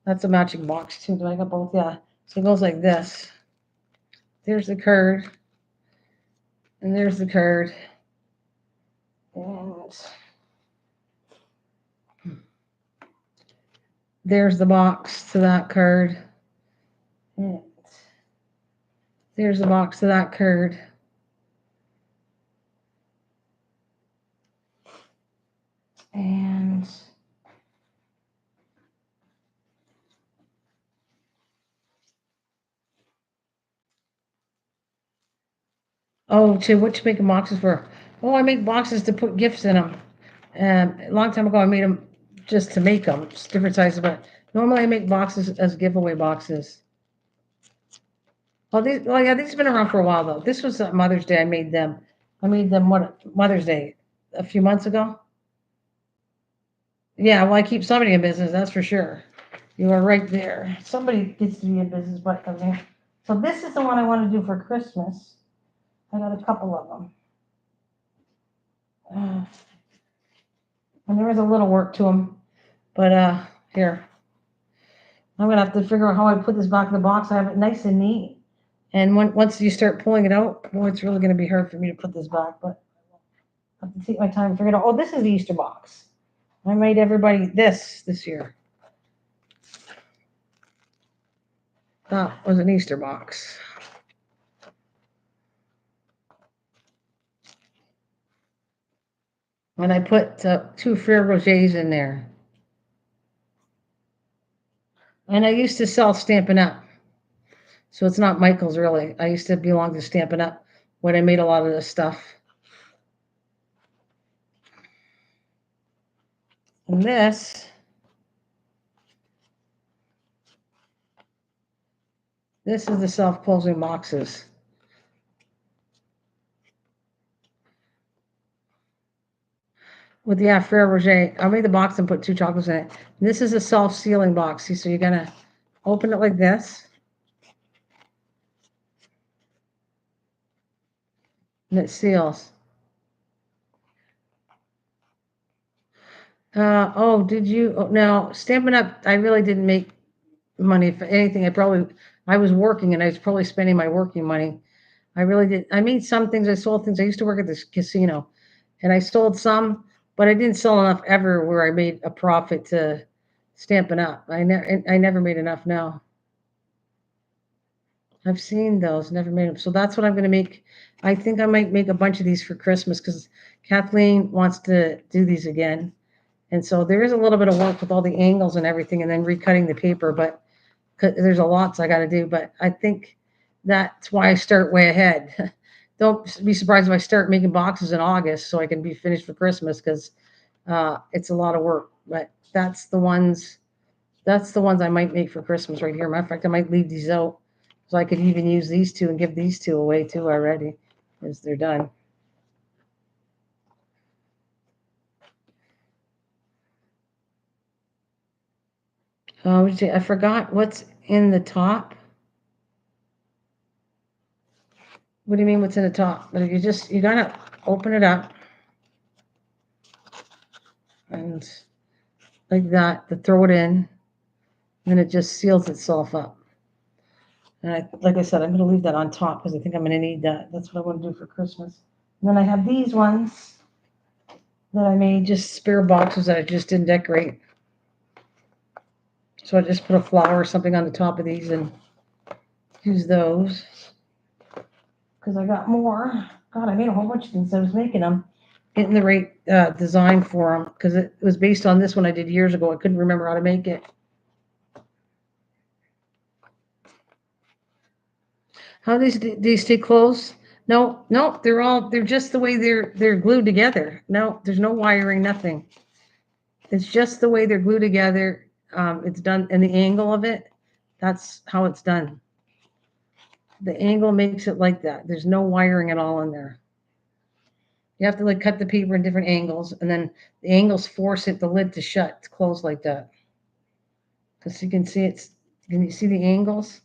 That's a matching box too. Do I got both? Yeah. So it goes like this. There's the card, and there's the card, and there's the box to that card. And there's the box to that card. And oh, to what you making boxes for? Oh, I make boxes to put gifts in them. A long time ago, I made them just to make them, just different sizes. But normally, I make boxes as giveaway boxes. Oh, yeah, these have been around for a while though. This was Mother's Day. I made them. I made them what Mother's Day a few months ago. Yeah, well, I keep somebody in business, that's for sure. You are right there. Somebody gets to be in business, but I mean, so this is the one I want to do for Christmas. I got a couple of them. And there is a little work to them, but here. I'm gonna have to figure out how I put this back in the box. I have it nice and neat. And once you start pulling it out, boy, it's really gonna be hard for me to put this back, but I have to take my time to figure it out. Oh, this is the Easter box. I made everybody this year. That was an Easter box. And I put 2 Frere Rogers in there. And I used to sell Stampin' Up. So it's not Michael's really. I used to belong to Stampin' Up when I made a lot of this stuff. And this is the self-closing boxes. With the Frere Roger, I made the box and put 2 chocolates in it. And this is a self-sealing box. See, so you're gonna open it like this. And it seals. Oh, did you? Oh, now, Stampin' Up, I really didn't make money for anything. I was working and I was probably spending my working money. I really did. I made some things. I sold things. I used to work at this casino and I sold some, but I didn't sell enough ever where I made a profit to Stampin' Up. I never made enough now. I've seen those, never made them. So that's what I'm going to make. I think I might make a bunch of these for Christmas because Kathleen wants to do these again. And so there is a little bit of work with all the angles and everything and then recutting the paper, but there's a lot I got to do. But I think that's why I start way ahead. Don't be surprised if I start making boxes in August so I can be finished for Christmas because it's a lot of work. But that's the ones I might make for Christmas right here. Matter of fact, I might leave these out so I could even use these 2 and give these 2 away too already as they're done. I forgot what's in the top. What do you mean what's in the top? But you gotta open it up and like that to throw it in, and it just seals itself up. And like I said, I'm gonna leave that on top because I think I'm gonna need that. That's what I want to do for Christmas. And then I have these ones that I made, just spare boxes that I just didn't decorate. So I just put a flower or something on the top of these and use those. Because I got more. God, I made a whole bunch of things. I was making them, getting the right design for them because it was based on this one I did years ago. I couldn't remember how to make it. How these stay closed? No, they're just the way they're glued together. No, there's no wiring, nothing. It's just the way they're glued together. It's done, and the angle of it, that's how it's done. The angle makes it like that. There's no wiring at all in there. You have to like cut the paper in different angles, and then the angles force the lid to shut, to close like that. Because you can see can you see the angles?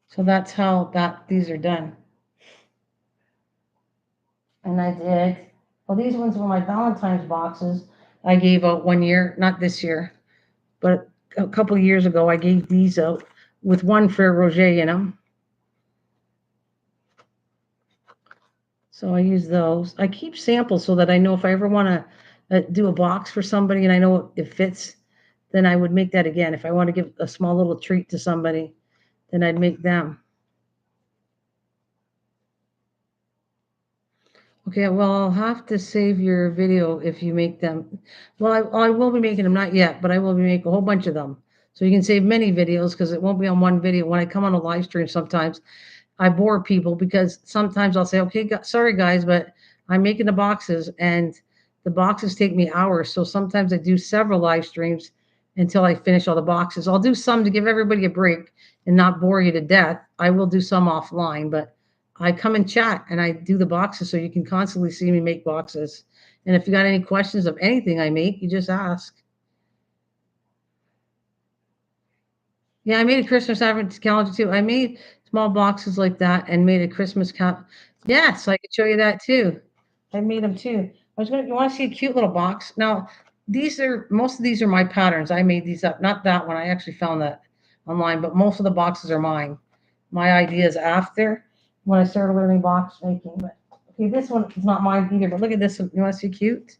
So that's how these are done. And I did, well, these ones were my Valentine's boxes I gave out one year, not this year, but a couple of years ago, I gave these out with 1 Frere Roger in them. So I use those. I keep samples so that I know if I ever want to do a box for somebody and I know it fits, then I would make that again. If I want to give a small little treat to somebody, then I'd make them. Okay, well, I'll have to save your video if you make them. Well, I will be making them, not yet, but I will be making a whole bunch of them. So you can save many videos because it won't be on one video. When I come on a live stream, sometimes I bore people because sometimes I'll say, okay, sorry guys, but I'm making the boxes and the boxes take me hours. So sometimes I do several live streams until I finish all the boxes. I'll do some to give everybody a break and not bore you to death. I will do some offline, but I come and chat and I do the boxes so you can constantly see me make boxes. And if you got any questions of anything I make, you just ask. Yeah, I made a Christmas advent calendar too. I made small boxes like that and made a Christmas calendar. Yes, I could show you that too. I made them too. You want to see a cute little box? Now, most of these are my patterns. I made these up. Not that one. I actually found that online, but most of the boxes are mine. My ideas after when I started learning box making. But okay, this one is not mine either. But look at this one. You want to see cute?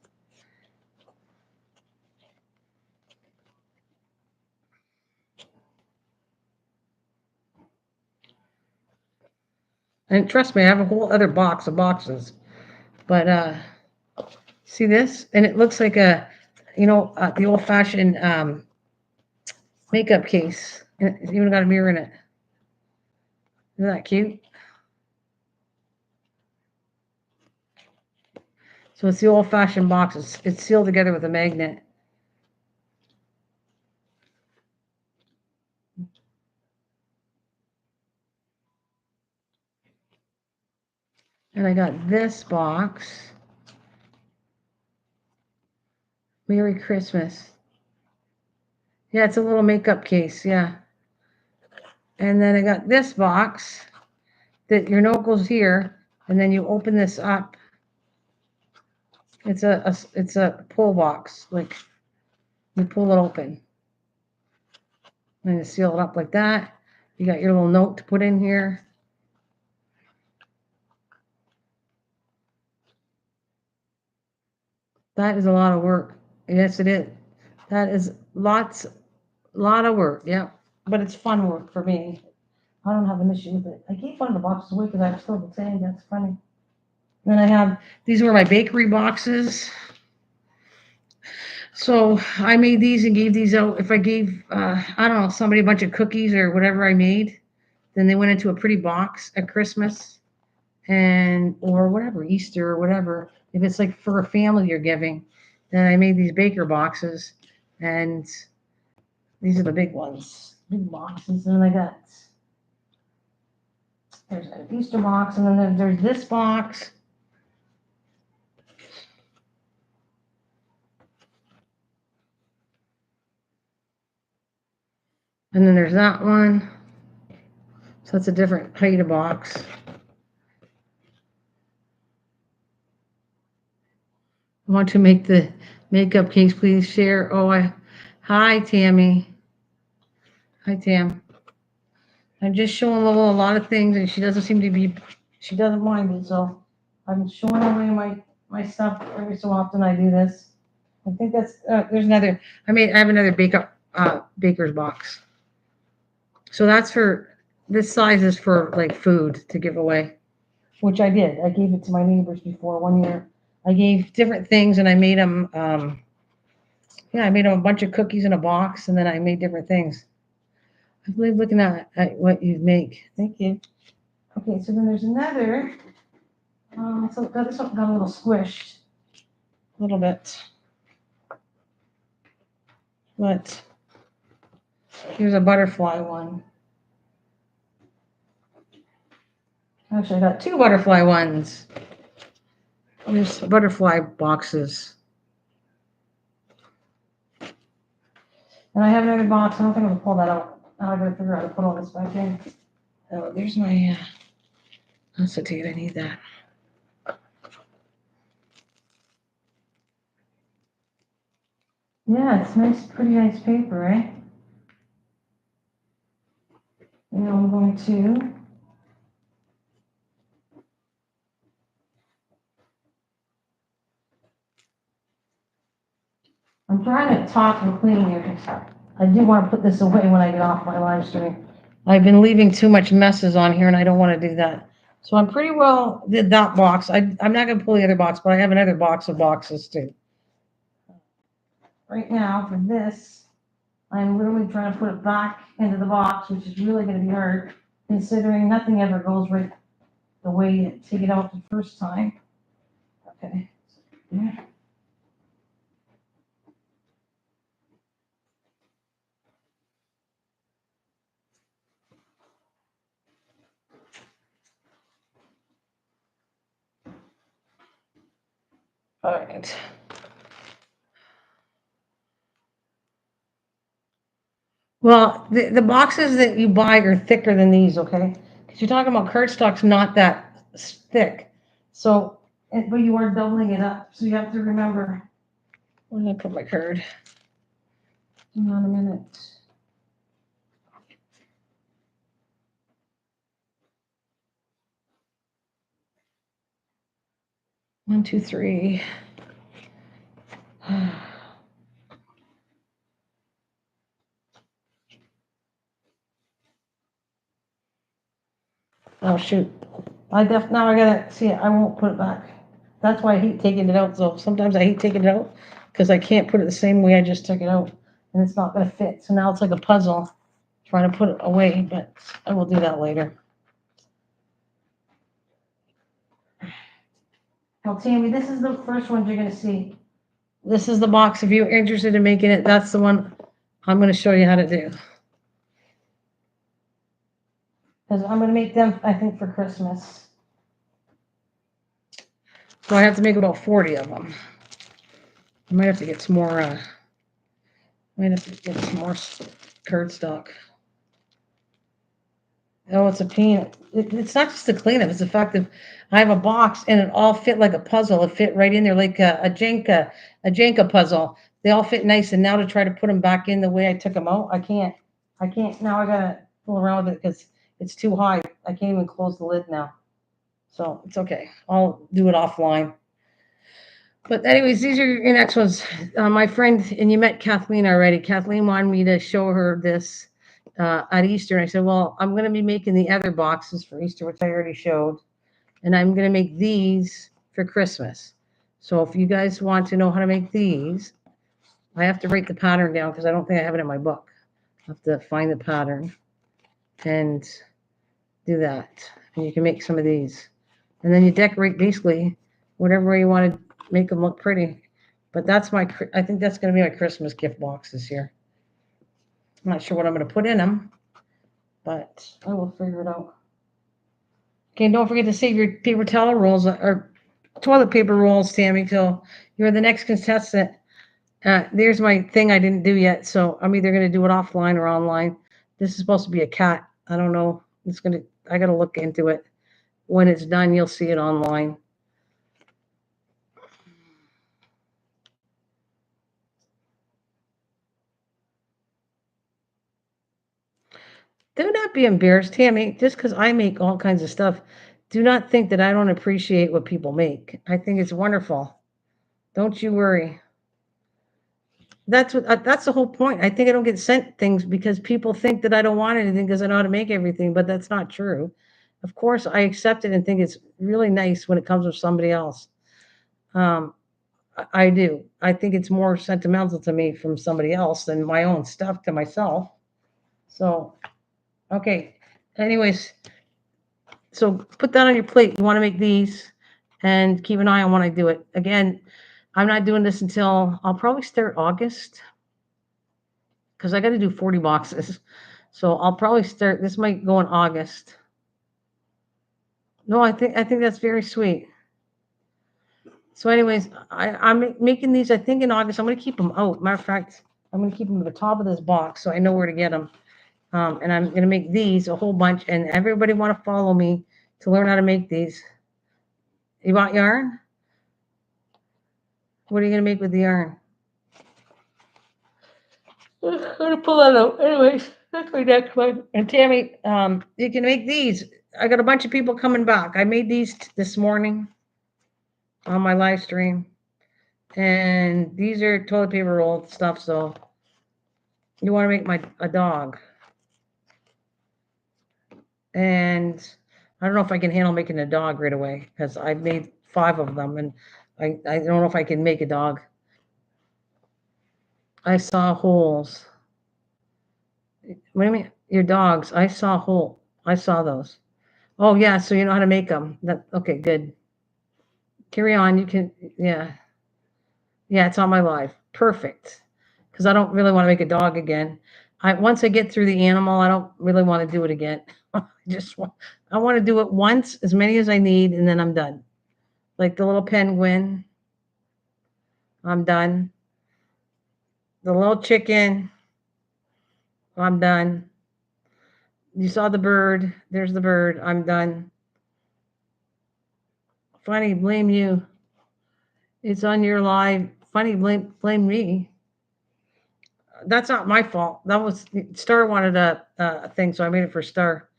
And trust me, I have a whole other box of boxes. But see this? And it looks like a, the old-fashioned makeup case. And it's even got a mirror in it. Isn't that cute? So it's the old-fashioned box. It's sealed together with a magnet. And I got this box. Merry Christmas. Yeah, it's a little makeup case, yeah. And then I got this box that your note goes here, and then you open this up. It's a pull box, like you pull it open. And you seal it up like that. You got your little note to put in here. That is a lot of work. Yes, it is. That is lot of work, yeah. But it's fun work for me. I don't have an issue with it. I keep one of the boxes away because I'm still saying that's funny. Then I have, these were my bakery boxes. So I made these and gave these out. If I gave, I don't know, somebody a bunch of cookies or whatever I made, then they went into a pretty box at Christmas and, or whatever, Easter or whatever. If it's like for a family you're giving, then I made these baker boxes, and these are the big ones, big boxes. And then I got, there's an Easter box, and then there's this box. And then there's that one. So that's a different height of box. Want to make the makeup case, please share. Hi, Tammy. Hi, Tam. I'm just showing Lola a lot of things, and she doesn't seem to be, she doesn't mind it, so I'm showing away my stuff every so often. I do this. I think that's, there's another, I have another baker's box. So that's for, this size is for like food to give away, which I did. I gave it to my neighbors before 1 year. I gave different things, and I made them, I made them a bunch of cookies in a box, and then I made different things. I believe looking at what you make. Thank you. Okay, so then there's another. So this one got a little squished, a little bit. But here's a butterfly one. Actually, I got two butterfly ones. There's butterfly boxes. And I have another box. I don't think I'm gonna pull that out. Now I gotta figure out how to put all this back in. Oh, there's my acetate. I need that. Yeah, it's nice, pretty nice paper, right? And I'm going to. I'm trying to talk and clean here. I do want to put this away when I get off my live stream. I've been leaving too much messes on here, and I don't want to do that. So I'm pretty well did that box. I'm not going to pull the other box, but I have another box of boxes too. Right now, for this, I'm literally trying to put it back into the box, which is really going to be hard, considering nothing ever goes right the way you take it out the first time. Okay. Yeah. All right. Well, the boxes that you buy are thicker than these, okay? Because you're talking about cardstock's not that thick. So, but you are doubling it up. So you have to remember. Where did I put my card? Hang on a minute. One, two, three. Oh, shoot. Now I gotta see it. I won't put it back. That's why I hate taking it out. So sometimes I hate taking it out because I can't put it the same way I just took it out, and it's not gonna fit. So now it's like a puzzle trying to put it away, but I will do that later. Now, Tammy, this is the first one you're gonna see. This is the box. If you're interested in making it, that's the one I'm gonna show you how to do. Because I'm gonna make them, I think, for Christmas. So I have to make about 40 of them. I might have to get some more, cardstock. Oh, it's a pain. It's not just the cleanup, it's the fact that I have a box and it all fit like a puzzle. It fit right in there like a Jenga puzzle. They all fit nice, and now to try to put them back in the way I took them out, I can't. Now I gotta fool around with it because it's too high. I can't even close the lid now. So it's okay. I'll do it offline. But anyways, these are your next ones. My friend, and you met Kathleen already. Kathleen wanted me to show her this at Easter. And I said, well, I'm going to be making the other boxes for Easter, which I already showed. And I'm going to make these for Christmas. So if you guys want to know how to make these, I have to write the pattern down because I don't think I have it in my book. I have to find the pattern and do that. And you can make some of these. And then you decorate basically whatever way you want to make them look pretty. But I think that's going to be my Christmas gift box this year. I'm not sure what I'm going to put in them, but I will figure it out. Okay, don't forget to save your paper towel rolls or toilet paper rolls, Tammy. So you're the next contestant. There's my thing I didn't do yet. So I'm either going to do it offline or online. This is supposed to be a cat. I don't know. I got to look into it. When it's done, you'll see it online. Do not be embarrassed, Tammy, just because I make all kinds of stuff. Do not think that I don't appreciate what people make. I think it's wonderful. Don't you worry. That's the whole point. I think I don't get sent things because people think that I don't want anything because I know how to make everything, but that's not true. Of course, I accept it and think it's really nice when it comes from somebody else. Um, I do. I think it's more sentimental to me from somebody else than my own stuff to myself. So, okay. Anyways, so put that on your plate. You want to make these and keep an eye on when I do it. Again, I'm not doing this until I'll probably start August because I got to do 40 boxes. So I'll probably start. This might go in August. No, I think that's very sweet. So, anyways, I'm making these. I think in August. I'm going to keep them out. Matter of fact, I'm going to keep them at the top of this box so I know where to get them. And I'm going to make these a whole bunch. And everybody want to follow me to learn how to make these. You want yarn? What are you going to make with the yarn? I'm going to pull that out. Anyways, that's my next one. And Tammy, you can make these. I got a bunch of people coming back. I made these this morning on my live stream. And these are toilet paper roll stuff. So you want to make a dog. And I don't know if I can handle making a dog right away because I made 5 of them and I don't know if I can make a dog. I saw holes. What do you mean? Your dogs. I saw those. Oh yeah, so you know how to make them. Okay, good. Carry on. You can, yeah. Yeah, it's on my live. Perfect. Because I don't really want to make a dog again. Once I get through the animal, I don't really want to do it again. I want to do it once, as many as I need, and then I'm done. Like the little penguin, I'm done. The little chicken, I'm done. You saw the bird. There's the bird. I'm done. Funny, blame you. It's on your live. Funny, blame me. That's not my fault. That was Star wanted a thing, so I made it for Star,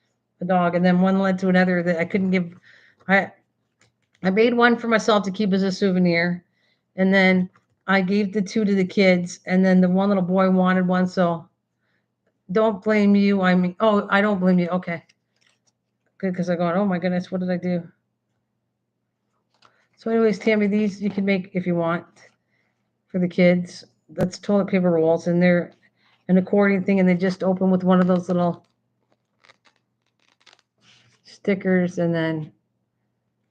the dog, and then one led to another that I couldn't give. I made one for myself to keep as a souvenir, and then I gave the 2 to the kids, and then the one little boy wanted one. So don't blame you. I mean, oh, I don't blame you. Okay, good because I'm going, oh my goodness, what did I do? So anyways, Tammy, these you can make if you want for the kids. That's toilet paper rolls, and they're an accordion thing, and they just open with one of those little stickers, and then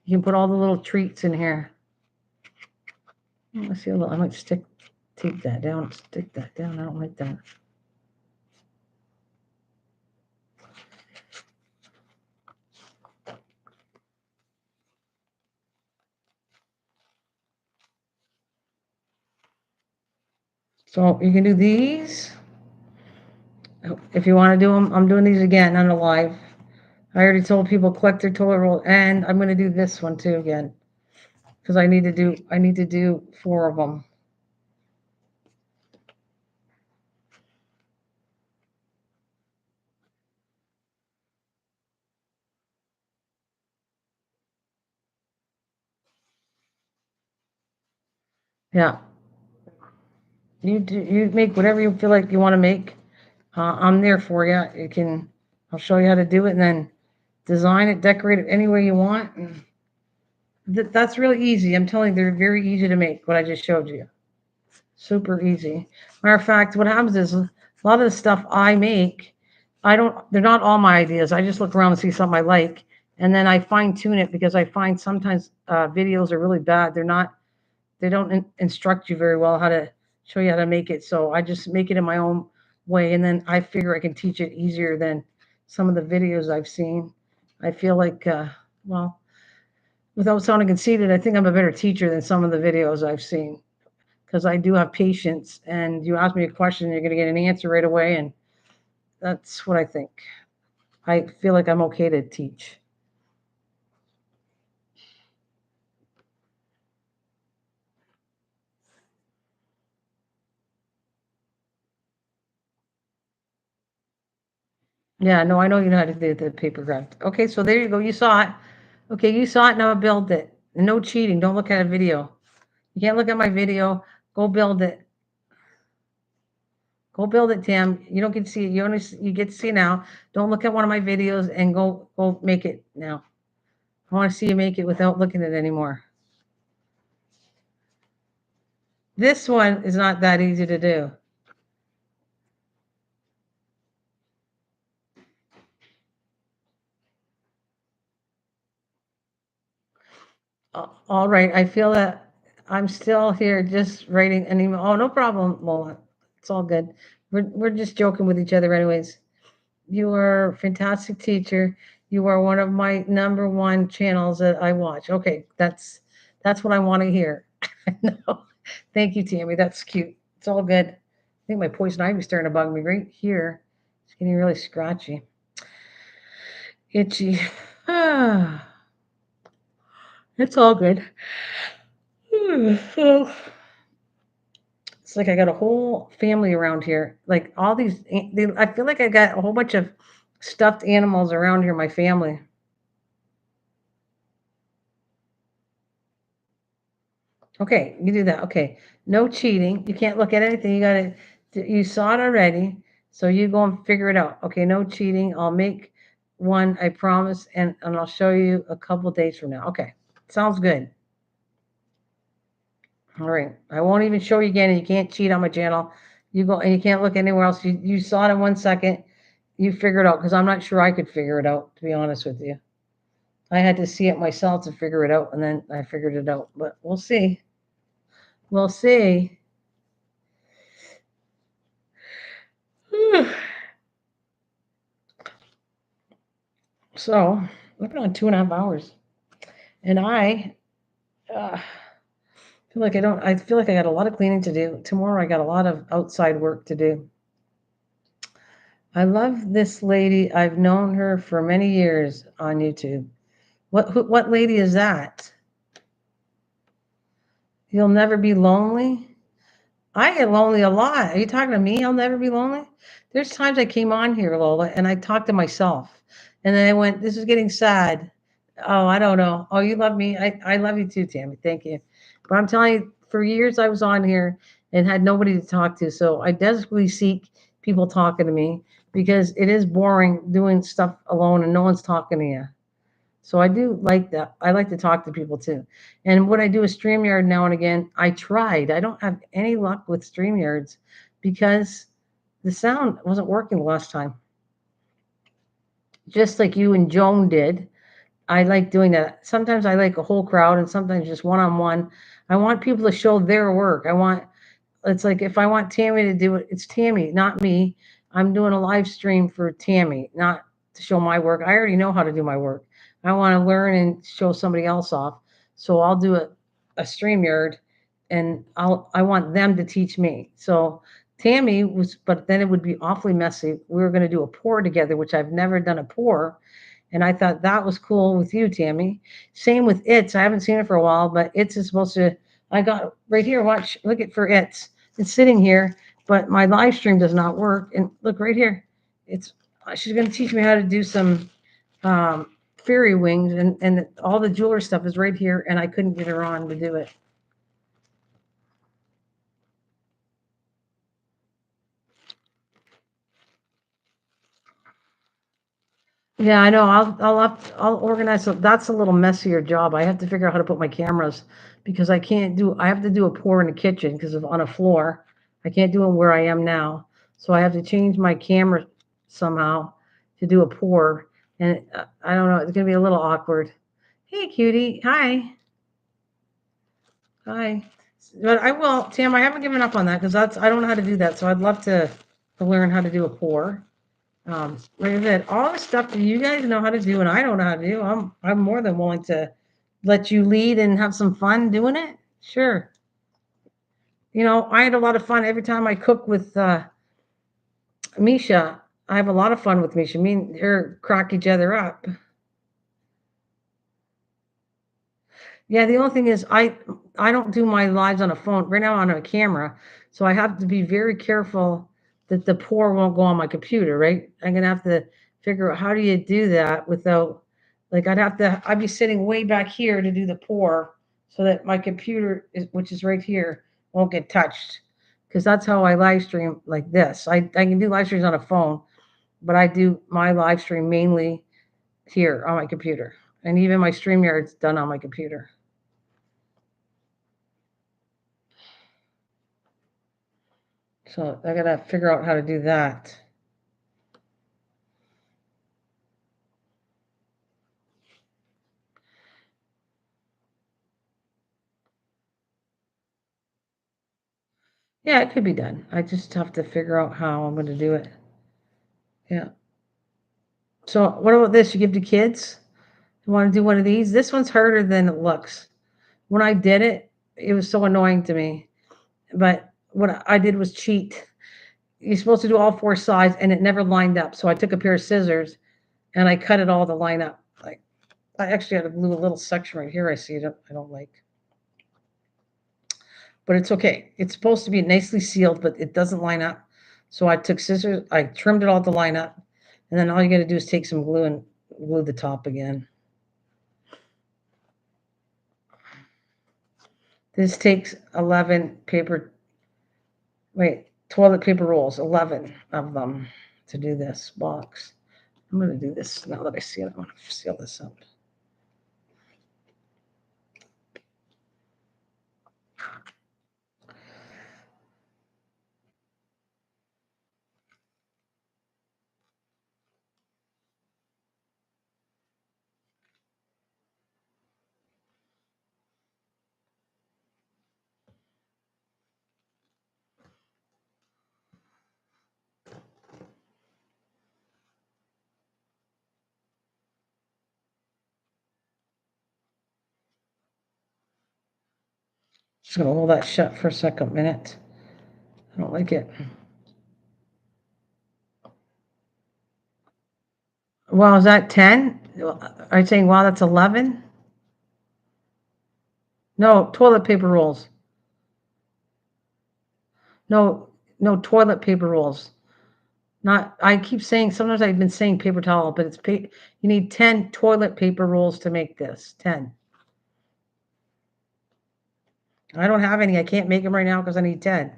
you can put all the little treats in here. Let's see a little. I might tape that down. Stick that down. I don't like that. So you can do these if you want to do them. I'm doing these again on a live. I already told people collect their toilet roll, and I'm going to do this one too again because I need to do 4 of them. Yeah, you make whatever you feel like you want to make. I'm there for you. I'll show you how to do it, and then design it, decorate it any way you want. And that's really easy. I'm telling you, they're very easy to make. What I just showed you, super easy. Matter of fact, what happens is a lot of the stuff I make, they're not all my ideas. I just look around and see something I like, and then I fine tune it because I find sometimes videos are really bad. They don't instruct you very well how to show you how to make it. So I just make it in my own way, and then I figure I can teach it easier than some of the videos I've seen. I feel like, well, without sounding conceited, I think I'm a better teacher than some of the videos I've seen because I do have patience. And you ask me a question, you're going to get an answer right away, and that's what I think. I feel like I'm okay to teach. Yeah, no, I know you know how to do the paper craft. Okay, so there you go. You saw it. Okay, you saw it. Now build it. And no cheating. Don't look at a video. You can't look at my video. Go build it. Go build it, Tam. You don't get to see it. You get to see it now. Don't look at one of my videos and go make it now. I want to see you make it without looking at it anymore. This one is not that easy to do. All right. I feel that I'm still here just writing an email. Oh, no problem, Lola. It's all good. We're just joking with each other anyways. You are a fantastic teacher. You are one of my number one channels that I watch. Okay, that's what I want to hear. No, thank you, Tammy. That's cute. It's all good. I think my poison ivy's starting to bug me right here. It's getting really scratchy, itchy. Ah, it's all good. So it's like I got a whole family around here. Like all these, I feel like I got a whole bunch of stuffed animals around here. My family. Okay, you do that. Okay. No cheating. You can't look at anything. You saw it already. So you go and figure it out. Okay, no cheating. I'll make one, I promise, and I'll show you a couple days from now. Okay. Sounds good. All right. I won't even show you again, and you can't cheat on my channel. You go and you can't look anywhere else. You saw it in 1 second. You figure it out because I'm not sure I could figure it out, to be honest with you. I had to see it myself to figure it out, and then I figured it out. But we'll see. We'll see. So we've been on 2.5 hours, and feel like I don't. I feel like I got a lot of cleaning to do tomorrow. I got a lot of outside work to do. I love this lady. I've known her for many years on YouTube. What lady is that? You'll never be lonely. I get lonely a lot. Are you talking to me? I'll never be lonely. There's times I came on here, Lola, and I talked to myself, and then I went, "This is getting sad." Oh, I don't know. Oh, you love me. I love you too, Tammy. Thank you. But I'm telling you, for years I was on here and had nobody to talk to. So I desperately seek people talking to me because it is boring doing stuff alone and no one's talking to you. So I do like that. I like to talk to people too. And what I do is StreamYard now and again. I tried. I don't have any luck with StreamYards because the sound wasn't working the last time. Just like you and Joan did. I like doing that. Sometimes I like a whole crowd and sometimes just one on one. I want people to show their work. I want it's like if I want Tammy to do it, it's Tammy, not me. I'm doing a live stream for Tammy, not to show my work. I already know how to do my work. I want to learn and show somebody else off. So I'll do a StreamYard and I want them to teach me. So Tammy was, but then it would be awfully messy. We were going to do a pour together, which I've never done a pour. And I thought that was cool with you, Tammy. Same with It's. I haven't seen it for a while, but It's is supposed to. I got right here. Watch, look at for It's. It's sitting here, but my live stream does not work. And look right here. It's she's going to teach me how to do some fairy wings, and all the jeweler stuff is right here, and I couldn't get her on to do it. Yeah, I know. I'll organize. So that's a little messier job. I have to figure out how to put my cameras because I can't do. I have to do a pour in the kitchen because of on a floor. I can't do it where I am now. So I have to change my camera somehow to do a pour, and I don't know. It's gonna be a little awkward. Hey, cutie. Hi. Hi. But I will, Tam. I haven't given up on that because that's I don't know how to do that. So I'd love to learn how to do a pour. Like I said, all the stuff that you guys know how to do and I don't know how to do, I'm more than willing to let you lead and have some fun doing it. Sure. You know, I had a lot of fun every time I cook with Misha. I have a lot of fun with Misha. Me and her crack each other up. Yeah, the only thing is I don't do my lives on a phone. Right now I'm on a camera, so I have to be very careful that the pour won't go on my computer, right? I'm gonna have to figure out how do you do that without like I'd be sitting way back here to do the pour so that my computer is which is right here won't get touched. Because that's how I live stream like this. I can do live streams on a phone, but I do my live stream mainly here on my computer. And even my StreamYard's done on my computer. So I gotta figure out how to do that. Yeah, it could be done. I just have to figure out how I'm gonna do it. Yeah. So what about this? You give to kids? You want to do one of these? This one's harder than it looks. When I did it, it was so annoying to me. But what I did was cheat. You're supposed to do all four sides, and it never lined up. So I took a pair of scissors and I cut it all to line up. Like I actually had to glue a little section right here. I see it. I don't like. But it's okay. It's supposed to be nicely sealed, but it doesn't line up. So I took scissors, I trimmed it all to line up, and then all you got to do is take some glue and glue the top again. This takes 11 toilet paper rolls, 11 of them to do this box. I'm going to do this now that I see it. I want to seal this up. Just going to hold that shut for a second minute. I don't like it. Wow, is that 10? Are you saying, wow, that's 11? No, toilet paper rolls. No, no toilet paper rolls. Not I keep saying sometimes I've been saying paper towel, but you need 10 toilet paper rolls to make this. 10. I don't have any. I can't make them right now because I need 10.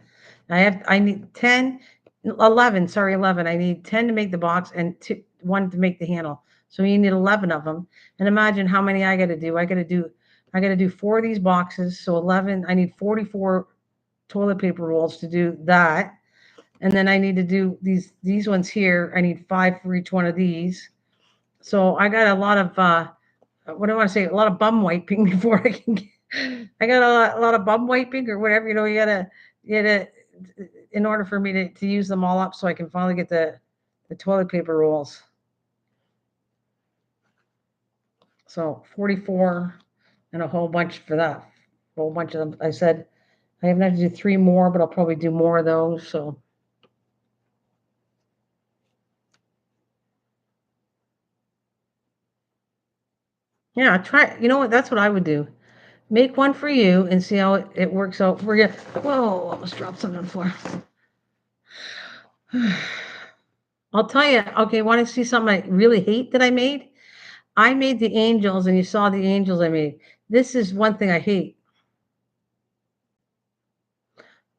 I need 10, 11, sorry, 11. I need 10 to make the box and one to make the handle. So you need 11 of them. And imagine how many I got to do. I got to do 4 of these boxes. So 11, I need 44 toilet paper rolls to do that. And then I need to do these ones here. I need 5 for each one of these. So I got a lot of what do I want to say? A lot of bum wiping before I can get, I got a lot of bum wiping or whatever, you gotta, in order for me to use them all up so I can finally get the toilet paper rolls. So 44 and a whole bunch for that. A whole bunch of them. I said I have to do 3 more, but I'll probably do more of those. So yeah, try. You know what? That's what I would do. Make one for you and see how it works out for you. Whoa, almost dropped something on the floor. I'll tell you, okay, want to see something I really hate that I made? I made the angels, and you saw the angels I made. This is one thing I hate.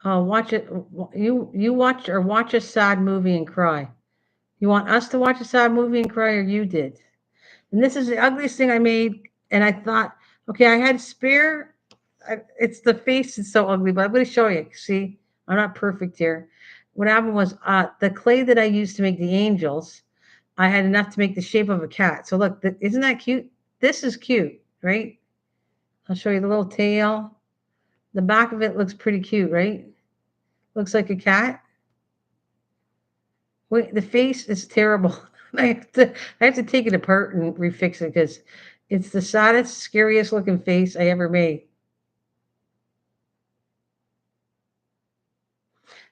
Watch it. You watch a sad movie and cry. You want us to watch a sad movie and cry, or you did? And this is the ugliest thing I made. And I thought, okay, I had spare. It's the face is so ugly, but I'm going to show you. See, I'm not perfect here. What happened was the clay that I used to make the angels. I had enough to make the shape of a cat. So look, isn't that cute? This is cute, right? I'll show you the little tail. The back of it looks pretty cute, right? Looks like a cat. Wait, the face is terrible. I have to take it apart and refix it because it's the saddest, scariest looking face I ever made.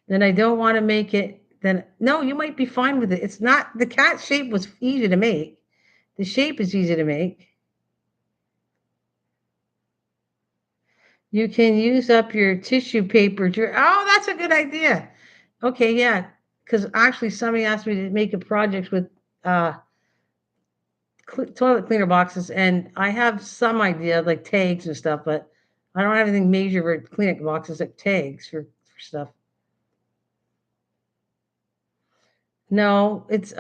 Then I don't want to make it. Then no, you might be fine with it. It's not the cat shape was easy to make. The shape is easy to make. You can use up your tissue paper. Oh, that's a good idea. Okay, yeah, because actually somebody asked me to make a project with uh, toilet cleaner boxes, and I have some idea like tags and stuff, but I don't have anything major for cleaning boxes like tags for stuff. No, it's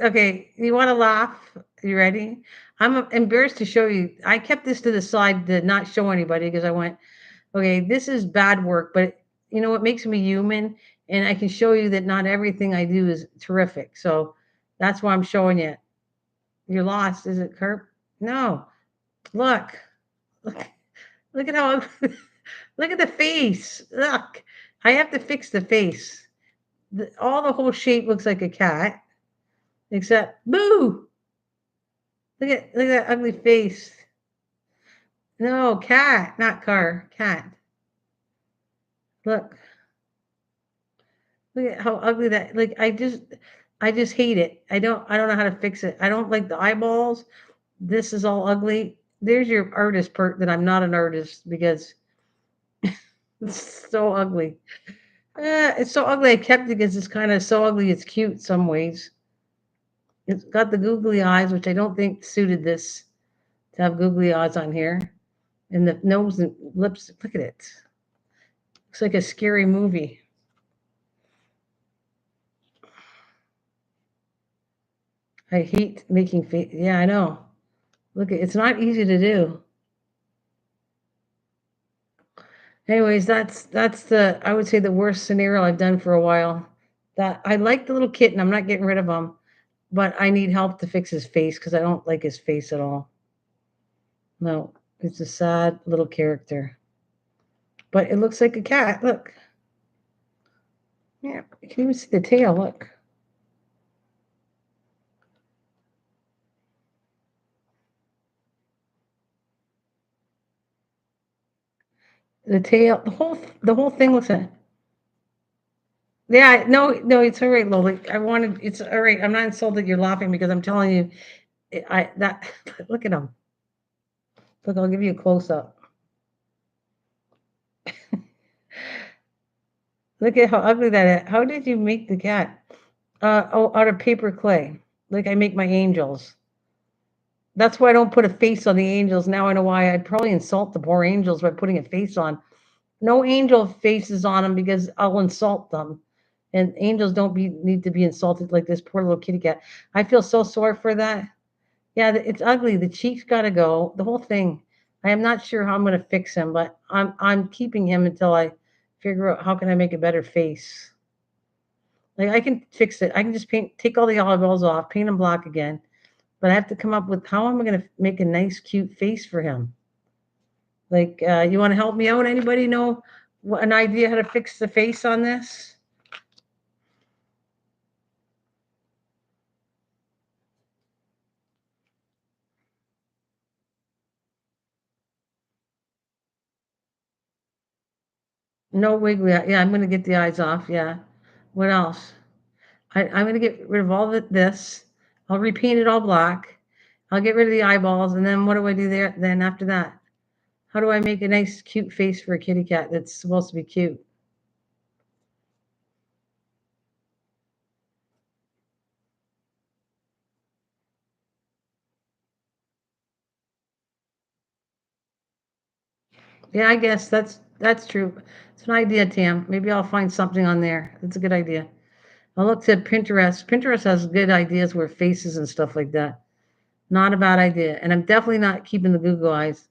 okay. You want to laugh? You ready? I'm embarrassed to show you. I kept this to the side to not show anybody because I went, okay, this is bad work, but you know what makes me human, and I can show you that not everything I do is terrific. So that's why I'm showing you. You're lost, is it, Kurt? No. Look, look, look at how look at the face. Look, I have to fix the face. All the whole shape looks like a cat, except boo. Look at that ugly face. No, cat, not car, cat. Look, look at how ugly that. Like I just hate it. I don't know how to fix it. I don't like the eyeballs. This is all ugly. There's your artist part that I'm not an artist because it's so ugly. It's so ugly. I kept it because it's kind of so ugly. It's cute some ways. It's got the googly eyes, which I don't think suited this to have googly eyes on here, and the nose and lips. Look at it. Looks like a scary movie. I hate making face. Yeah, I know. Look, it's not easy to do. Anyways, that's the I would say the worst scenario I've done for a while. That I like the little kitten. I'm not getting rid of him, but I need help to fix his face because I don't like his face at all. No, it's a sad little character. But it looks like a cat. Look. Yeah, you can even see the tail. Look. The tail, the whole thing looks like. Yeah, no, it's all right, Loli. It's all right. I'm not insulted. You're laughing because I'm telling you, that. Look at him. Look, I'll give you a close up. Look at how ugly that is. How did you make the cat? Out of paper clay, like I make my angels. That's why I don't put a face on the angels. Now I know why. I'd probably insult the poor angels by putting a face on. No angel faces on them because I'll insult them. And angels don't need to be insulted like this poor little kitty cat. I feel so sorry for that. Yeah, it's ugly. The cheeks got to go. The whole thing. I am not sure how I'm going to fix him, but I'm keeping him until I figure out how can I make a better face. Like I can fix it. I can just take all the eyeballs off, paint him black again. But I have to come up with how am I going to make a nice, cute face for him. Like, you want to help me out? Anybody know an idea how to fix the face on this? No wiggly. Yeah, I'm going to get the eyes off. Yeah. What else? I'm going to get rid of all this. I'll repaint it all black. I'll get rid of the eyeballs. And then what do I do there? Then after that, how do I make a nice, cute face for a kitty cat that's supposed to be cute? Yeah, I guess that's true. It's an idea, Tam. Maybe I'll find something on there. That's a good idea. I looked at Pinterest. Pinterest has good ideas where faces and stuff like that. Not a bad idea. And I'm definitely not keeping the Google eyes.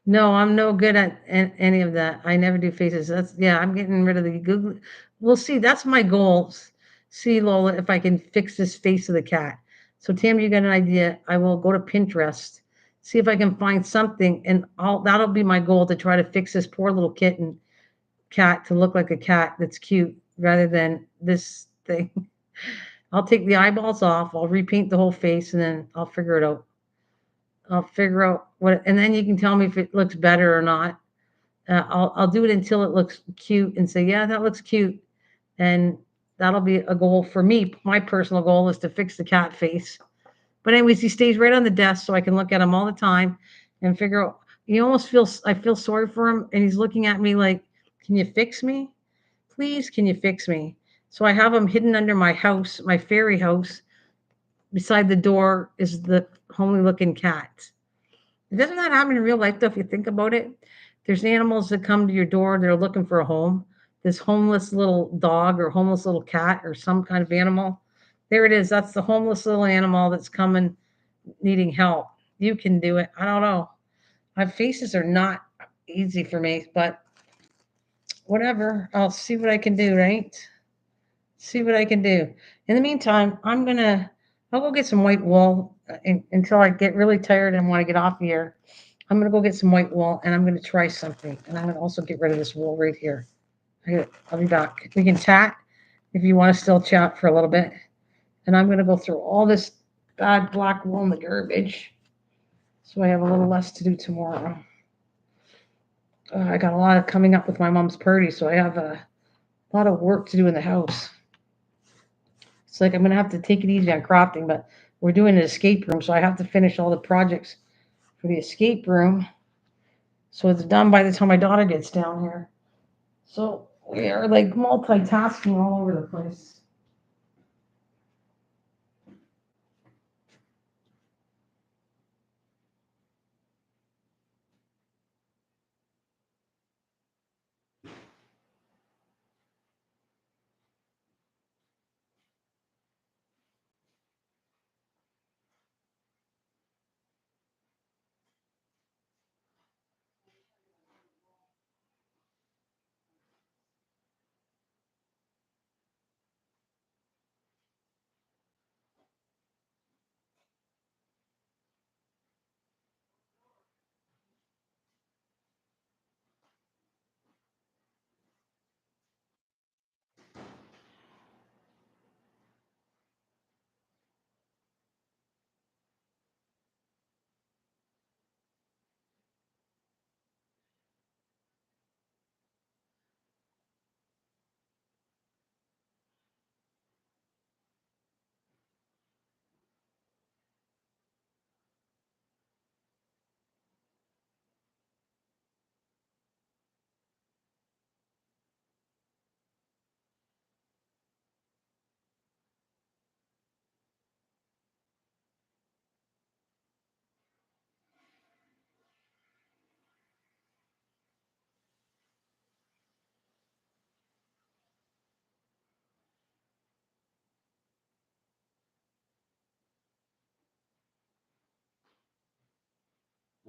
No, I'm no good at any of that. I never do faces. That's yeah, I'm getting rid of the Google. We'll see. That's my goal. See, Lola, if I can fix this face of the cat. So, Tam, you got an idea. I will go to Pinterest, see if I can find something, and that'll be my goal to try to fix this poor little kitten cat to look like a cat that's cute rather than this thing. I'll take the eyeballs off, I'll repaint the whole face, and then I'll figure it out. I'll figure out what, and then you can tell me if it looks better or not. I'll do it until it looks cute and say, yeah, that looks cute, and that'll be a goal for me. My personal goal is to fix the cat face. But anyways, he stays right on the desk so I can look at him all the time and figure out. He almost feels I feel sorry for him, and he's looking at me like, "Can you fix me? Please, can you fix me?" So I have him hidden under my house, my fairy house. Beside the door is the homely looking cat. Doesn't that happen in real life though, if you think about it? There's animals that come to your door, they're looking for a home. This homeless little dog or homeless little cat or some kind of animal. There it is. That's the homeless little animal that's coming needing help. You can do it. I don't know. My faces are not easy for me, but whatever. I'll see what I can do, right? See what I can do. In the meantime, I'll go get some white wool until I get really tired and want to get off here. I'm gonna go get some white wool and I'm gonna try something. And I'm gonna also get rid of this wool right here. I'll be back. We can chat if you want to still chat for a little bit. And I'm gonna go through all this bad black wool in the garbage so I have a little less to do tomorrow. I got a lot of coming up with my mom's party, so I have a lot of work to do in the house. It's like I'm gonna have to take it easy on crafting, but we're doing an escape room, so I have to finish all the projects for the escape room so it's done by the time my daughter gets down here. So we are like multitasking all over the place.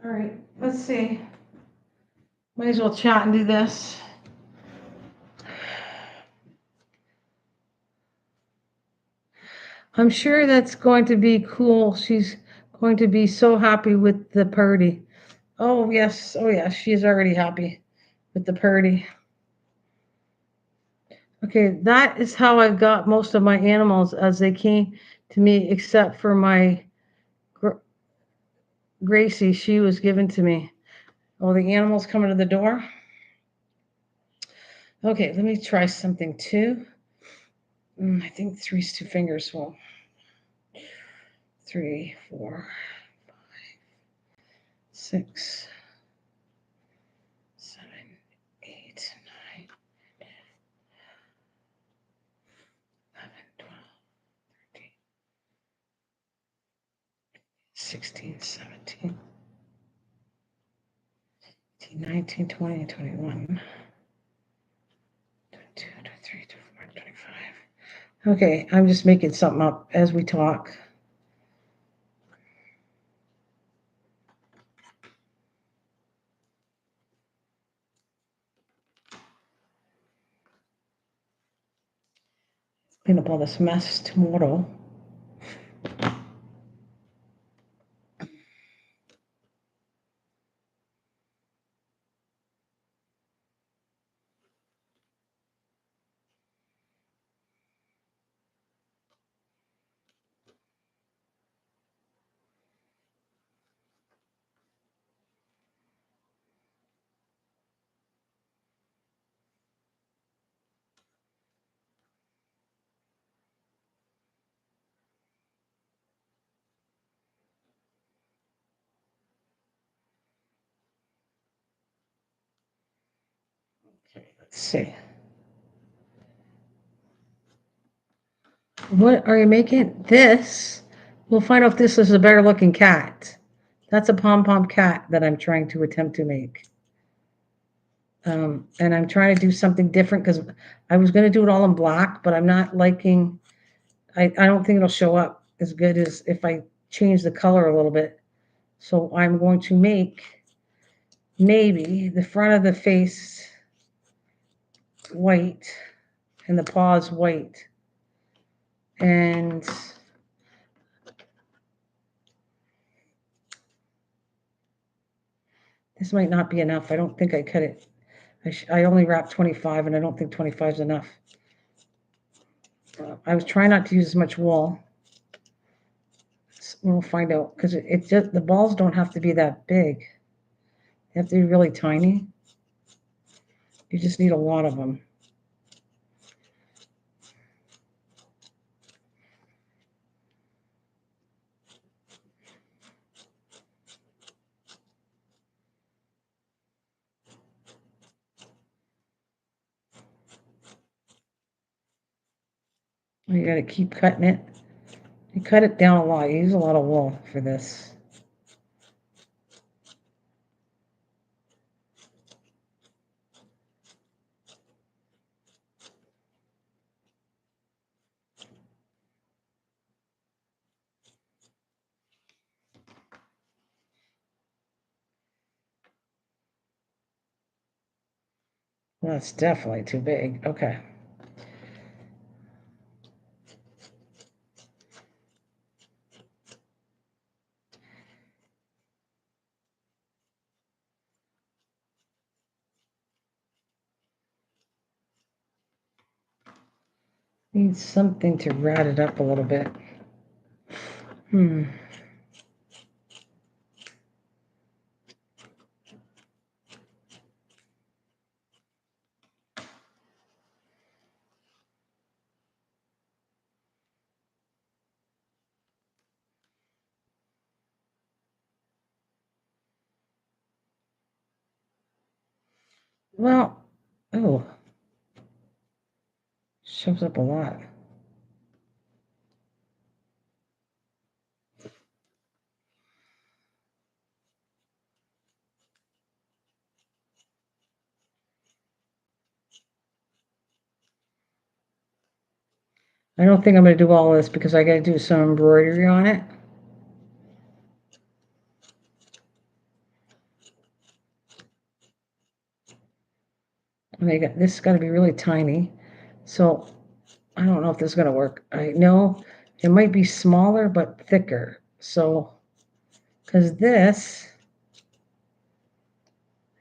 All right, let's see. Might as well chat and do this. I'm sure that's going to be cool. She's going to be so happy with the party. Oh, yes. Oh, yes. She's already happy with the party. Okay, that is how I've got most of my animals as they came to me, except for my Gracie. She was given to me. Oh, the animals coming to the door. Okay, let me try something too. I think three's two fingers. Well, 3, 4, 5, 6, 7, 8, 9, 11, 12, 13, 16, 17, 18, 19, 20, 21, 22, 23, 24, 25. Okay, I'm just making something up as we talk. Clean up all this mess tomorrow. Okay, let's see. What are you making? This. We'll find out if this is a better looking cat. That's a pom-pom cat that I'm trying to attempt to make. And I'm trying to do something different because I was going to do it all in black, but I'm not liking, I don't think it'll show up as good as if I change the color a little bit. So I'm going to make maybe the front of the face white and the paws white. And this might not be enough. I don't think I cut it. I only wrapped 25, and I don't think 25 is enough. I was trying not to use as much wool. We'll find out because it just the balls don't have to be that big. They have to be really tiny. You just need a lot of them. You got to keep cutting it. You cut it down a lot. You use a lot of wool for this. Well, that's definitely too big. Okay. Need something to rat it up a little bit. Well, oh, shows up a lot. I don't think I'm going to do all this because I got to do some embroidery on it. And I got this got to be really tiny. So I don't know if this is going to work. I know it might be smaller but thicker. So, because this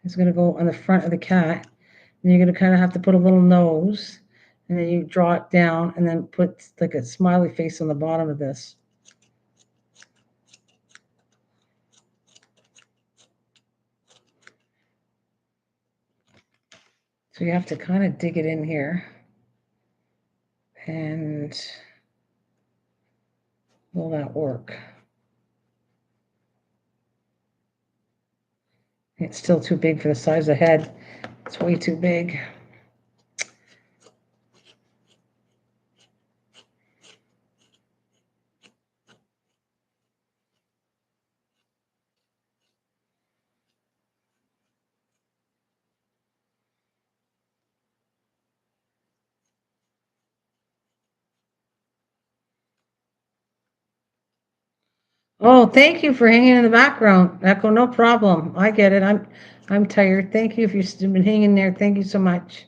is going to go on the front of the cat, and you're going to kind of have to put a little nose, and then you draw it down, and then put like a smiley face on the bottom of this. So you have to kind of dig it in here. And will that work? It's still too big for the size of the head. It's way too big. Oh, thank you for hanging in the background, Echo. No problem. I get it. I'm tired. Thank you if you've been hanging there. Thank you so much.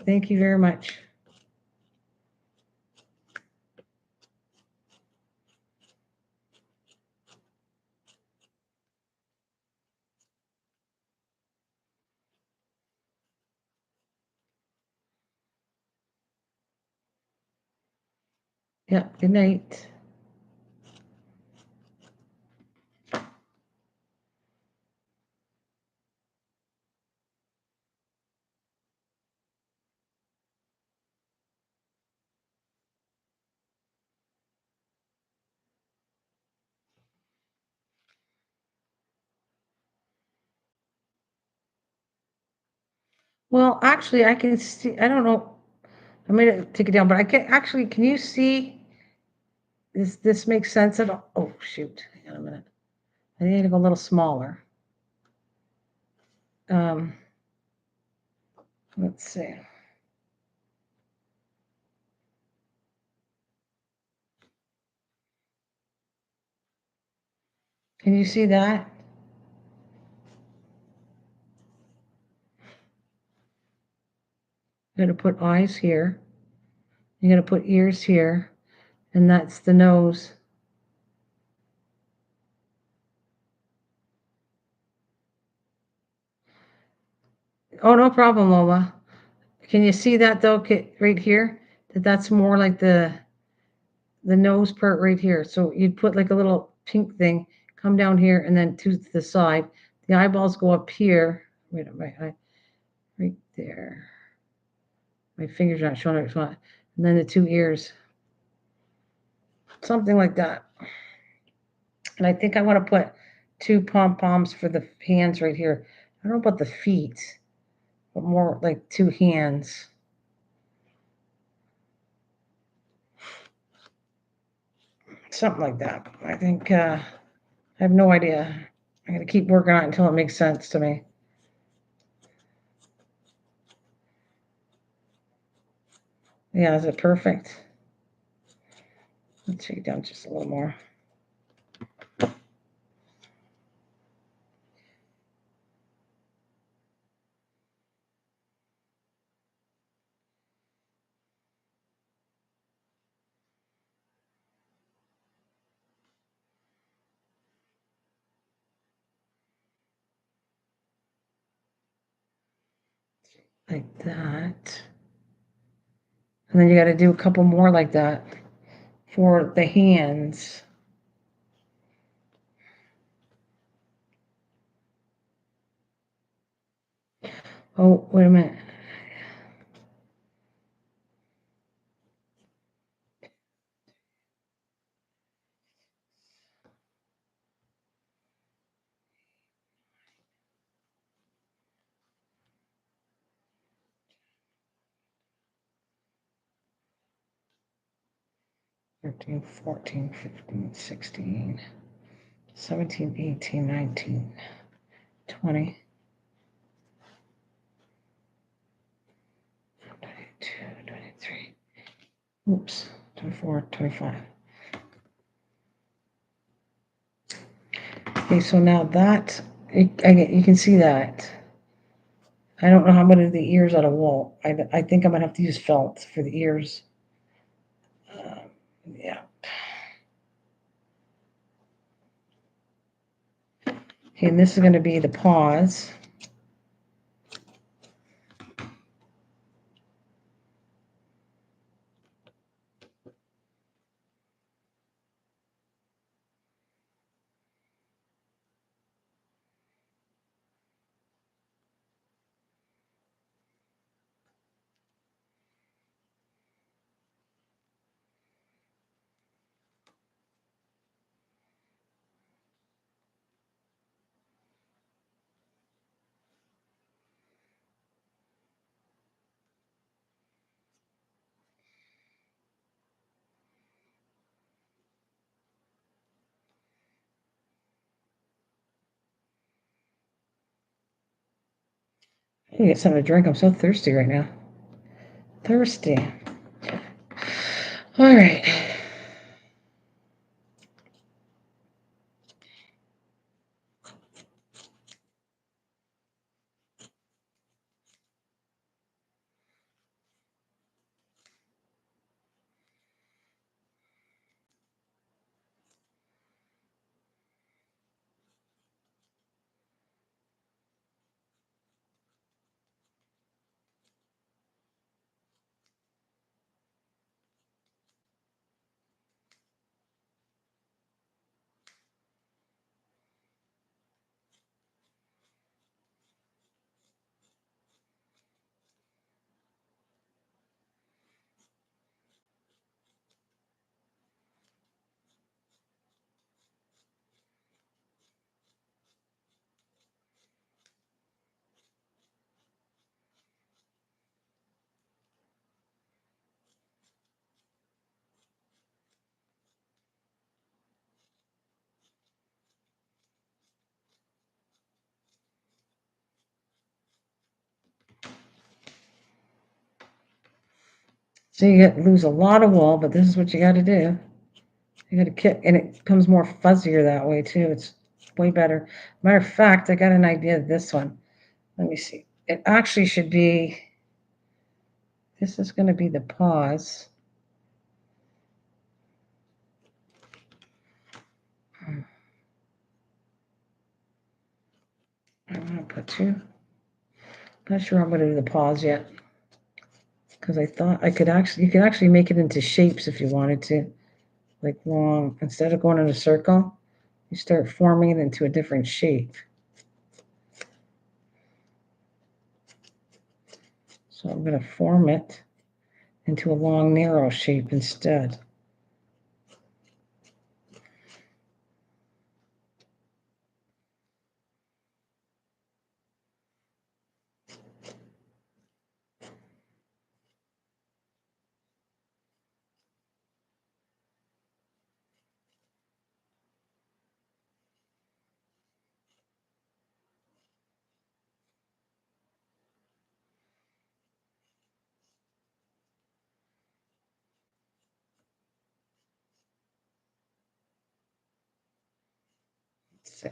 Thank you very much. Yeah, good night. Well, actually, I can see, I don't know. I made take it down, but I can actually, can you see this makes sense at all? Oh, shoot. Hang on a minute. I need to go a little smaller. Let's see. Can you see that? I'm going to put eyes here. You're going to put ears here, and that's the nose. Oh, no problem, Lola. Can you see that though, right here? That's more like the nose part right here. So you'd put like a little pink thing, come down here, and then to the side. The eyeballs go up here. Wait a minute, right there. My finger's not showing it. And then the two ears. Something like that. And I think I want to put two pom-poms for the hands right here. I don't know about the feet, but more like two hands. Something like that. I think, I have no idea. I'm going to keep working on it until it makes sense to me. Yeah, is it perfect? Let's take it down just a little more. Like that. And then you got to do a couple more like that for the hands. Oh, wait a minute. Thirteen, 14, 15, 16, 17, 18, 19, 20, 22, 23. Oops, 24, 25. Okay, so now that, you can see that. I don't know how I'm going to do the ears out of wool. I think I'm going to have to use felt for the ears. Yeah. Okay, and this is going to be the paws. I need to get something to drink. I'm so thirsty right now. Thirsty. All right. So you lose a lot of wool, but this is what you got to do. You got to kick, and it becomes more fuzzier that way too. It's way better. Matter of fact, I got an idea of this one. Let me see. It actually should be, this is going to be the paws. I'm going to put two. Not sure I'm going to do the paws yet. Because I thought I could actually, you could actually make it into shapes if you wanted to. Like long, instead of going in a circle, you start forming it into a different shape. So I'm going to form it into a long, narrow shape instead. Let's see.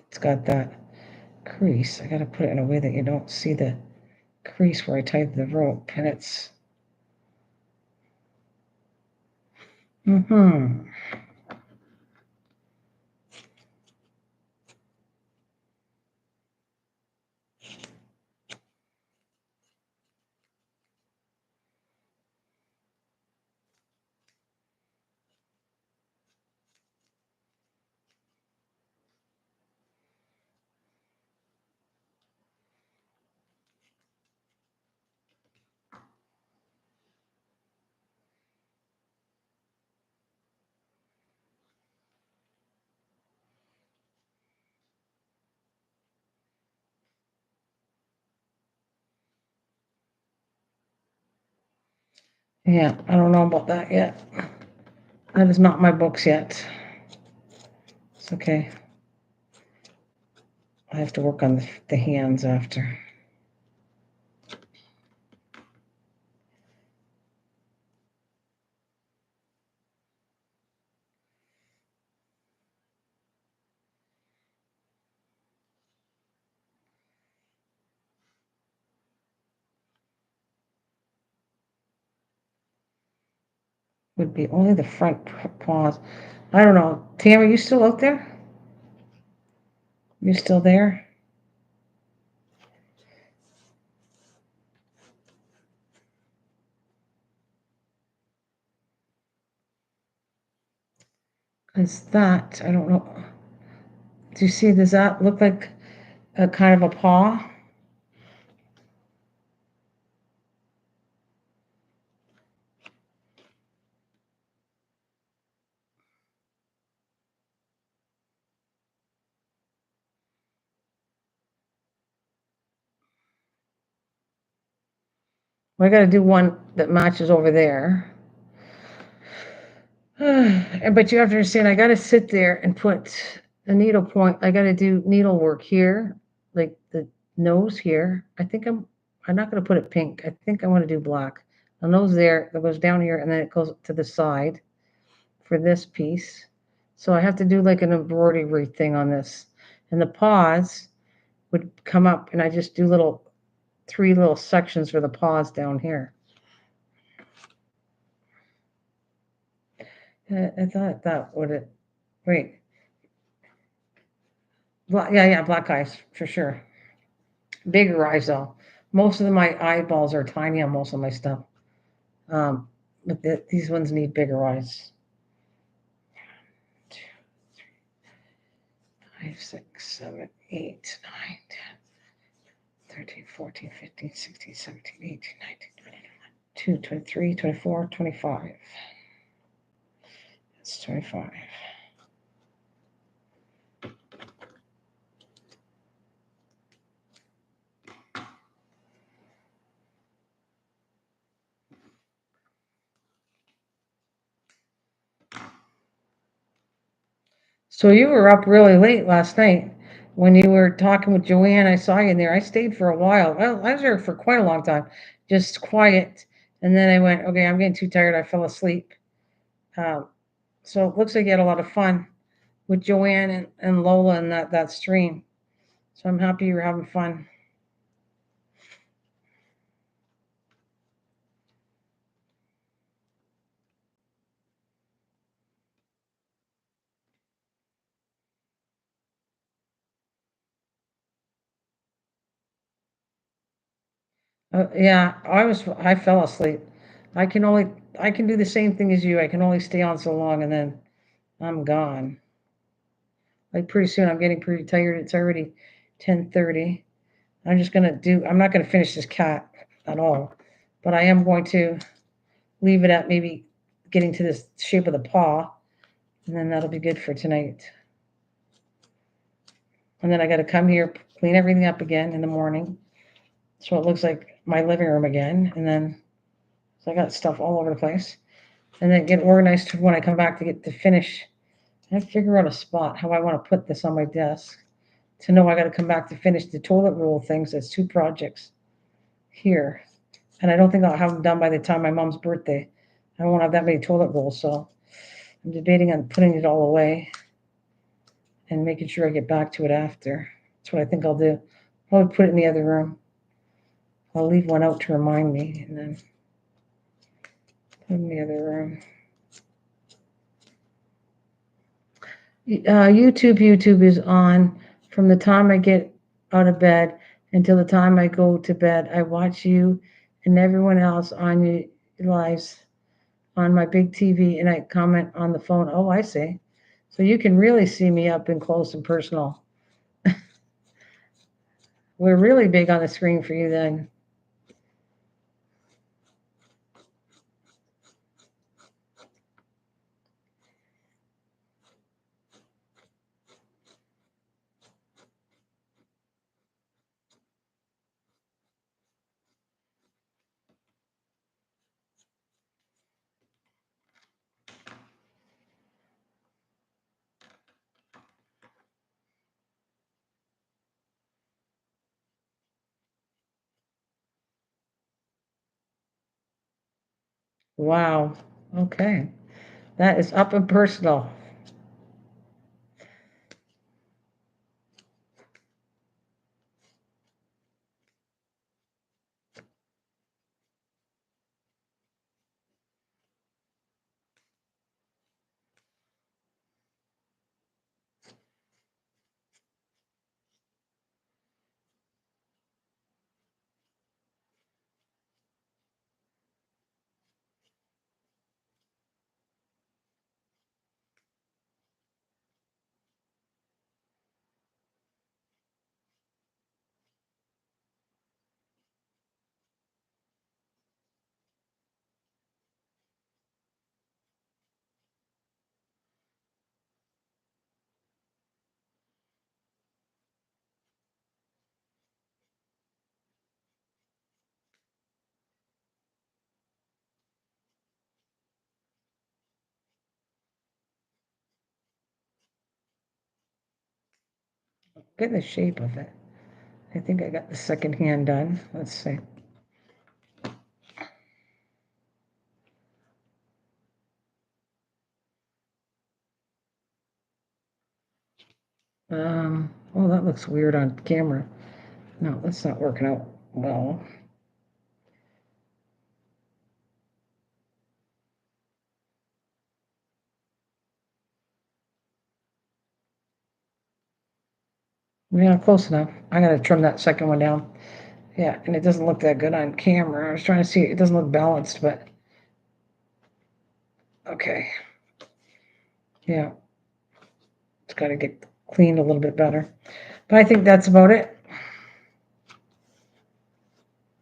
It's got that crease. I got to put it in a way that you don't see the crease where I tied the rope, and it's yeah, I don't know about that yet. That is not my books yet. It's okay. I have to work on the hands after. would be only the front paws. I don't know. Tam, are you still out there? You still there? Is that, I don't know. Do you see, does that look like a kind of a paw? Well, I got to do one that matches over there. But you have to understand, I got to sit there and put a needle point. I got to do needlework here, like the nose here. I'm not going to put it pink. I think I want to do black. The nose there that goes down here, and then it goes to the side for this piece. So I have to do like an embroidery thing on this. And the paws would come up, and I just do three little sections for the paws down here. I thought that would it. Wait. Yeah, black eyes for sure. Bigger eyes though. Most of my eyeballs are tiny on most of my stuff. Um, but these ones need bigger eyes. 2, 3, 5, 6, 7, 8, 9, 10, 13, 14, 15, 16, 17, 18, 19, 20, 22, 23, 24, 25. That's 25. So you were up really late last night when you were talking with Joanne. I saw you in there. I stayed for a while. Well, I was there for quite a long time, just quiet. And then I went, okay, I'm getting too tired. I fell asleep. Um, so it looks like you had a lot of fun with Joanne and Lola and that stream. So I'm happy you're having fun. Yeah, I fell asleep. I can only I can do the same thing as you. I can only stay on so long and then I'm gone. Like pretty soon I'm getting pretty tired. It's already 10:30. I'm not gonna finish this cat at all, but I am going to leave it at maybe getting to this shape of the paw, and then that'll be good for tonight. And then I gotta come here, clean everything up again in the morning. So it looks like my living room again, and then so I got stuff all over the place. And then get organized when I come back to get to finish. I have to figure out a spot how I want to put this on my desk to know I got to come back to finish the toilet roll things. That's 2 projects here. And I don't think I'll have them done by the time my mom's birthday. I won't have that many toilet rolls, so I'm debating on putting it all away and making sure I get back to it after. That's what I think I'll do. I'll put it in the other room. I'll leave one out to remind me and then put it in the other room. YouTube is on from the time I get out of bed until the time I go to bed. I watch you and everyone else on your lives on my big TV and I comment on the phone. Oh, I see. So you can really see me up and close and personal. We're really big on the screen for you then. Wow. Okay. That is up and personal. getting the shape of it. I think I got the second hand done. Let's see. Oh, that looks weird on camera. No, that's not working out well. Yeah, close enough. I gotta trim that second one down. Yeah, and it doesn't look that good on camera. I was trying to see, it doesn't look balanced, but okay. Yeah, it's gotta get cleaned a little bit better. But I think that's about it.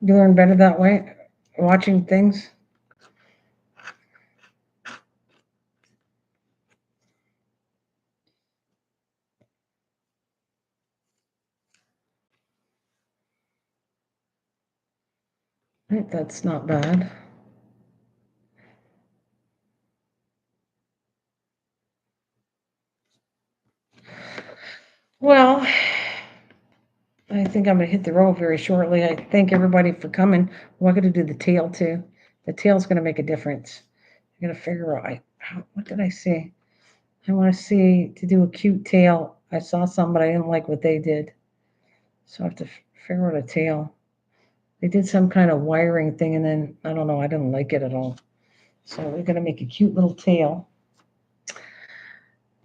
You learn better that way, watching things. I think that's not bad. Well, I think I'm gonna hit the road very shortly. I thank everybody for coming. We're gonna do the tail too. The tail's gonna make a difference. I'm gonna figure out, what did I see? I wanna see to do a cute tail. I saw some, but I didn't like what they did. So I have to figure out a tail. They did some kind of wiring thing and then, I don't know, I didn't like it at all. So we're gonna make a cute little tail.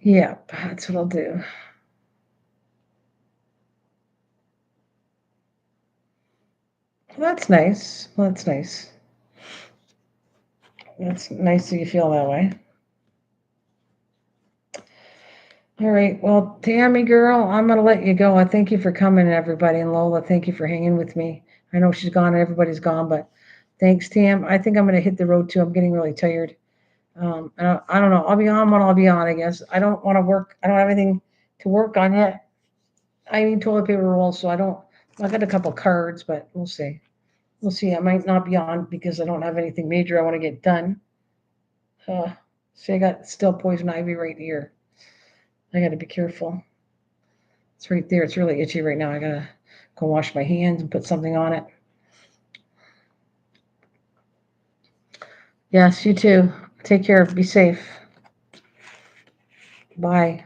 Yeah, that's what I'll do. Well, that's nice. Well, that's nice. That's nice that you feel that way. All right. Well, Tammy girl, I'm gonna let you go. I thank you for coming, everybody, and Lola, thank you for hanging with me. I know she's gone and everybody's gone, but thanks, Tam. I think I'm gonna hit the road too. I'm getting really tired. I don't know. I'll be on when I'll be on, I guess. I don't want to work. I don't have anything to work on yet. I need toilet paper rolls, so I don't. I got a couple cards, but we'll see. We'll see. I might not be on because I don't have anything major I want to get done. See, I got still poison ivy right here. I got to be careful. It's right there. It's really itchy right now. I gotta go wash my hands and put something on it. Yes, you too. Take care. Be safe. Bye.